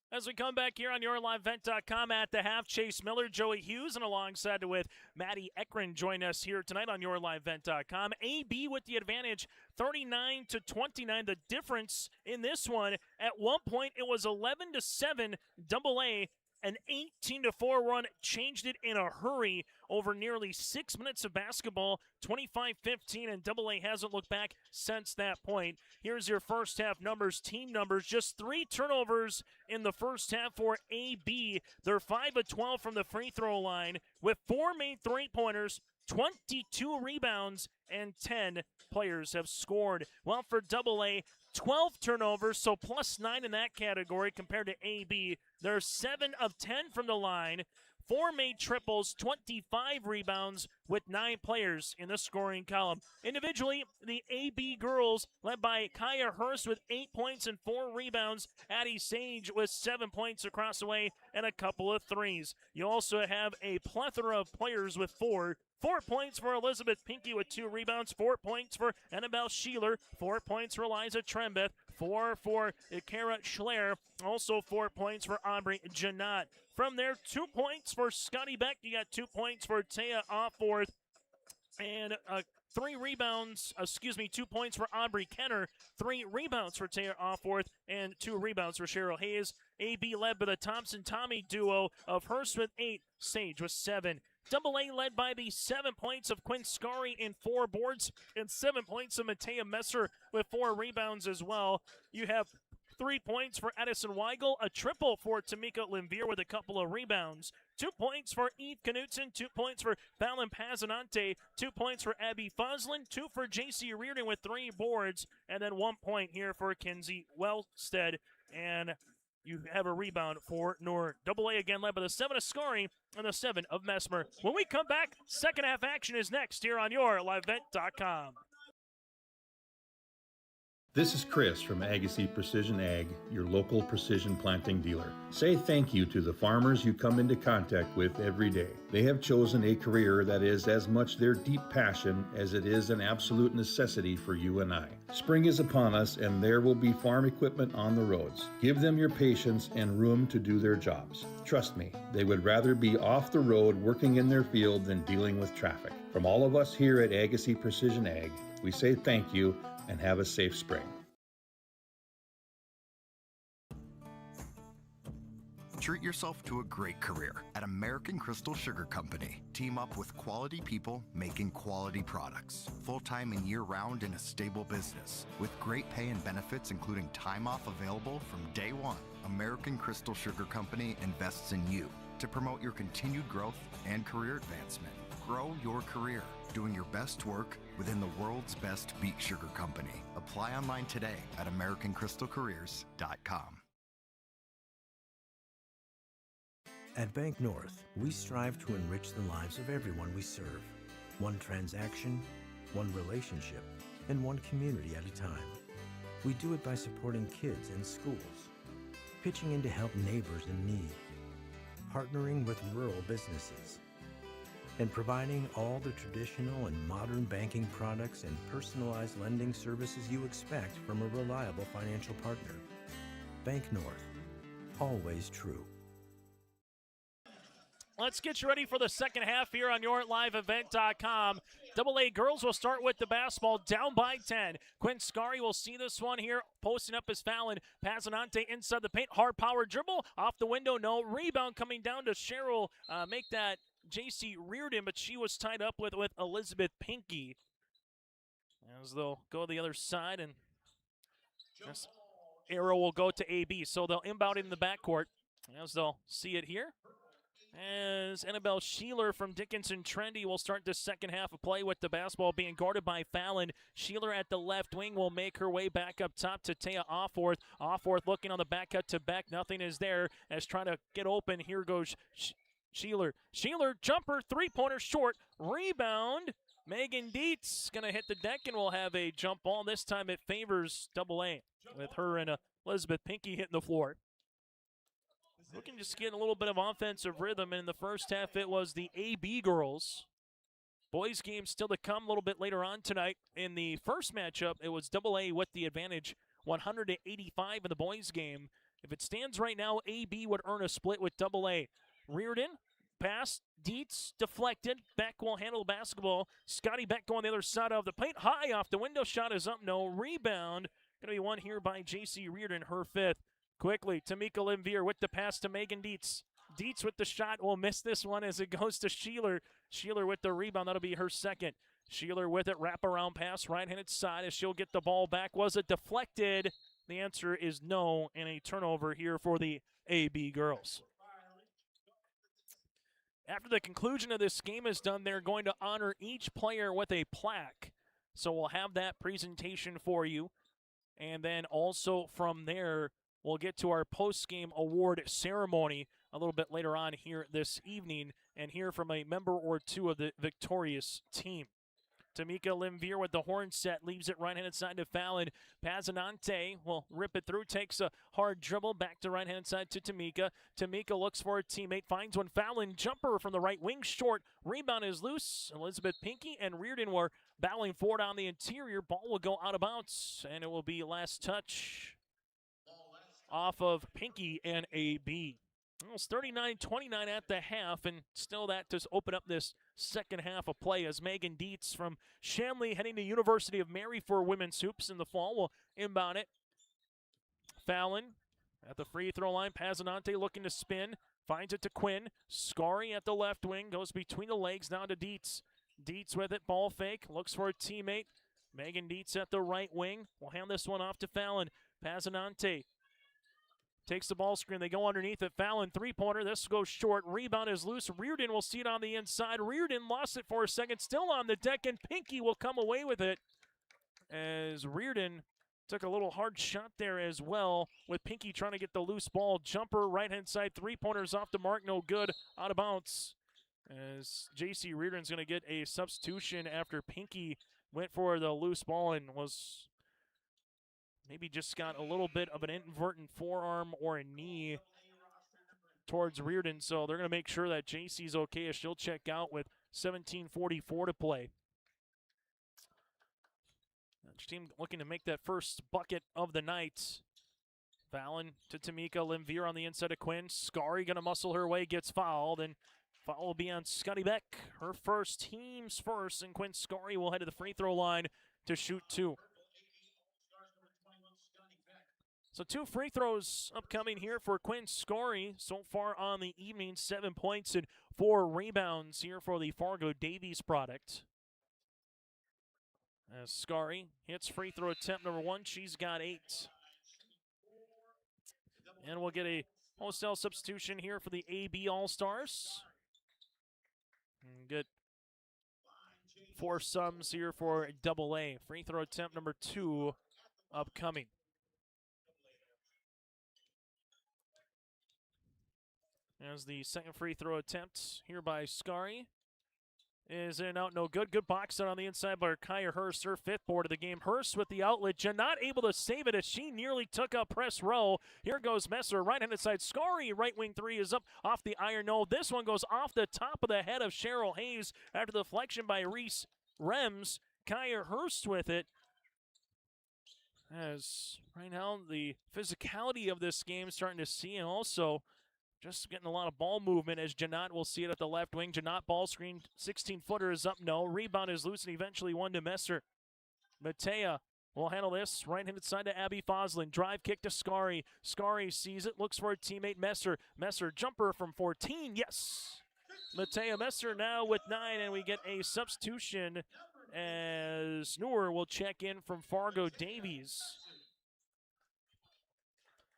As we come back here on YourLiveEvent.com at the half, Chase Miller, Joey Hughes, and alongside with Maddie Ekron join us here tonight on YourLiveEvent.com. AB with the advantage, 39-29. The difference in this one, at one point it was 11-7. AA, an 18-4 run, changed it in a hurry over nearly 6 minutes of basketball, 25-15, and AA hasn't looked back since that point. Here's your first half numbers, team numbers. Just 3 turnovers in the first half for AB. They're 5 of 12 from the free throw line with 4 made three-pointers, 22 rebounds, and 10 players have scored. Well, for AA, 12 turnovers, so +9 in that category compared to AB. They're 7 of 10 from the line, 4 made triples, 25 rebounds with 9 players in the scoring column. Individually, the AB girls led by Kaya Hurst with 8 points and 4 rebounds. Addie Sage with 7 points across the way and a couple of threes. You also have a plethora of players with 4 points for Elizabeth Pinkey with 2 rebounds, 4 points for Annabelle Sheeler, 4 points for Eliza Trembeth, 4 for Kara Schler, also 4 points for Aubrey Janot. From there, 2 points for Scotty Beck. You got 2 points for Taya Offworth, and 2 points for Aubrey Kenner, 3 rebounds for Taya Offworth, and 2 rebounds for Cheryl Hayes. AB led by the Thompson-Tommy duo of Hurst with 8, Sage with 7. AA led by the 7 points of Quinn Scarry and 4 boards, and 7 points of Matea Messer with 4 rebounds as well. You have 3 points for Addison Weigel, a triple for Tamika Limvier with a couple of rebounds, 2 points for Eve Knutson, 2 points for Fallon Pazanante, 2 points for Abby Fuslin, 2 for JC Reardon with 3 boards, and then 1 point here for Kinsey Wellstead. And you have a rebound for Noor. AA again led by the 7 of Scarry and the 7 of Messmer. When we come back, second half action is next here on YourLiveEvent.com. This is Chris from Agassiz Precision Ag, your local precision planting dealer. Say thank you to the farmers you come into contact with every day. They have chosen a career that is as much their deep passion as it is an absolute necessity for you and I. Spring is upon us and there will be farm equipment on the roads. Give them your patience and room to do their jobs. Trust me, they would rather be off the road working in their field than dealing with traffic. From all of us here at Agassiz Precision Ag, we say thank you and have a safe spring. Treat yourself to a great career at American Crystal Sugar Company. Team up with quality people making quality products. Full-time and year-round in a stable business. With great pay and benefits including time off available from day one. American Crystal Sugar Company invests in you to promote your continued growth and career advancement. Grow your career, doing your best work within the world's best beet sugar company. Apply online today at AmericanCrystalCareers.com. At Bank North, we strive to enrich the lives of everyone we serve. One transaction, one relationship, and one community at a time. We do it by supporting kids and schools, pitching in to help neighbors in need, partnering with rural businesses, and providing all the traditional and modern banking products and personalized lending services you expect from a reliable financial partner. Bank North, always true. Let's get you ready for the second half here on YourLiveEvent.com. AA girls will start with the basketball down by 10. Quinn Scari will see this one here, posting up his Fallon. Passanante inside the paint, hard power dribble, off the window, no. Rebound coming down to Cheryl, make that JC Reardon, but she was tied up with Elizabeth Pinky. As they'll go to the other side, and this arrow will go to AB. So they'll inbound in the backcourt, as they'll see it here. As Annabelle Sheeler from Dickinson Trendy will start the second half of play with the basketball being guarded by Fallon. Sheeler at the left wing will make her way back up top to Taya Offworth. Offworth looking on the back cut to Beck. Nothing is there as trying to get open. Here goes Sheeler. Sheeler, jumper, three-pointer short. Rebound. Megan Dietz going to hit the deck and will have a jump ball. This time it favors AA with her and Elizabeth Pinky hitting the floor. Looking just get a little bit of offensive rhythm. In the first half, it was the AB girls. Boys game still to come a little bit later on tonight. In the first matchup, it was AA with the advantage, 185 in the boys game. If it stands right now, AB would earn a split with AA. Reardon, pass, Dietz, deflected. Beck will handle the basketball. Scotty Beck going the other side of the paint. High off the window, shot is up, no. Rebound, going to be won here by J.C. Reardon, her fifth. Quickly, Tamika Limvier with the pass to Megan Dietz. Dietz with the shot will miss this one as it goes to Sheeler. Sheeler with the rebound, that'll be her second. Sheeler with it, wraparound pass, right-handed side as she'll get the ball back. Was it deflected? The answer is no, and a turnover here for the AB girls. After the conclusion of this game is done, they're going to honor each player with a plaque. So we'll have that presentation for you. And then also from there, we'll get to our post-game award ceremony a little bit later on here this evening and hear from a member or two of the victorious team. Tamika Limvier with the horn set, leaves it right-handed side to Fallon. Passanante will rip it through, takes a hard dribble, back to right-hand side to Tamika. Tamika looks for a teammate, finds one. Fallon, jumper from the right wing, short. Rebound is loose. Elizabeth Pinky and Reardon were battling forward on the interior. Ball will go out of bounds, and it will be last touch off of Pinky and AB. Well, it's 39-29 at the half, and still that to open up this second half of play as Megan Dietz from Shanley heading to University of Mary for women's hoops in the fall will inbound it. Fallon at the free throw line. Passanante looking to spin. Finds it to Quinn. Scari at the left wing. Goes between the legs now to Dietz. Dietz with it. Ball fake. Looks for a teammate. Megan Dietz at the right wing. Will hand this one off to Fallon. Passanante takes the ball screen. They go underneath it. Fallon, three-pointer. This goes short. Rebound is loose. Reardon will see it on the inside. Reardon lost it for a second. Still on the deck, and Pinky will come away with it as Reardon took a little hard shot there as well with Pinky trying to get the loose ball. Jumper, right-hand side. Three-pointers off the mark. No good. Out of bounds as J.C. Reardon's going to get a substitution after Pinky went for the loose ball and was maybe just got a little bit of an inadvertent forearm or a knee towards Reardon, so they're going to make sure that JC's okay as she'll check out with 17:44 to play. Each team looking to make that first bucket of the night. Fallon to Tamika, Limvier on the inside of Quinn. Scary going to muscle her way, gets fouled, and foul will be on Scotty Beck. Her first, team's first, and Quinn Scary will head to the free throw line to shoot 2. So 2 free throws upcoming here for Quinn Scary so far on the evening. 7 points and 4 rebounds here for the Fargo Davies product. As Scary hits free throw attempt number 1, she's got 8. And we'll get a wholesale substitution here for the AB All-Stars. Good 4 sums here for AA. Free throw attempt number 2 upcoming. As the second free throw attempt here by Scary is in and out, no good. Good box out on the inside by Kaya Hurst, her 5th board of the game. Hurst with the outlet, not able to save it as she nearly took up press row. Here goes Messer, right-handed side. Scary, right wing 3 is up off the iron. No, this one goes off the top of the head of Cheryl Hayes after the deflection by Reese Rems. Kaya Hurst with it. As right now the physicality of this game starting to see, and also just getting a lot of ball movement as Janot will see it at the left wing. Janot ball screen, 16-footer is up, no. Rebound is loose and eventually one to Messer. Matea will handle this. Right-handed side to Abby Foslin. Drive kick to Scary. Scary sees it, looks for a teammate, Messer. Messer jumper from 14, yes. Matea Messer now with 9, and we get a substitution as Noor will check in from Fargo Davies.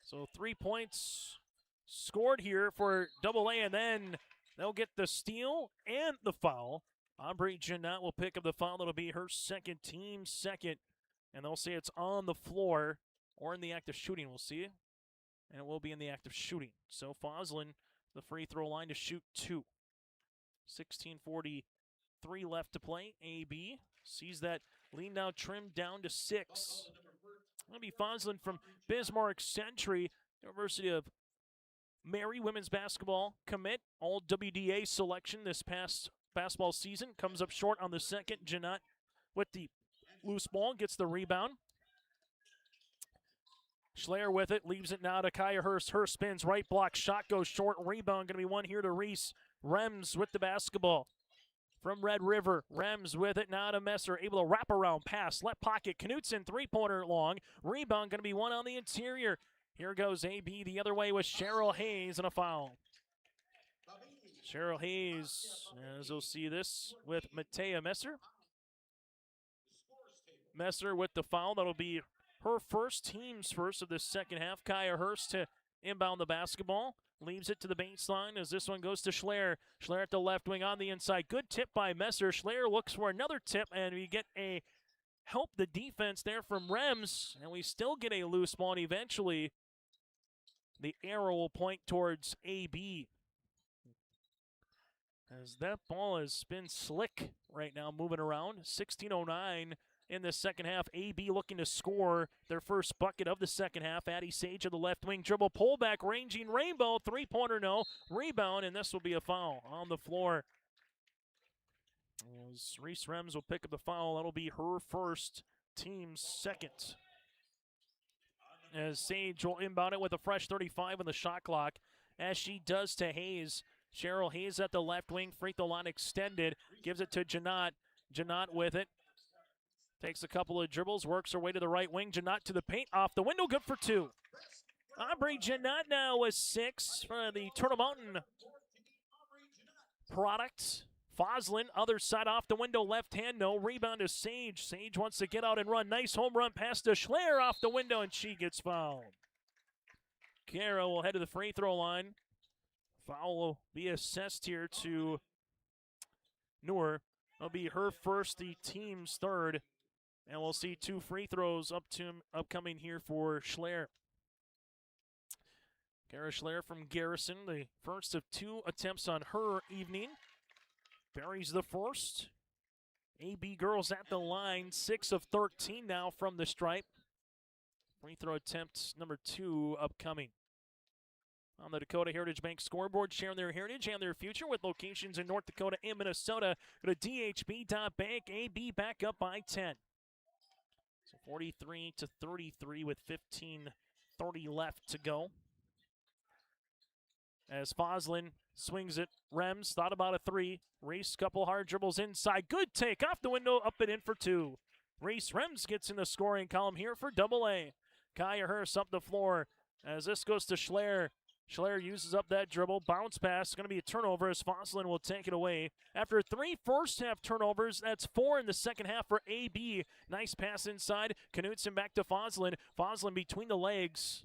So 3 points scored here for AA, and then they'll get the steal and the foul. Aubrey Janot will pick up the foul. That'll be her second, team second, and they'll say it's on the floor or in the act of shooting. We'll see, and it will be in the act of shooting. So Foslin, the free throw line to shoot 2. 16:43 left to play. AB sees that lead now trimmed down to 6. That'll be Foslin from Bismarck Century, University of Mary women's basketball commit, all WDA selection this past basketball season. Comes up short on the second. Janot with the loose ball, gets the rebound. Schleyer with it, leaves it now to Kaya Hurst. Hurst spins, right block, shot goes short. Rebound going to be one here to Reese. Rems with the basketball from Red River. Rems with it now to Messer, able to wrap around pass, left pocket. Knutson, 3-pointer long. Rebound going to be one on the interior. Here goes AB the other way with Cheryl Hayes and a foul. Cheryl Hayes, as you'll see this with Matea Messer. Messer with the foul. That'll be her first, team's first of the second half. Kaya Hurst to inbound the basketball. Leaves it to the baseline as this one goes to Schleyer. Schleyer at the left wing on the inside. Good tip by Messer. Schleyer looks for another tip, and we get a help the defense there from Rems, and we still get a loose ball, and eventually the arrow will point towards AB. As that ball has been slick right now, moving around. 16:09 in the second half. AB looking to score their first bucket of the second half. Addie Sage of the left wing dribble, pullback, ranging rainbow, 3-pointer, no. Rebound, and this will be a foul on the floor. As Reese Rems will pick up the foul. That'll be her first, team's second. As Sage will inbound it with a fresh 35 on the shot clock, as she does to Hayes. Cheryl Hayes at the left wing, free throw line extended, gives it to Janot. Janot with it, takes a couple of dribbles, works her way to the right wing. Janot to the paint, off the window, good for 2. Aubrey Janot now with 6 for the Turtle Mountain product. Foslin, other side off the window, left hand, no. Rebound to Sage. Sage wants to get out and run. Nice home run pass to Schleyer off the window, and she gets fouled. Kara will head to the free throw line. Foul will be assessed here to Noor. It'll be her first, the team's third. And we'll see 2 free throws upcoming here for Schleyer. Kara Schleyer from Garrison, the first of 2 attempts on her evening. Buries the first. AB girls at the line, 6 of 13 now from the stripe. Free throw attempt number 2 upcoming. On the Dakota Heritage Bank scoreboard, sharing their heritage and their future with locations in North Dakota and Minnesota. Go to dhb.bank. AB back up by 10. So 43-33 with 15:30 left to go. As Foslin swings it, Rems thought about a 3. Reese, couple hard dribbles inside. Good take off the window, up and in for 2. Reese Rems gets in the scoring column here for AA. Kaya Hurst up the floor as this goes to Schler. Schler uses up that dribble. Bounce pass. Going to be a turnover as Foslin will take it away. After 3 first-half turnovers, that's 4 in the second half for AB. Nice pass inside. Knutson back to Foslin. Foslin between the legs.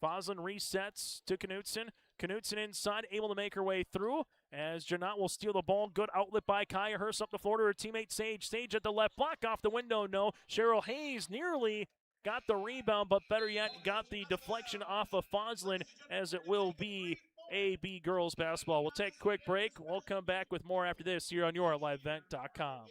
Foslin resets to Knutson. Knutson inside, able to make her way through as Janot will steal the ball. Good outlet by Kaya Hurst up the floor to her teammate Sage. Sage at the left block off the window. No. Cheryl Hayes nearly got the rebound, but better yet, got the deflection off of Foslin as it will be AB girls basketball. We'll take a quick break. We'll come back with more after this here on YourLiveEvent.com.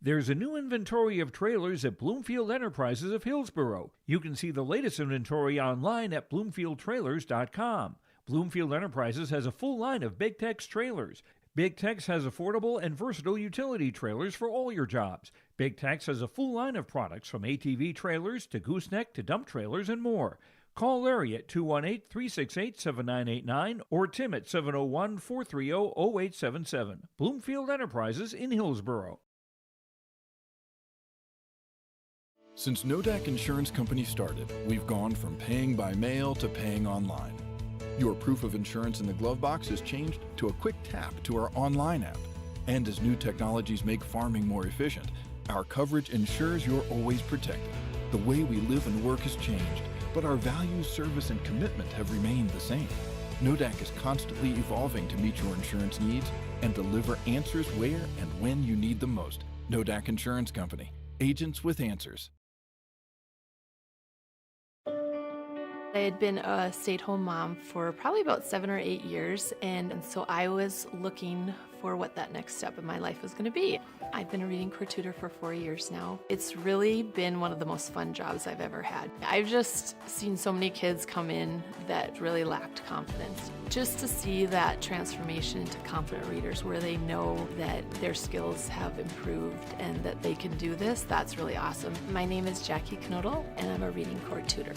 There's a new inventory of trailers at Bloomfield Enterprises of Hillsboro. You can see the latest inventory online at BloomfieldTrailers.com. Bloomfield Enterprises has a full line of Big Tex trailers. Big Tex has affordable and versatile utility trailers for all your jobs. Big Tex has a full line of products from ATV trailers to gooseneck to dump trailers and more. Call Larry at 218-368-7989 or Tim at 701-430-0877. Bloomfield Enterprises in Hillsboro. Since Nodak Insurance Company started, we've gone from paying by mail to paying online. Your proof of insurance in the glove box has changed to a quick tap to our online app. And as new technologies make farming more efficient, our coverage ensures you're always protected. The way we live and work has changed, but our values, service, and commitment have remained the same. Nodak is constantly evolving to meet your insurance needs and deliver answers where and when you need them most. Nodak Insurance Company. Agents with answers. I had been a stay-at-home mom for probably about 7 or 8 years, and so I was looking for what that next step in my life was going to be. I've been a reading core tutor for 4 years now. It's really been one of the most fun jobs I've ever had. I've just seen so many kids come in that really lacked confidence. Just to see that transformation into confident readers where they know that their skills have improved and that they can do this, that's really awesome. My name is Jackie Knodel, and I'm a reading core tutor.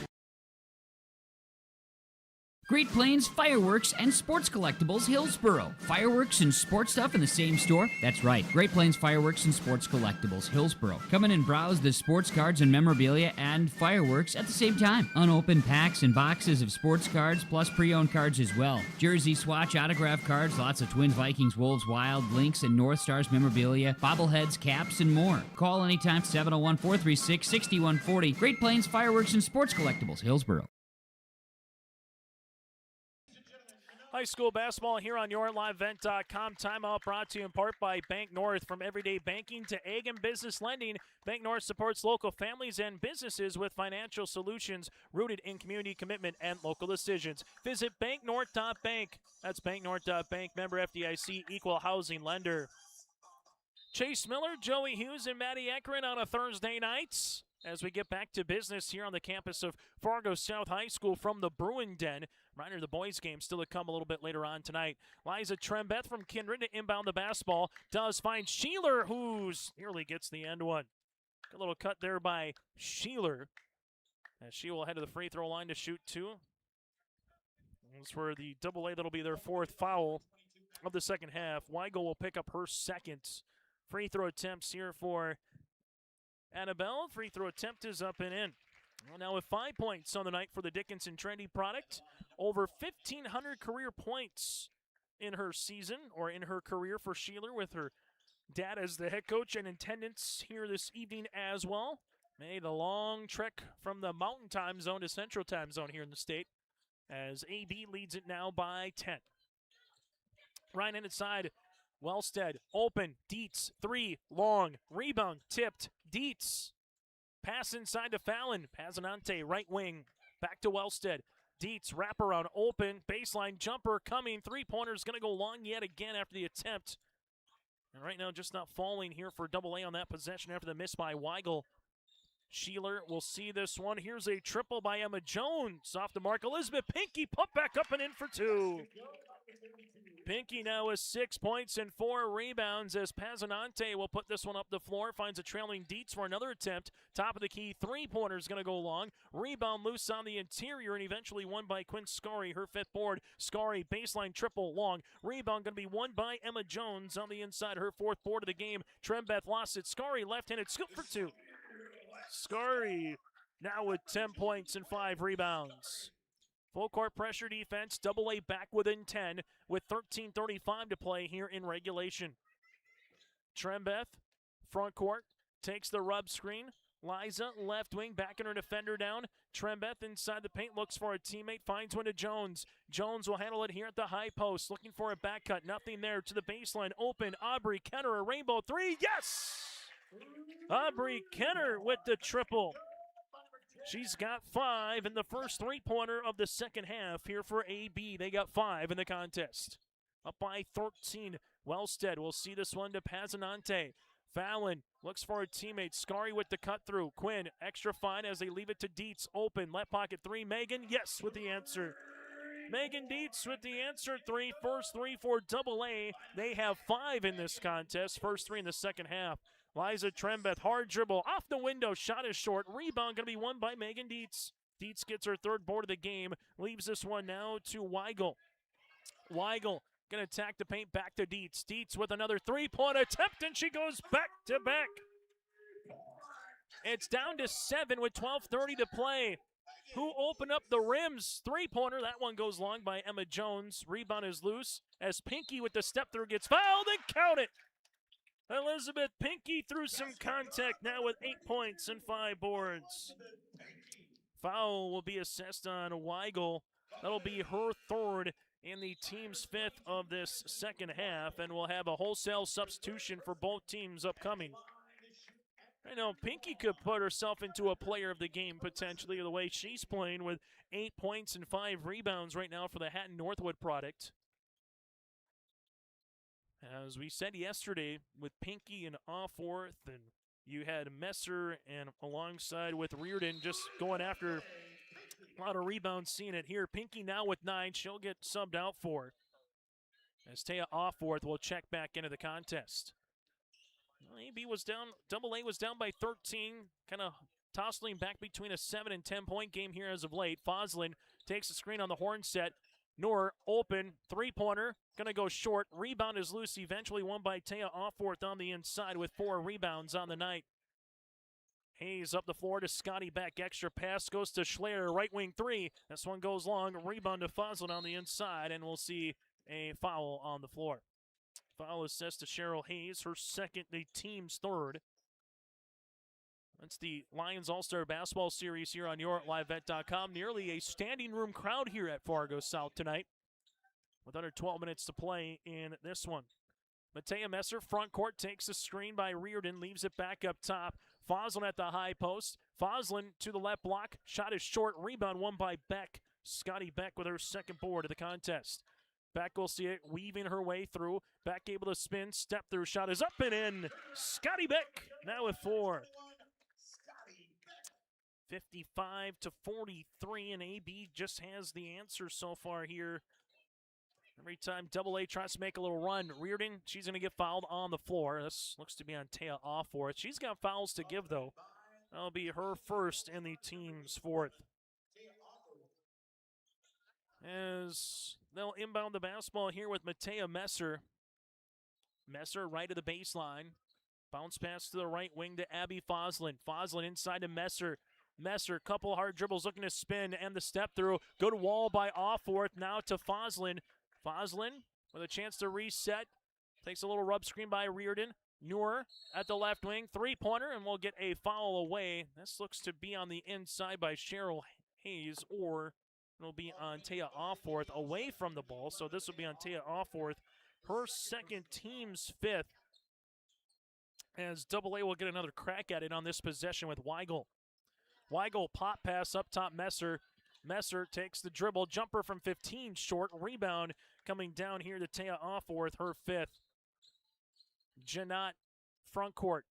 Great Plains Fireworks and Sports Collectibles, Hillsboro. Fireworks and sports stuff in the same store? That's right. Great Plains Fireworks and Sports Collectibles, Hillsboro. Come in and browse the sports cards and memorabilia and fireworks at the same time. Unopened packs and boxes of sports cards, plus pre-owned cards as well. Jersey swatch, autograph cards, lots of Twins, Vikings, Wolves, Wild, Lynx, and North Stars memorabilia, bobbleheads, caps, and more. Call anytime, 701-436-6140. Great Plains Fireworks and Sports Collectibles, Hillsboro. High school basketball here on YourLiveEvent.com. Timeout brought to you in part by Bank North. From everyday banking to ag and business lending, Bank North supports local families and businesses with financial solutions rooted in community commitment and local decisions. Visit banknorth.bank. That's banknorth.bank. Member FDIC, equal housing lender. Chase Miller, Joey Hughes, and Maddie Eckren on a Thursday night as we get back to business here on the campus of Fargo South High School from the Bruin Den. Reminder, the boys' game still to come a little bit later on tonight. Liza Trembeth from Kindred to inbound the basketball. Does find Sheeler, who's nearly gets the end one. A little cut there by Sheeler, as she will head to the free throw line to shoot 2. As for the AA, that'll be their 4th foul of the second half. Weigel will pick up her 2nd. Free throw attempts here for Annabelle. Free throw attempt is up and in. Well, now with 5 points on the night for the Dickinson Trendy product. Over 1,500 career points in her season, or in her career for Sheeler, with her dad as the head coach and attendance here this evening as well. Made a long trek from the Mountain Time Zone to Central Time Zone here in the state, as AB leads it now by 10. Ryan inside. Wellstead, open, Dietz, 3, long, rebound, tipped, Dietz. Pass inside to Fallon, Pazanante, right wing, back to Wellstead. Dietz, wraparound, open, baseline jumper coming, three-pointer's going to go long yet again after the attempt. And right now just not falling here for AA on that possession after the miss by Weigel. Sheeler will see this one. Here's a triple by Emma Jones. Off the mark, Elizabeth Pinky put back up and in for 2. Pinky now with 6 points and 4 rebounds as Pazanante will put this one up the floor. Finds a trailing Dietz for another attempt. Top of the key, three-pointer is going to go long. Rebound loose on the interior and eventually won by Quinn Scarry, her 5th board. Scarry, baseline triple long. Rebound going to be won by Emma Jones on the inside, her 4th board of the game. Trembeth lost it. Scarry left-handed scoop for 2. Scarry now with 10 points and 5 rebounds. Full court pressure defense, AA back within 10 with 13:35 to play here in regulation. Trembeth, front court, takes the rub screen. Liza, left wing, backing her defender down. Trembeth inside the paint, looks for a teammate, finds one to Jones. Jones will handle it here at the high post, looking for a back cut. Nothing there to the baseline. Open, Aubrey Kenner, a rainbow 3. Yes! Aubrey Kenner with the triple. She's got 5 in the first three-pointer of the second half here for AB. They got 5 in the contest. Up by 13. Wellstead will see this one to Pazanante. Fallon looks for a teammate. Scarry with the cut through. Quinn, extra fine as they leave it to Dietz. Open, left pocket 3. Megan, yes, with the answer. Megan Dietz with the answer 3. First 3 for AA. They have 5 in this contest. First 3 in the second half. Liza Trembeth, hard dribble, off the window, shot is short. Rebound going to be won by Megan Dietz. Dietz gets her 3rd board of the game, leaves this one now to Weigel. Weigel going to attack the paint, back to Dietz. Dietz with another 3-point attempt, and she goes back to back. It's down to 7 with 12:30 to play. Who opened up the rims? 3-pointer, that one goes long by Emma Jones. Rebound is loose as Pinky with the step through gets fouled, and count it. Elizabeth Pinky through some contact now with 8 points and 5 boards. Foul will be assessed on Weigel. That'll be her 3rd and the team's 5th of this second half, and we'll have a wholesale substitution for both teams upcoming. I know Pinky could put herself into a player of the game potentially the way she's playing with 8 points and 5 rebounds right now for the Hatton Northwood product. As we said yesterday, with Pinky and Offworth, and you had Messer and alongside with Reardon just going after a lot of rebounds, seeing it here. Pinky now with 9, she'll get subbed out for. As Taya Offworth will check back into the contest. AB was down, AA was down by 13, kind of tossing back between a 7 and 10 point game here as of late. Foslin takes the screen on the horn set. Noor open, 3-pointer, gonna go short. Rebound is loose, eventually won by Taya Offworth on the inside with 4 rebounds on the night. Hayes up the floor to Scotty Beck. Extra pass goes to Schleyer, right wing 3. This one goes long. Rebound to Foslin on the inside, and we'll see a foul on the floor. Foul assessed to Cheryl Hayes, her 2nd, the team's 3rd. That's the Lions All-Star Basketball Series here on YourLiveBet.com. Nearly a standing room crowd here at Fargo South tonight with under 12 minutes to play in this one. Matea Messer, front court, takes the screen by Reardon, leaves it back up top. Foslin at the high post. Foslin to the left block. Shot is short. Rebound won by Beck. Scotty Beck with her 2nd board of the contest. Beck will see it, weaving her way through. Beck able to spin, step through, shot is up and in. Scotty Beck now with 4. 55-43, and AB just has the answer so far here. Every time AA tries to make a little run, Reardon, she's going to get fouled on the floor. This looks to be on Taya Offworth. She's got fouls to give, though. That'll be her 1st and the team's 4th. As they'll inbound the basketball here with Matea Messer. Messer right of the baseline. Bounce pass to the right wing to Abby Foslin. Foslin inside to Messer. Messer, couple hard dribbles, looking to spin and the step through. Good wall by Offworth, now to Foslin. Foslin with a chance to reset. Takes a little rub screen by Reardon. Noor at the left wing, 3-pointer, and we'll get a foul away. This looks to be on the inside by Cheryl Hayes, or it'll be on Taya Offworth away from the ball. So this will be on Taya Offworth, her 2nd, team's 5th. As AA will get another crack at it on this possession with Weigel. Weigel pop pass up top Messer. Messer takes the dribble. Jumper from 15 short. Rebound coming down here to Taya Offworth, her 5th. Janot front court.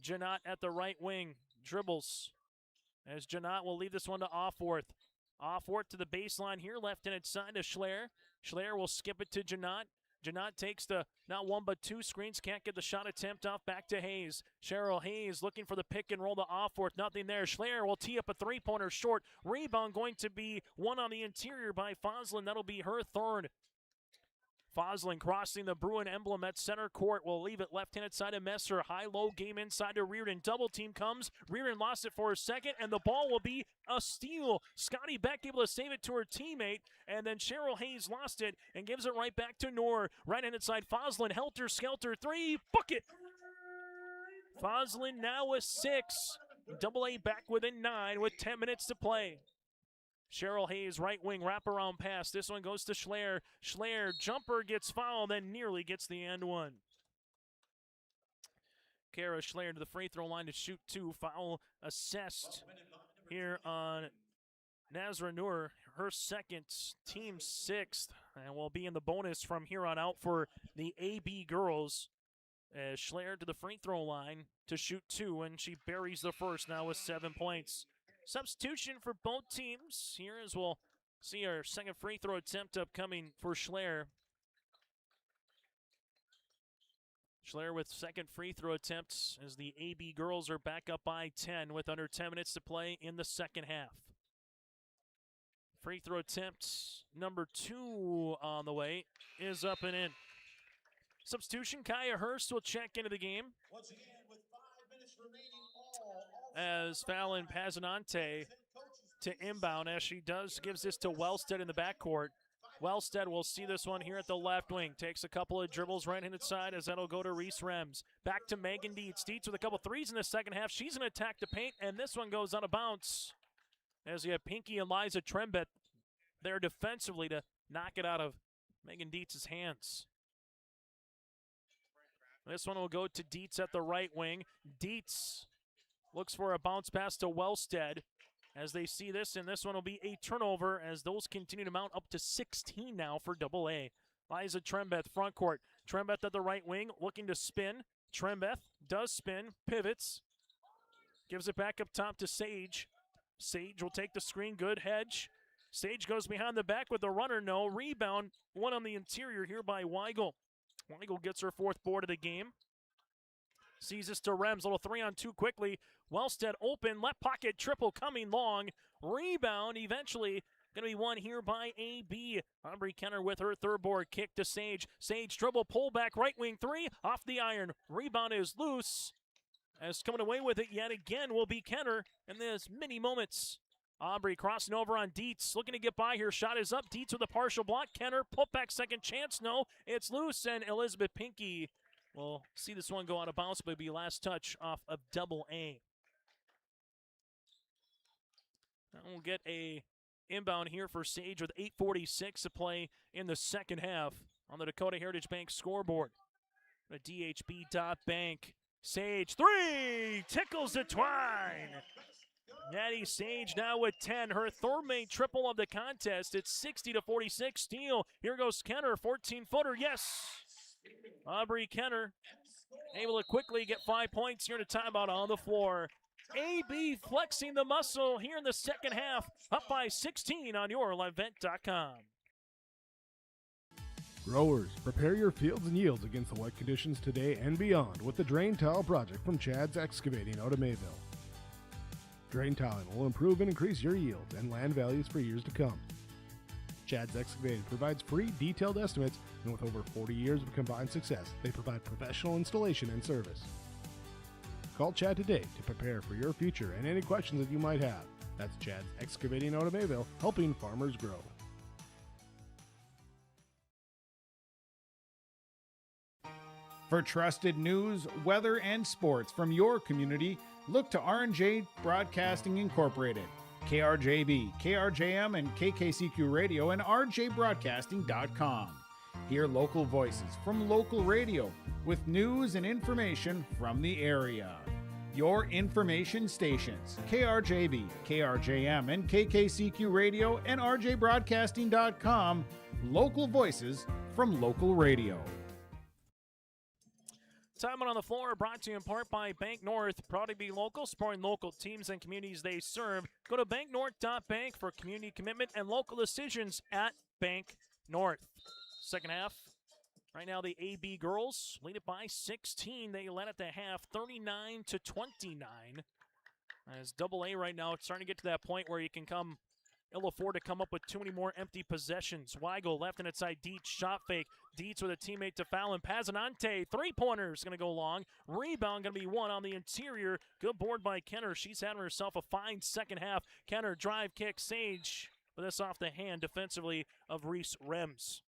Janot at the right wing. dribbles. As Janot will leave this one to Offworth. Offworth to the baseline here, left-handed side to Schleer. Schleer will skip it to Janot. Janot takes the not one but two screens, can't get the shot attempt off, back to Hayes. Cheryl Hayes looking for the pick and roll to Offworth, nothing there. Schleer will tee up a three-pointer short. Rebound going to be one on the interior by Foslin. That'll be her third. Foslin crossing the Bruin emblem at center court will leave it left-handed side to Messer. High-low game inside to Reardon. Double team comes. Reardon lost it for a second, and the ball will be a steal. Scotty Beck able to save it to her teammate, and then Cheryl Hayes lost it and gives it right back to Noor. Right-handed side, Foslin, helter-skelter, three, book it! Foslin now with 6. Double A back within 9 with 10 minutes to play. Cheryl Hayes, right wing, wraparound pass. This one goes to Schleer. Schleer, jumper gets fouled, then nearly gets the and one. Kara Schleer to the free throw line to shoot 2. Foul assessed here on Nazra Noor. Her second, team 6th, and will be in the bonus from here on out for the AB girls. As Schleer to the free throw line to shoot 2, and she buries the first now with 7 points. Substitution for both teams here as we'll see our second free throw attempt upcoming for Schleer. Schleer with second free throw attempts as the AB girls are back up by 10 with under 10 minutes to play in the second half. Free throw attempt number 2 on the way is up and in. Substitution, Kaya Hurst will check into the game. Once again, with 5 minutes remaining, as Fallon Pazanante to inbound, as she gives this to Wellstead in the backcourt. Wellstead will see this one here at the left wing. Takes a couple of dribbles right-handed side as that'll go to Reese Rems. Back to Megan Dietz. Dietz with a couple threes in the second half. She's going to attack the paint, and this one goes out of bounds. As you have Pinky and Liza Trembet there defensively to knock it out of Megan Dietz's hands. This one will go to Dietz at the right wing. Dietz looks for a bounce pass to Wellstead as they see this, and this one will be a turnover as those continue to mount up to 16 now for Double A. Liza Trembeth, front court. Trembeth at the right wing, looking to spin. Trembeth does spin, pivots, gives it back up top to Sage. Sage will take the screen, good hedge. Sage goes behind the back with the runner, no. Rebound, one on the interior here by Weigel. Weigel gets her 4th board of the game. Sees this to Rems, little 3-on-2 quickly. Wellstead open, left pocket triple coming long. Rebound eventually going to be won here by AB. Aubrey Kenner with her 3rd board, kick to Sage. Sage dribble, pull back, right wing 3, off the iron. Rebound is loose. As coming away with it yet again will be Kenner in this many moments. Aubrey crossing over on Dietz, looking to get by here. Shot is up, Dietz with a partial block. Kenner, put back second chance, no, it's loose, and Elizabeth Pinky will see this one go out of bounds, but it'll be last touch off of Double A. Now we'll get a inbound here for Sage with 8:46 to play in the second half on the Dakota Heritage Bank scoreboard. The DHB.Bank. Sage, 3, tickles the twine. Natty Sage now with 10, her third main triple of the contest. It's 60-46 steal. Here goes Kenner, 14-footer, yes. Aubrey Kenner able to quickly get 5 points here to timeout on the floor. AB flexing the muscle here in the second half, up by 16 on YourLiveVent.com. Growers, prepare your fields and yields against the wet conditions today and beyond with the Drain Tile project from Chad's Excavating out of Mayville. Drain tiling will improve and increase your yields and land values for years to come. Chad's Excavating provides free detailed estimates, and with over 40 years of combined success, they provide professional installation and service. Call Chad today to prepare for your future and any questions that you might have. That's Chad's Excavating out of Mayville, helping farmers grow. For trusted news, weather, and sports from your community, look to R&J Broadcasting Incorporated, KRJB, KRJM, and KKCQ Radio, and rjbroadcasting.com. Hear local voices from local radio with news and information from the area. Your information stations, KRJB, KRJM, and KKCQ Radio, and rjbroadcasting.com. Local voices from local radio. Time on the floor brought to you in part by Bank North. Proud to be local, supporting local teams and communities they serve. Go to banknorth.bank for community commitment and local decisions at Bank North. Second half. Right now, the AB girls lead it by 16. They led at the half, 39-29. As AA right now, it's starting to get to that point where you can ill afford to come up with too many more empty possessions. Weigel left hand side, Dietz shot fake. Dietz with a teammate to Fallon. Pazanante, three-pointers going to go long. Rebound going to be one on the interior. Good board by Kenner. She's having herself a fine second half. Kenner drive kick, Sage. But this off the hand defensively of Reese Rems.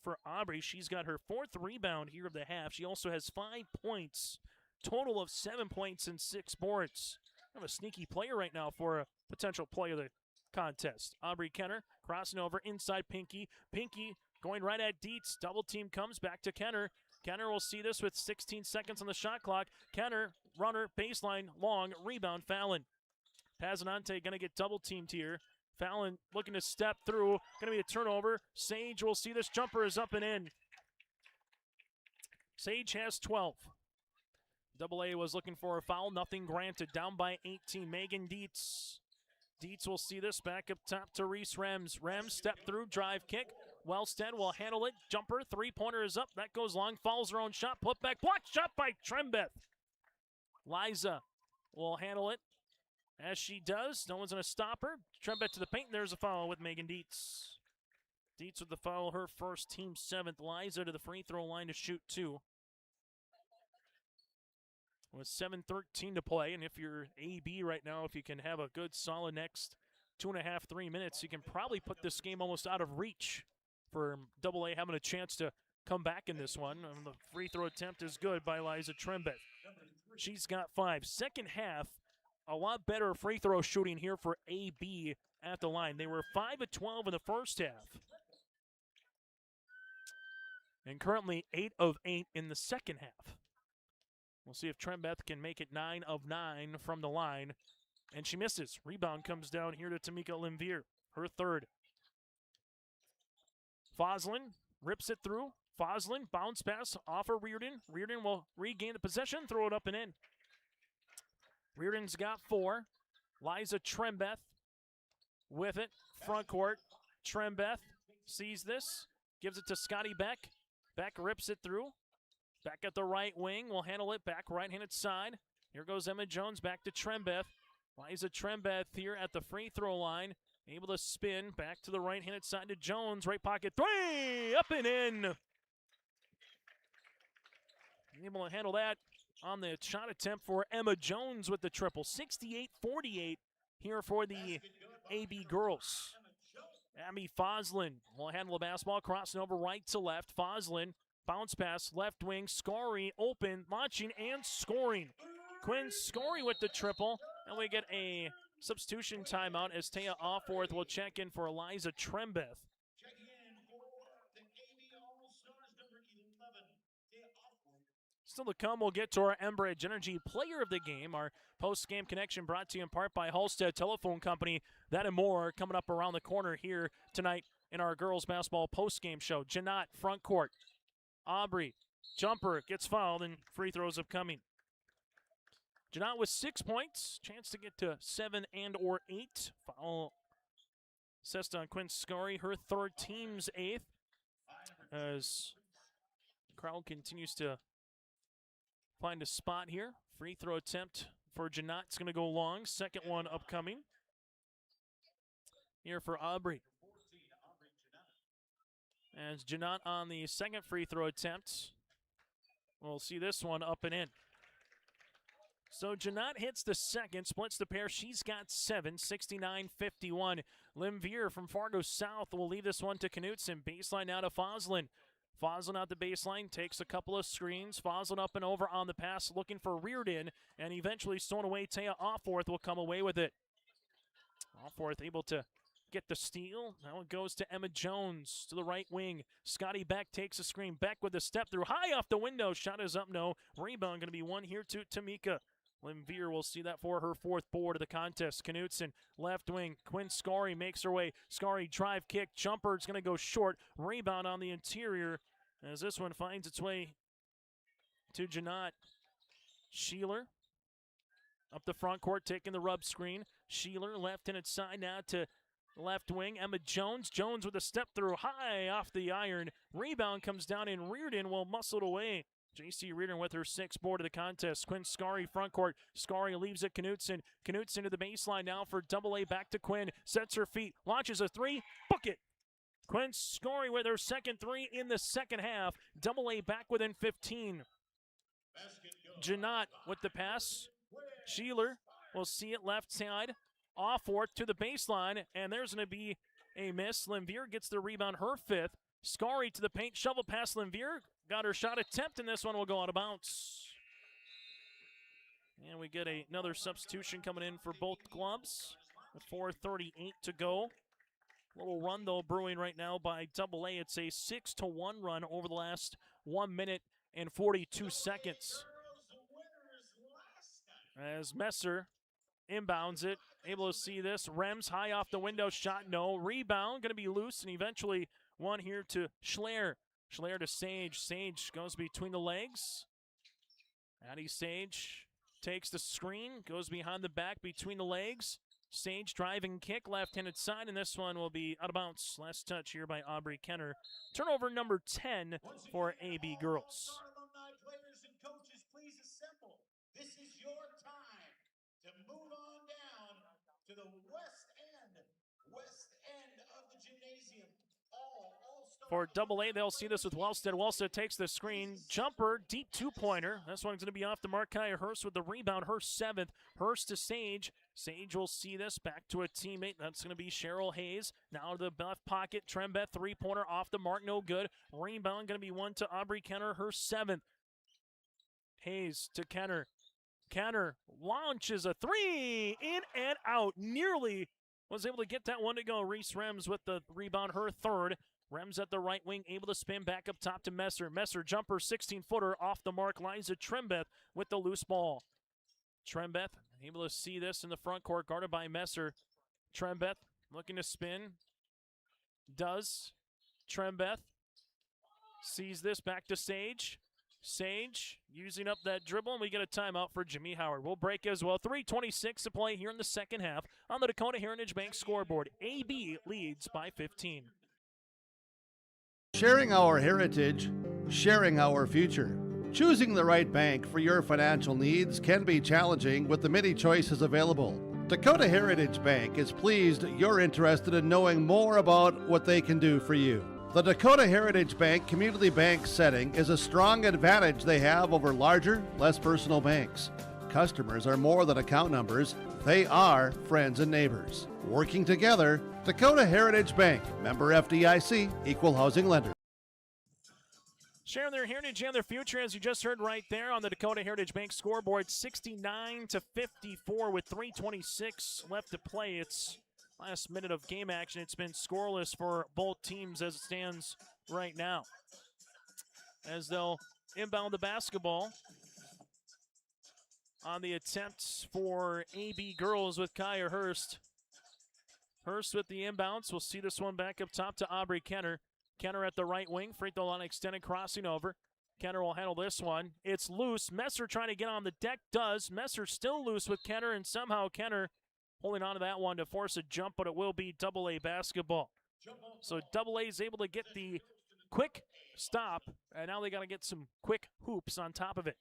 For Aubrey, she's got her fourth rebound here of the half. She also has 5 points. Total of 7 points and 6 boards. Kind of a sneaky player right now for a potential player of the contest. Aubrey Kenner crossing over inside Pinky. Pinky going right at Dietz. Double team comes back to Kenner. Kenner will see this with 16 seconds on the shot clock. Kenner, runner, baseline, long, rebound, Fallon. Pazanante going to get double teamed here. Fallon looking to step through. Going to be a turnover. Sage will see this jumper is up and in. Sage has 12. AA was looking for a foul. Nothing granted. Down by 18. Megan Dietz. Dietz will see this back up top to Reese Rems. Rems step through, drive kick. Wellstead will handle it. Jumper, three-pointer is up. That goes long. Follows her own shot. Put back. Blocked shot by Trembeth. Liza will handle it. As she does, no one's going to stop her. Trembeth to the paint. There's a foul with Megan Dietz. Dietz with the foul, her first, team 7th. Liza to the free throw line to shoot 2. With 7:13 to play, and if you're AB right now, if you can have a good solid next 2.5, 3 minutes, you can probably put this game almost out of reach for AA having a chance to come back in this one. And the free throw attempt is good by Liza Trembeth. She's got 5. Second half, a lot better free throw shooting here for AB at the line. They were 5 of 12 in the first half. And currently 8 of 8 in the second half. We'll see if Trembeth can make it 9 of 9 from the line. And she misses. Rebound comes down here to Tamika Limvier, her third. Foslin rips it through. Foslin, bounce pass off of Reardon. Reardon will regain the possession, throw it up and in. Reardon's got 4. Liza Trembeth with it. Front court. Trembeth sees this. Gives it to Scotty Beck. Beck rips it through. Back at the right wing. Will handle it back right-handed side. Here goes Emma Jones back to Trembeth. Liza Trembeth here at the free throw line. Able to spin back to the right-handed side to Jones. Right pocket 3. Up and in. Able to handle that on the shot attempt for Emma Jones with the triple. 68-48 here for the AB girls. Abby Foslin will handle the basketball, crossing over right to left. Foslin, bounce pass, left wing, Scory open, launching and scoring. Quinn Scory with the triple, and we get a substitution timeout as Taya Offworth will check in for Eliza Trembeth. Still to come, we'll get to our Enbridge Energy Player of the Game. Our post-game connection brought to you in part by Halstead Telephone Company. That and more coming up around the corner here tonight in our girls basketball post-game show. Janot, front court. Aubrey, jumper, gets fouled, and free throws upcoming. Janot with 6 points. Chance to get to 7 and or 8. Foul assessed on Quinn Scory, her third, team's 8th. As the crowd continues to find a spot here. Free throw attempt for Janot. It's going to go long. Second one upcoming. Here for Aubrey. As Janot on the second free throw attempt. We'll see this one up and in. So Janot hits the second, splits the pair. She's got 7, 69-51. Limvier from Fargo South will leave this one to Knutson. Baseline now to Foslin. Foslin out the baseline, takes a couple of screens. Foslin up and over on the pass, looking for Reardon, and eventually stolen away. Taya Offworth will come away with it. Offworth able to get the steal. Now it goes to Emma Jones to the right wing. Scotty Beck takes a screen. Beck with a step through, high off the window. Shot is up, no. Rebound going to be one here to Tamika. Limvier will see that for her 4th board of the contest. Knutson, left wing. Quinn Scory makes her way. Scory drive kick. Jumper is going to go short. Rebound on the interior as this one finds its way to Janot. Sheeler up the front court, taking the rub screen. Sheeler left-handed side now to left wing. Emma Jones. Jones with a step through high off the iron. Rebound comes down and Reardon will muscle it away. J.C. Reardon with her 6th board of the contest. Quinn Scarry front court. Scarry leaves it Knutson. Knutson to the baseline now for double A. Back to Quinn. Sets her feet. Launches a 3. Book it. Quinn Scarry with her 2nd 3 in the second half. Double A back within 15. Janot with the pass. Sheeler will see it left side. Off for it to the baseline. And there's going to be a miss. Linvier gets the rebound, her 5th. Scarry to the paint. Shovel past Linvier. Got her shot attempt, and this one will go out of bounds. And we get another substitution coming in for both clubs with 4:38 to go. Little run, though, brewing right now by Double A. It's a 6-1 run over the last 1 minute and 42 seconds. As Messer inbounds it, able to see this. Rems high off the window, shot no. Rebound, going to be loose, and eventually one here to Schleer. Schleer to Sage. Sage goes between the legs. Addie Sage takes the screen, goes behind the back between the legs. Sage driving kick, left-handed side, and this one will be out of bounds. Last touch here by Aubrey Kenner. Turnover number 10 for AB girls. Alumni players and coaches, please assemble. This is your time to move on down to the west end of the gymnasium. For Double A, they'll see this with Wellstead. Wellstead takes the screen. Jumper, deep two-pointer. This one's going to be off the mark. Kaya Hurst with the rebound. Her 7th. Hurst to Sage. Sage will see this. Back to a teammate. That's going to be Cheryl Hayes. Now to the left pocket. Trembeth, three-pointer off the mark. No good. Rebound going to be one to Aubrey Kenner. Her 7th. Hayes to Kenner. Kenner launches a 3. In and out. Nearly was able to get that one to go. Reese Rems with the rebound. Her 3rd. Rems at the right wing, able to spin back up top to Messer. Messer jumper, 16-footer off the mark. Liza Trembeth with the loose ball. Trembeth able to see this in the front court, guarded by Messer. Trembeth looking to spin. Does. Trembeth sees this, back to Sage. Sage using up that dribble, and we get a timeout for Jimmy Howard. We'll break as well. 3:26 to play here in the second half on the Dakota Heritage Bank scoreboard. AB leads by 15. Sharing our heritage, sharing our future. Choosing the right bank for your financial needs can be challenging with the many choices available. Dakota Heritage Bank is pleased you're interested in knowing more about what they can do for you. The Dakota Heritage Bank community bank setting is a strong advantage they have over larger, less personal banks. Customers are more than account numbers, they are friends and neighbors. Working together, Dakota Heritage Bank, member FDIC, equal housing lender. Sharing their heritage and their future, as you just heard right there on the Dakota Heritage Bank scoreboard, 69-54 with 3:26 left to play. It's last minute of game action. It's been scoreless for both teams as it stands right now. As they'll inbound the basketball on the attempts for AB girls with Kaya Hurst. Hurst with the inbounds. We'll see this one back up top to Aubrey Kenner. Kenner at the right wing. Free throw line extended, crossing over. Kenner will handle this one. It's loose. Messer trying to get on the deck. Does. Messer still loose with Kenner, and somehow Kenner holding on to that one to force a jump, but it will be Double A basketball. So Double A is able to get the quick stop, and now they got to get some quick hoops on top of it.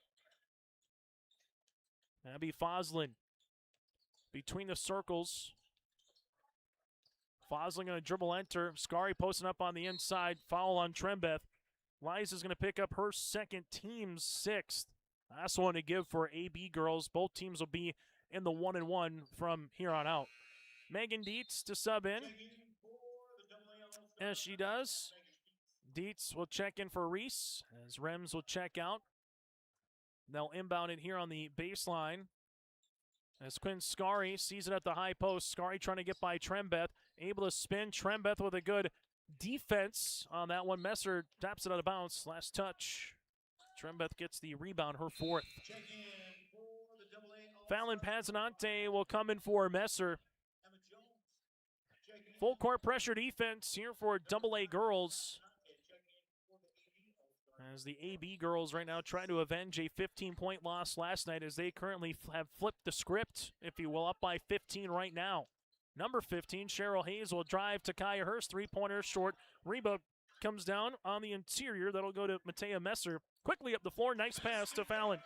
That'll be Foslin between the circles. Foslin going to dribble enter. Scarry posting up on the inside. Foul on Trembeth. Liza's going to pick up her 2nd, team's 6th. Last one to give for AB girls. Both teams will be in the 1-1 from here on out. Megan Dietz to sub in. As she does, Dietz will check in for Reese, as Rems will check out. They'll inbound it here on the baseline. As Quinn Scarry sees it at the high post. Scarry trying to get by Trembeth. Able to spin. Trembeth with a good defense on that one. Messer taps it out of bounds. Last touch. Trembeth gets the rebound, her 4th. Fallon Pazanante will come in for Messer. Full court pressure defense here for Double A girls. as the AB girls right now try to avenge a 15-point loss last night, as they currently have flipped the script, if you will, up by 15 right now. Number 15, Cheryl Hayes, will drive to Kaya Hurst. Three-pointer short. Rebound comes down on the interior. That'll go to Matea Messer. Quickly up the floor. Nice pass to Fallon.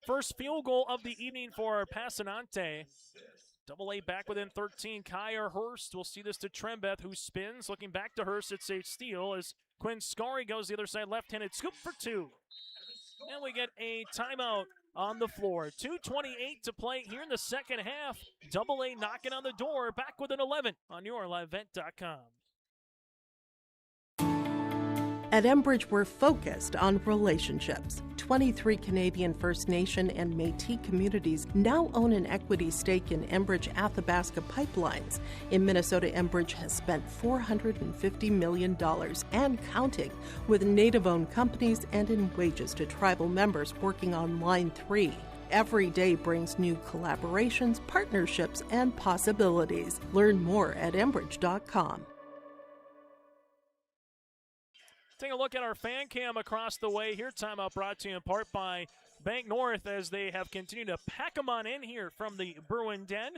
First field goal of the evening for Passanante. Double A back within 13. Kaya Hurst will see this to Trembeth, who spins. Looking back to Hurst, it's a steal as Quinn Scarry goes the other side, left-handed scoop for two. And we get a timeout on the floor. 2:28 to play here in the second half. Double A knocking on the door. Back with an 11 on yourlivevent.com. At Enbridge, we're focused on relationships. 23 Canadian First Nation and Métis communities now own an equity stake in Enbridge Athabasca Pipelines. In Minnesota, Enbridge has spent $450 million and counting, with Native-owned companies and in wages to tribal members working on Line 3. Every day brings new collaborations, partnerships, and possibilities. Learn more at Enbridge.com. Take a look at our fan cam across the way here. Timeout brought to you in part by Bank North, as they have continued to pack them on in here from the Bruin Den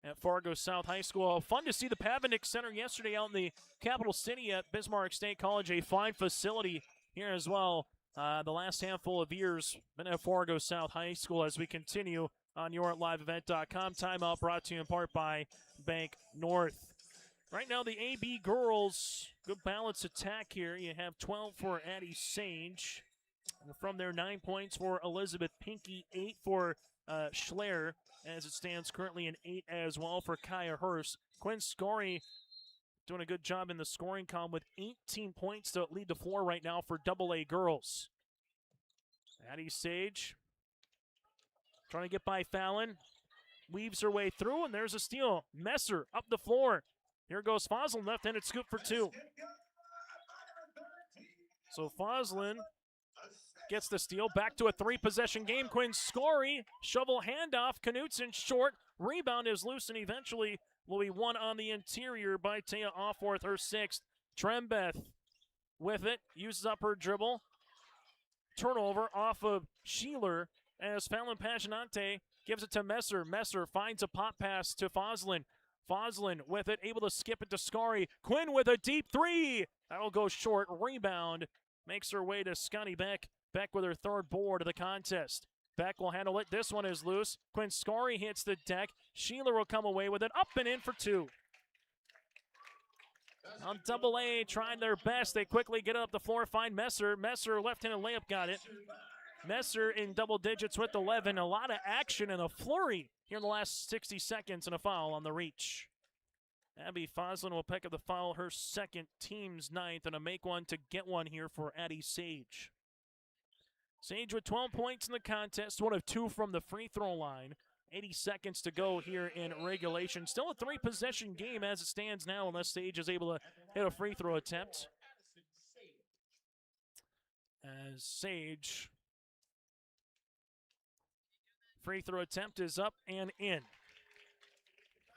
at Fargo South High School. Fun to see the Pavenick Center yesterday out in the capital city at Bismarck State College, a fine facility here as well. The last handful of years been at Fargo South High School, as we continue on yourliveevent.com. Timeout brought to you in part by Bank North. Right now, the AB girls, good balanced attack here. You have 12 for Addie Sage. From there, 9 points for Elizabeth Pinkey, 8 for Schler, as it stands currently, an 8 as well for Kaya Hurst. Quinn Scorey doing a good job in the scoring column with 18 points to lead the floor right now for AA girls. Addie Sage trying to get by Fallon. Weaves her way through, and there's a steal. Messer up the floor. Here goes Foslin, left-handed scoop for two. So Foslin gets the steal. Back to a three-possession game. Quinn Scorey, shovel handoff. Knutson short. Rebound is loose, and eventually will be won on the interior by Taya Offworth, her sixth. Trembeth with it, uses up her dribble. Turnover off of Sheeler as Fallon Paginante gives it to Messer. Messer finds a pop pass to Foslin. Foslin with it, able to skip it to Scarry. Quinn with a deep three. That'll go short. Rebound makes her way to Scotty Beck. Beck with her third board of the contest. Beck will handle it. This one is loose. Quinn Scarry hits the deck. Sheeler will come away with it. Up and in for two. On Double A, trying their best. They quickly get it up the floor, find Messer. Messer, left-handed layup, got it. Messer in double digits with 11. A lot of action and a flurry here in the last 60 seconds, and a foul on the reach. Abby Foslin will pick up the foul, her second, team's ninth, and a make one to get one here for Addie Sage. Sage with 12 points in the contest, one of two from the free throw line. 80 seconds to go here in regulation. Still a three-possession game as it stands now, unless Sage is able to hit a free throw attempt. As Sage, free throw attempt is up and in.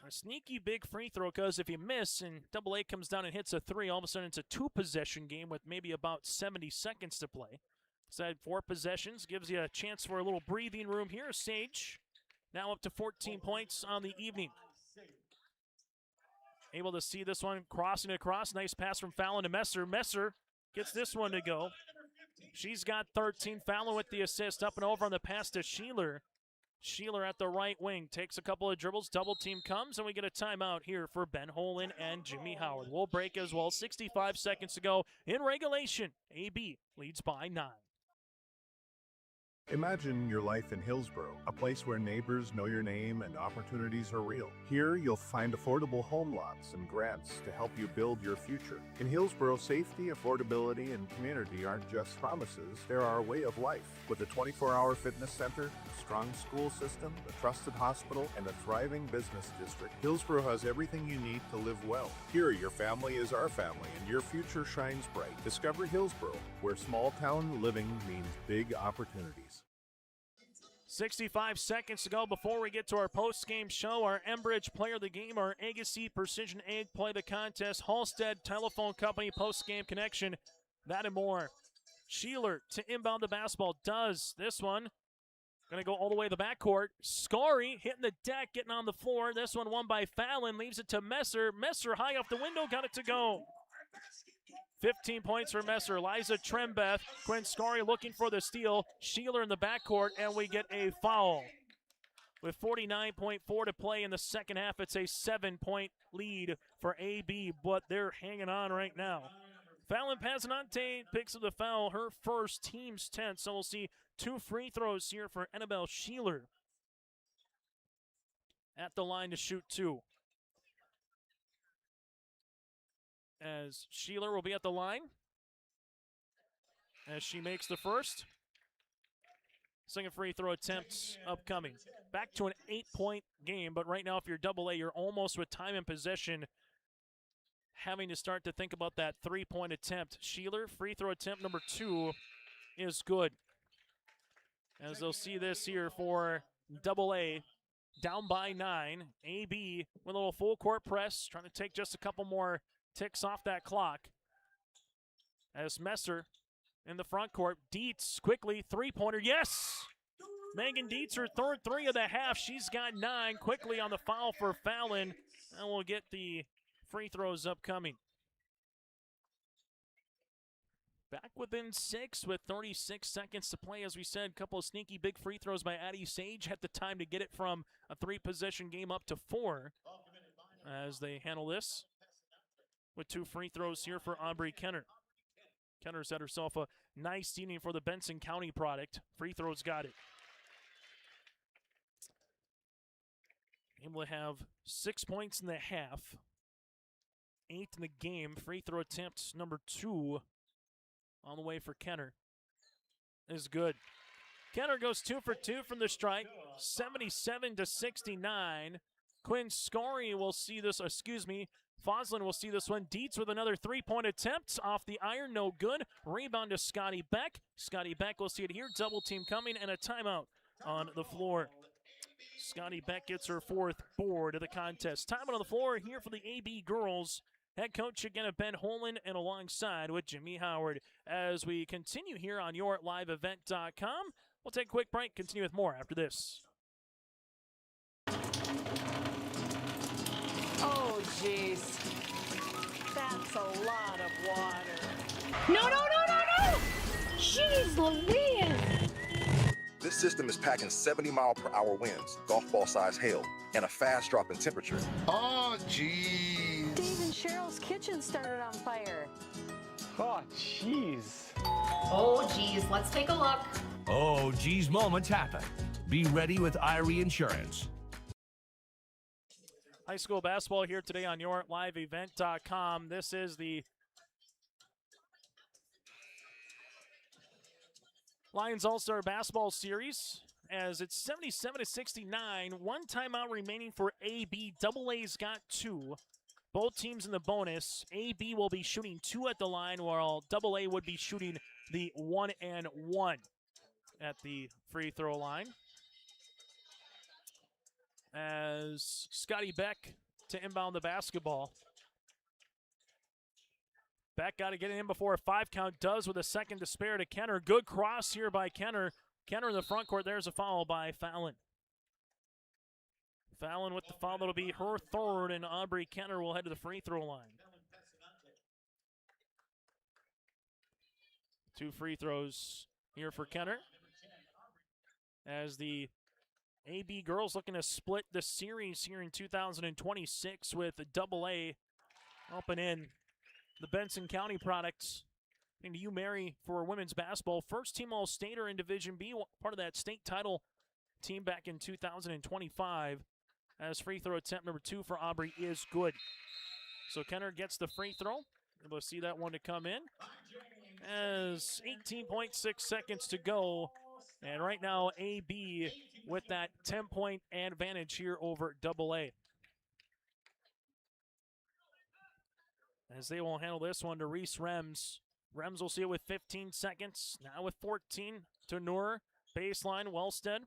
A sneaky big free throw, because if you miss and Double A comes down and hits a three, all of a sudden it's a two-possession game with maybe about 70 seconds to play. Side 4 possessions gives you a chance for a little breathing room here. Sage now up to 14 points on the evening. Able to see this one crossing across. Nice pass from Fallon to Messer. Messer gets this one to go. She's got 13. Fallon with the assist, up and over on the pass to Sheeler. Sheeler at the right wing takes a couple of dribbles. Double team comes, and we get a timeout here for Ben Holin and Jimmy Howard. We'll break as well. 65 seconds to go in regulation. AB leads by 9. Imagine your life in Hillsborough, a place where neighbors know your name and opportunities are real. Here, you'll find affordable home lots and grants to help you build your future. In Hillsborough, safety, affordability, and community aren't just promises, they're our way of life. With a 24-hour fitness center, a strong school system, a trusted hospital, and a thriving business district, Hillsborough has everything you need to live well. Here, your family is our family, and your future shines bright. Discover Hillsborough, where small-town living means big opportunities. 65 seconds to go before we get to our post-game show. Our Enbridge player of the game, our Agassiz Precision Egg play the contest, Halstead Telephone Company post-game connection, that and more Sheeler to inbound the basketball. Does this one. Going to go all the way to the backcourt. Scary hitting the deck, getting on the floor. This one won by Fallon. Leaves it to Messer. Messer high off the window. Got it to go. 15 points for Messer. Liza Trembeth. Quinn Scary looking for the steal. Sheeler in the backcourt, and we get a foul. With 49.4 to play in the second half, it's a 7-point lead for AB, but they're hanging on right now. Fallon Pazinante picks up the foul, her first, team's 10th, so we'll see 2 free throws here for Annabelle Sheeler. At the line to shoot 2. As Sheeler will be at the line. As she makes the first. Second free throw attempts upcoming. Back to an 8-point game, but right now if you're double A, you're almost with time and possession having to start to think about that 3-point attempt. Sheeler, free throw attempt number 2 is good. As they'll see this here for double A, down by 9. AB with a little full court press, trying to take just a couple more ticks off that clock. As Messer in the front court, Dietz quickly, 3-pointer, yes! Megan Dietz, her third 3 of the half. She's got 9 quickly on the foul for Fallon, and we'll get the free throws upcoming. Back within 6 with 36 seconds to play. As we said, a couple of sneaky big free throws by Addie Sage. Had the time to get it from a 3-possession game up to 4 as they handle this with 2 free throws here for Aubrey Kenner. Kenner's had herself a nice evening for the Benson County product. Free throws got it. Able to have 6 points in the half. 8 in the game. Free throw attempts number 2 on the way for Kenner is good. Kenner goes 2 for 2 from the strike. 77-69. Quinn Scary will see this, Foslin will see this one. Dietz with another 3-point attempt off the iron, no good. Rebound to Scotty Beck. Scotty Beck will see it here. Double team coming and a timeout on the floor. Scotty Beck gets her 4th board of the contest. Timeout on the floor here for the AB girls. Head coach again of Ben Holman and alongside with Jimmy Howard. As we continue here on YourLiveEvent.com, we'll take a quick break, continue with more after this. Oh, jeez. That's a lot of water. No! Jeez Louise! This system is packing 70-mile-per-hour winds, golf ball-sized hail, and a fast drop in temperature. Oh, jeez. Dave and Cheryl's kitchen started on fire. Oh, jeez. Oh, geez, let's take a look. Oh, geez moments happen. Be ready with Irie Insurance. High school basketball here today on YourLiveEvent.com. This is the Lions All-Star Basketball Series, as it's 77-69. 1 timeout remaining for AB. Double A's got 2. Both teams in the bonus. AB will be shooting 2 at the line, while Double A would be shooting the 1 and 1 at the free throw line. As Scotty Beck to inbound the basketball. Beck got to get it in before a 5 count. Does with a second to spare to Kenner. Good cross here by Kenner. Kenner in the front court. There's a foul by Fallon. Fallon with the foul. That'll be her 3rd, and Aubrey Kenner will head to the free throw line. 2 free throws here for Kenner. As the AB girls looking to split the series here in 2026 with Double A up and in. The Benson County products into you, Mary, for women's basketball. First team All-Stater in Division B, part of that state title team back in 2025. As free throw attempt number 2 for Aubrey is good. So Kenner gets the free throw. Able to see that one to come in. As 18.6 seconds to go. And right now, AB with that 10-point advantage here over Double A. As they will handle this one to Reese Rems. Rems will see it with 15 seconds. Now with 14 to Noor. Baseline, Wellstead.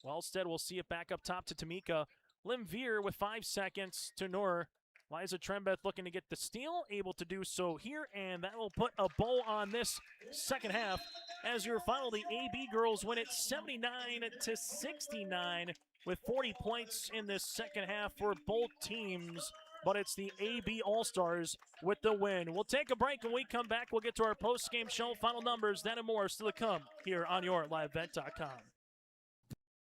Wellstead will see it back up top to Tamika. Limveer with 5 seconds to Noor. Liza Trembeth looking to get the steal, able to do so here, and that will put a bow on this second half. As your final, the AB girls win it 79-69 with 40 points in this second half for both teams, but it's the AB All-Stars with the win. We'll take a break. When we come back, we'll get to our post-game show, final numbers, that and more still to come here on YourLiveEvent.com.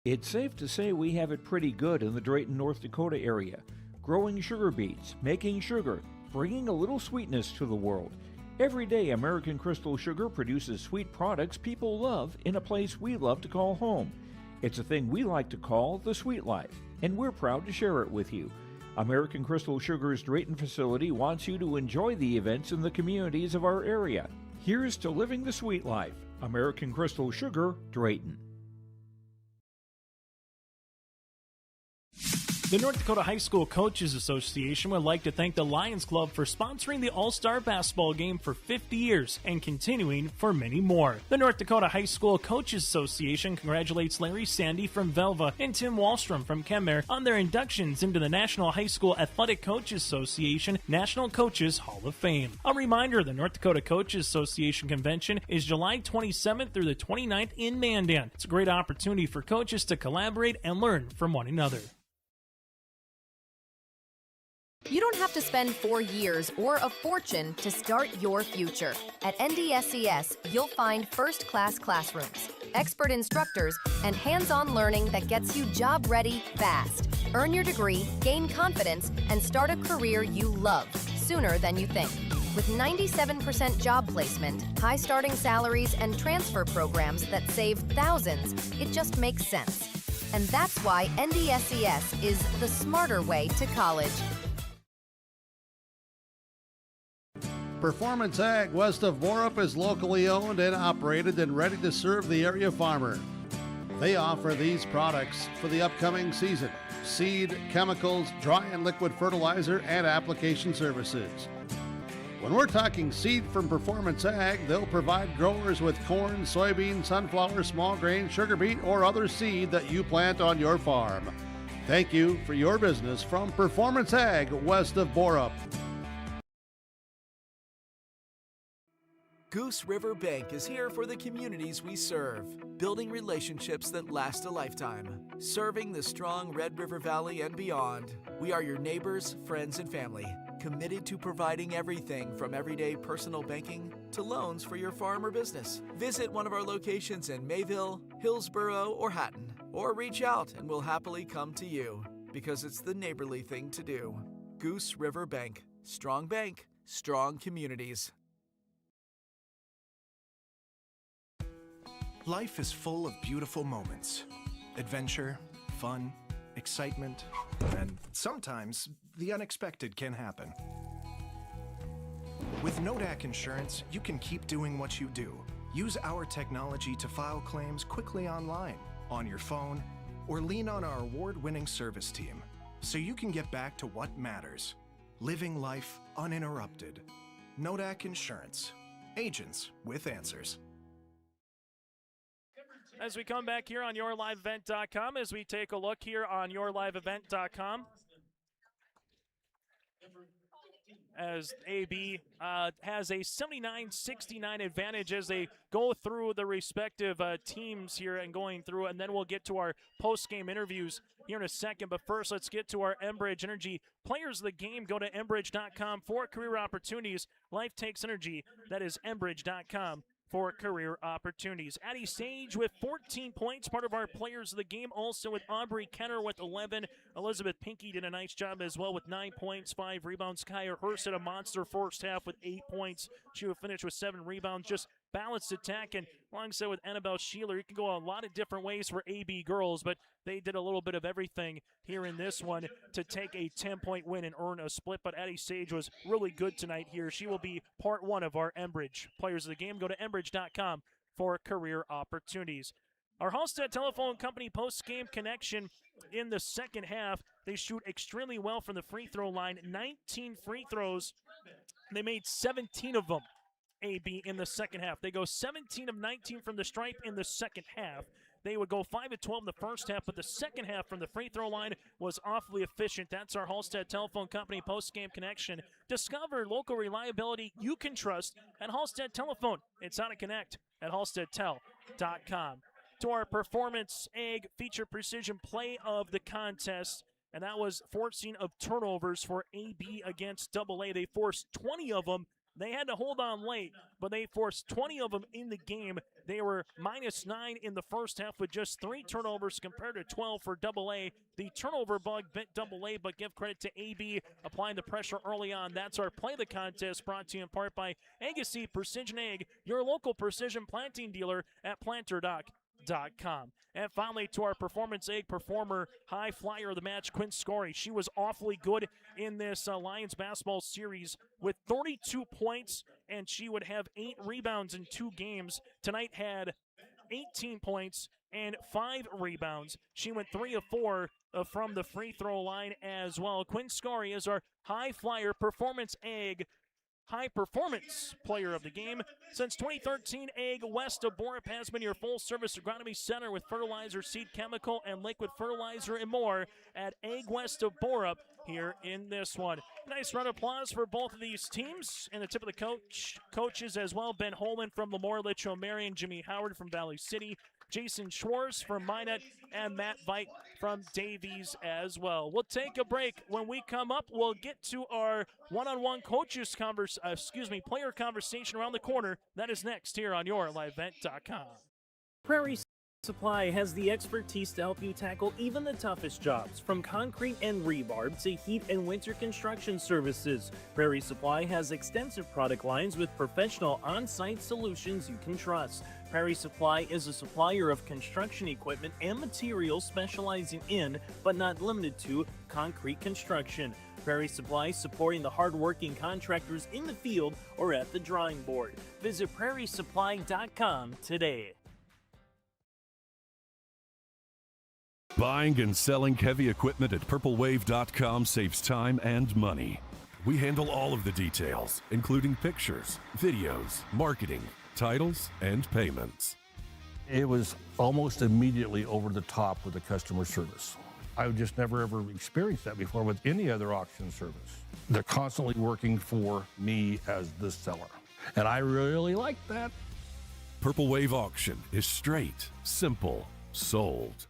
It's safe to say we have it pretty good in the Drayton, North Dakota area. Growing sugar beets, making sugar, bringing a little sweetness to the world. Every day, American Crystal Sugar produces sweet products people love in a place we love to call home. It's a thing we like to call the sweet life, and we're proud to share it with you. American Crystal Sugar's Drayton facility wants you to enjoy the events in the communities of our area. Here's to living the sweet life. American Crystal Sugar, Drayton. The North Dakota High School Coaches Association would like to thank the Lions Club for sponsoring the All-Star Basketball Game for 50 years and continuing for many more. The North Dakota High School Coaches Association congratulates Larry Sandy from Velva and Tim Wallstrom from Kenmare on their inductions into the National High School Athletic Coaches Association National Coaches Hall of Fame. A reminder, the North Dakota Coaches Association Convention is July 27th through the 29th in Mandan. It's a great opportunity for coaches to collaborate and learn from one another. You don't have to spend 4 years or a fortune to start your future. At NDSCS, you'll find first-class classrooms, expert instructors, and hands-on learning that gets you job-ready fast. Earn your degree, gain confidence, and start a career you love sooner than you think. With 97% job placement, high starting salaries, and transfer programs that save thousands, it just makes sense. And that's why NDSCS is the smarter way to college. Performance Ag west of Borup is locally owned and operated and ready to serve the area farmer. They offer these products for the upcoming season: seed, chemicals, dry and liquid fertilizer, and application services. When we're talking seed from Performance Ag, they'll provide growers with corn, soybean, sunflower, small grain, sugar beet, or other seed that you plant on your farm. Thank you for your business from Performance Ag west of Borup. Goose River Bank is here for the communities we serve, building relationships that last a lifetime. Serving the strong Red River Valley and beyond, we are your neighbors, friends, and family, committed to providing everything from everyday personal banking to loans for your farm or business. Visit one of our locations in Mayville, Hillsboro, or Hatton, or reach out and we'll happily come to you, because it's the neighborly thing to do. Goose River Bank, strong communities. Life is full of beautiful moments. Adventure, fun, excitement, and sometimes the unexpected can happen. With Nodak Insurance, you can keep doing what you do. Use our technology to file claims quickly online, on your phone, or lean on our award-winning service team, so you can get back to what matters: living life uninterrupted. Nodak Insurance. Agents with answers. As we come back here on YourLiveEvent.com, as we take a look here on YourLiveEvent.com, as AB has a 79-69 advantage as they go through the respective teams here and going through, and then we'll get to our post-game interviews here in a second. But first, let's get to our Enbridge Energy Players of the Game. Go to Enbridge.com for career opportunities. Life takes energy. That is Enbridge.com for career opportunities. Addie Sage with 14 points, part of our Players of the Game. Also with Aubrey Kenner with 11. Elizabeth Pinky did a nice job as well with 9 points, 5 rebounds. Kaya Hurst had a monster first half with 8 points. She would finish with 7 rebounds. Just balanced attack, and alongside with Annabelle Sheeler, you can go a lot of different ways for AB girls, but they did a little bit of everything here in this one to take a 10-point win and earn a split. But Addie Sage was really good tonight here. She will be part one of our Enbridge Players of the Game. Go to Enbridge.com for career opportunities. Our Halstead Telephone Company post-game connection in the second half. They shoot extremely well from the free throw line. 19 free throws. They made 17 of them. AB in the second half. They go 17 of 19 from the stripe in the second half. They would go 5 of 12 in the first half, but the second half from the free throw line was awfully efficient. That's our Halstead Telephone Company post-game connection. Discover local reliability you can trust at Halstead Telephone. It's how to connect at halsteadtel.com. To our Performance Egg feature precision play of the contest, and that was forcing of turnovers for AB against AA. They forced 20 of them. They had to hold on late, but they forced 20 of them in the game. They were -9 in the first half with just 3 turnovers compared to 12 for AA. The turnover bug bit AA, but give credit to AB applying the pressure early on. That's our Play the Contest, brought to you in part by Agassi Precision Egg, your local precision planting dealer at PlanterDoc.com. And finally, to our Performance Egg performer, high flyer of the match, Quinn Scory. She was awfully good in this Lions basketball series with 32 points, and she would have 8 rebounds in 2 games. Tonight had 18 points and 5 rebounds. She went 3 of 4 from the free throw line as well. Quinn Scory is our high flyer Performance Egg high performance player of the game. Since 2013, Egg West of Borup has been your full service agronomy center with fertilizer, seed chemical, and liquid fertilizer and more at Egg West of Borup here in this one. Nice round of applause for both of these teams. And the tip of the coaches as well. Ben Holman from Lemoore, Litchfield, Marion, Jimmy Howard from Valley City, Jason Schwartz from Minot, and Matt Veit from Davies as well. We'll take a break. When we come up, we'll get to our one-on-one player conversation around the corner. That is next here on your LiveVent.com. Prairie Supply has the expertise to help you tackle even the toughest jobs, from concrete and rebar to heat and winter construction services. Prairie Supply has extensive product lines with professional on-site solutions you can trust. Prairie Supply is a supplier of construction equipment and materials specializing in, but not limited to, concrete construction. Prairie Supply supporting the hard-working contractors in the field or at the drawing board. Visit prairiesupply.com today. Buying and selling heavy equipment at purplewave.com saves time and money. We handle all of the details, including pictures, videos, marketing, titles, and payments. It was almost immediately over the top with the customer service. I've just never ever experienced that before with any other auction service. They're constantly working for me as the seller, and I really like that. Purple Wave Auction is straight, simple, sold.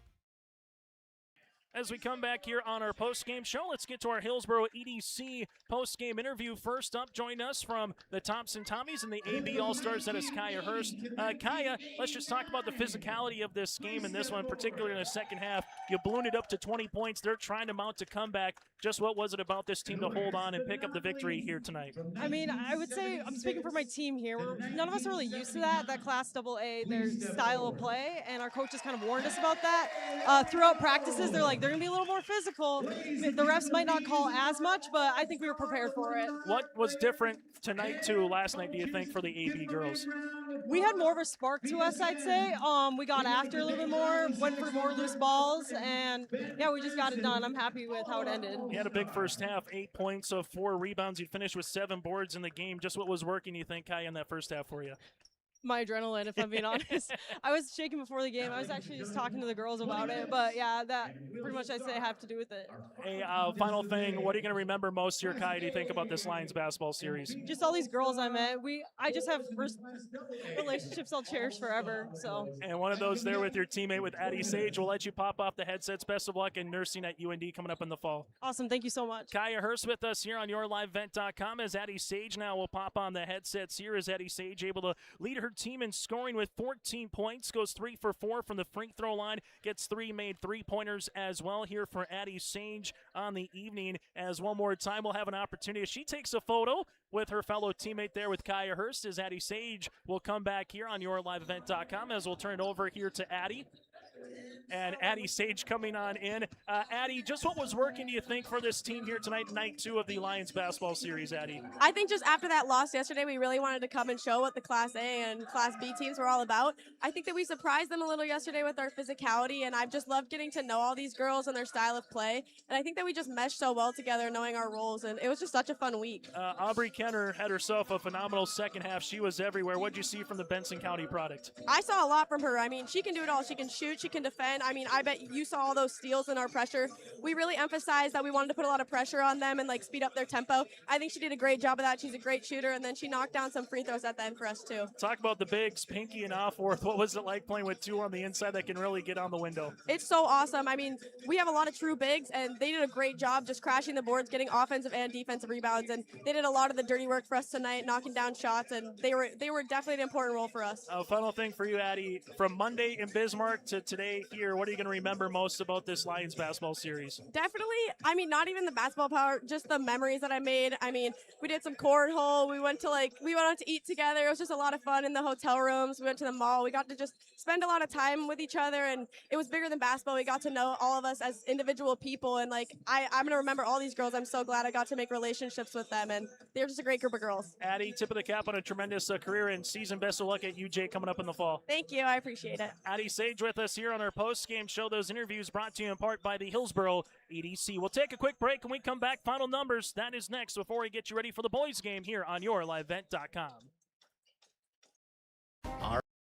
As we come back here on our post-game show, let's get to our Hillsboro EDC post-game interview. First up, join us from the Thompson Tommies and the AB All-Stars, that is Kaya Hurst. Kaya, let's just talk about the physicality of this game and this one, particularly in the second half. You ballooned it up to 20 points. They're trying to mount a comeback. Just what was it about this team to hold on and pick up the victory here tonight? I mean, I would say, I'm speaking for my team here, none of us are really used to that Class AA, their style of play, and our coaches kind of warned us about that. Throughout practices, they're like, they're going to be a little more physical. The refs might not call as much, but I think we were prepared for it. What was different tonight to last night, do you think, for the AB girls? We had more of a spark to us, I'd say. We got after a little bit more, went for more loose balls, and yeah, we just got it done. I'm happy with how it ended. You had a big first half, 8 points of 4 rebounds. You finished with 7 boards in the game. Just what was working, you think, Kai, in that first half for you? My adrenaline, if I'm being honest. I was shaking before the game. I was actually just talking to the girls about it. But yeah, that pretty much I'd say have to do with it. Hey, final thing, what are you going to remember most here, Kai, do you think, about this Lions basketball series? Just all these girls I met. I just have relationships I'll cherish forever. So. And one of those there with your teammate, with Addie Sage. We'll let you pop off the headsets. Best of luck in nursing at UND coming up in the fall. Awesome. Thank you so much. Kaya Hurst with us here on YourLiveVent.com as Addie Sage now will pop on the headsets here. As Addie Sage able to lead her team in scoring with 14 points, goes 3 for 4 from the free throw line, gets 3 made 3-pointers as well here for Addie Sage on the evening. As one more time we'll have an opportunity, she takes a photo with her fellow teammate there with Kaya Hurst, as Addie Sage will come back here on YourLiveEvent.com as we'll turn it over here to Addie. and Addie Sage coming on in. Addie, just what was working, do you think, for this team here tonight, night 2 of the Lions basketball series, Addie? I think just after that loss yesterday, we really wanted to come and show what the Class A and Class B teams were all about. I think that we surprised them a little yesterday with our physicality, and I've just loved getting to know all these girls and their style of play. And I think that we just meshed so well together, knowing our roles, and it was just such a fun week. Aubrey Kenner had herself a phenomenal second half. She was everywhere. What did you see from the Benson County product? I saw a lot from her. I mean, she can do it all. She can shoot, she can defend. I mean, I bet you saw all those steals in our pressure. We really emphasized that we wanted to put a lot of pressure on them and like speed up their tempo. I think she did a great job of that. She's a great shooter, and then she knocked down some free throws at the end for us too. Talk about the bigs, Pinky and Offworth. What was it like playing with 2 on the inside that can really get on the window? It's so awesome. I mean, we have a lot of true bigs, and they did a great job just crashing the boards, getting offensive and defensive rebounds, and they did a lot of the dirty work for us tonight, knocking down shots, and they were definitely an important role for us. Final thing for you, Addie. From Monday in Bismarck to today here, what are you going to remember most about this Lions basketball series? Definitely, I mean, not even the basketball power, just the memories that I made. I mean, we did some cornhole. We went out to eat together. It was just a lot of fun in the hotel rooms. We went to the mall. We got to just spend a lot of time with each other, and it was bigger than basketball. We got to know all of us as individual people, and I'm going to remember all these girls. I'm so glad I got to make relationships with them, and they're just a great group of girls. Addie, tip of the cap on a tremendous career and season. Best of luck at UJ coming up in the fall. Thank you. I appreciate it. Addie Sage with us here on our post-game show. Those interviews brought to you in part by the Hillsboro EDC. We'll take a quick break. When we come back, final numbers. That is next before we get you ready for the boys' game here on YourLiveVent.com.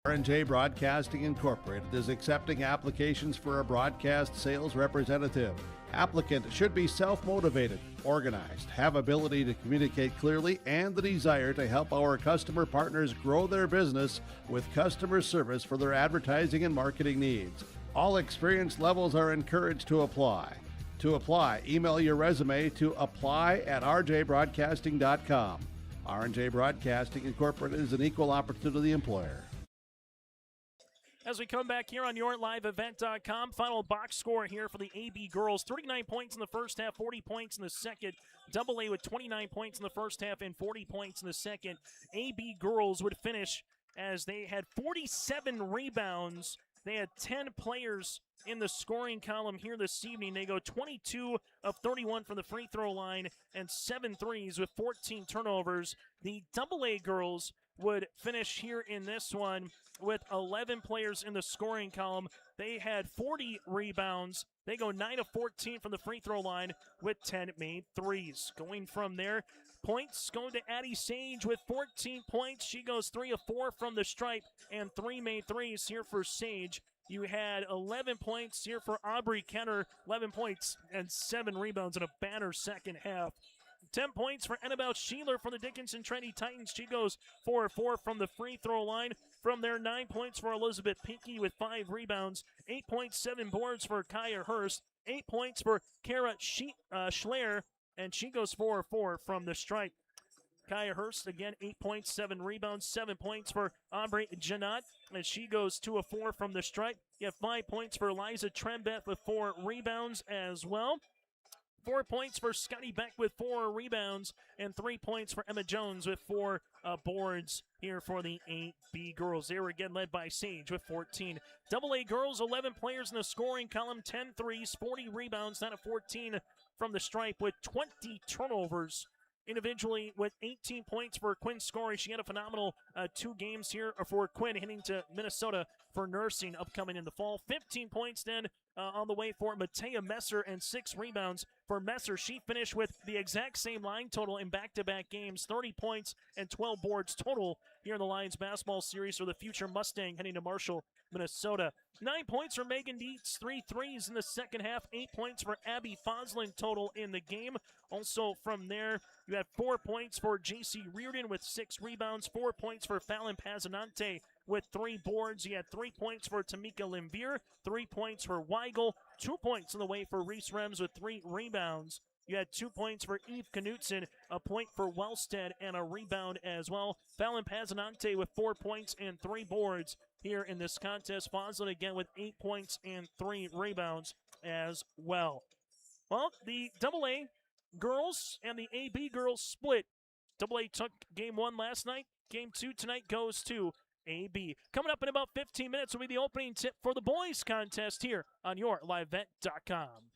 R&J Broadcasting Incorporated is accepting applications for a broadcast sales representative. Applicant should be self-motivated, organized, have ability to communicate clearly, and the desire to help our customer partners grow their business with customer service for their advertising and marketing needs. All experience levels are encouraged to apply. To apply, email your resume to apply@rjbroadcasting.com. R&J Broadcasting Incorporated is an equal opportunity employer. As we come back here on YourLiveEvent.com, final box score here for the AB girls. 39 points in the first half, 40 points in the second. Double A with 29 points in the first half and 40 points in the second. AB girls would finish as they had 47 rebounds. They had 10 players in the scoring column here this evening. They go 22 of 31 from the free throw line and 7 threes with 14 turnovers. The Double A girls would finish here in this one with 11 players in the scoring column. They had 40 rebounds. They go 9 of 14 from the free throw line with 10 made threes. Going from there, points going to Addie Sage with 14 points. She goes 3 of 4 from the stripe and 3 made threes here for Sage. You had 11 points here for Aubrey Kenner, 11 points and 7 rebounds in a banner second half. 10 points for Annabelle Sheeler from the Dickinson Trinity Titans. She goes 4 of 4 from the free throw line. From there, 9 points for Elizabeth Pinky with 5 rebounds. 8.7 boards for Kaya Hurst. 8 points for Kara Schleer, and she goes 4 of 4 from the stripe. Kaya Hurst, again, 8 points, 7 rebounds, 7 points for Aubrey Janot, and she goes 2 of 4 from the stripe. You have 5 points for Eliza Trembeth with 4 rebounds as well. 4 points for Scotty Beck with 4 rebounds, and 3 points for Emma Jones with 4 boards here for the AB girls. They were again led by Sage with 14. Double A girls, 11 players in the scoring column, 10 threes, 40 rebounds, 9 of 14 from the stripe with 20 turnovers. Individually with 18 points for Quinn Scory. She had a phenomenal 2 games here for Quinn, heading to Minnesota for nursing upcoming in the fall. 15 points then on the way for Matea Messer and 6 rebounds for Messer. She finished with the exact same line total in back-to-back games, 30 points and 12 boards total here in the Lions basketball series for the future Mustang heading to Marshall, Minnesota. 9 points for Megan Dietz, 3 threes in the second half, 8 points for Abby Foslin total in the game. Also from there, you had 4 points for J.C. Reardon with 6 rebounds, 4 points for Fallon Pazanante with 3 boards. You had 3 points for Tamika Limvier, 3 points for Weigel, 2 points on the way for Reese Rems with 3 rebounds. You had 2 points for Eve Knutson, a point for Wellstead, and a rebound as well. Fallon Pazanante with 4 points and 3 boards here in this contest. Foslin again with 8 points and 3 rebounds as well. Well, the AA girls and the AB girls split. AA took game 1 last night. Game 2 tonight goes to AB. Coming up in about 15 minutes will be the opening tip for the boys contest here on your livevent.com.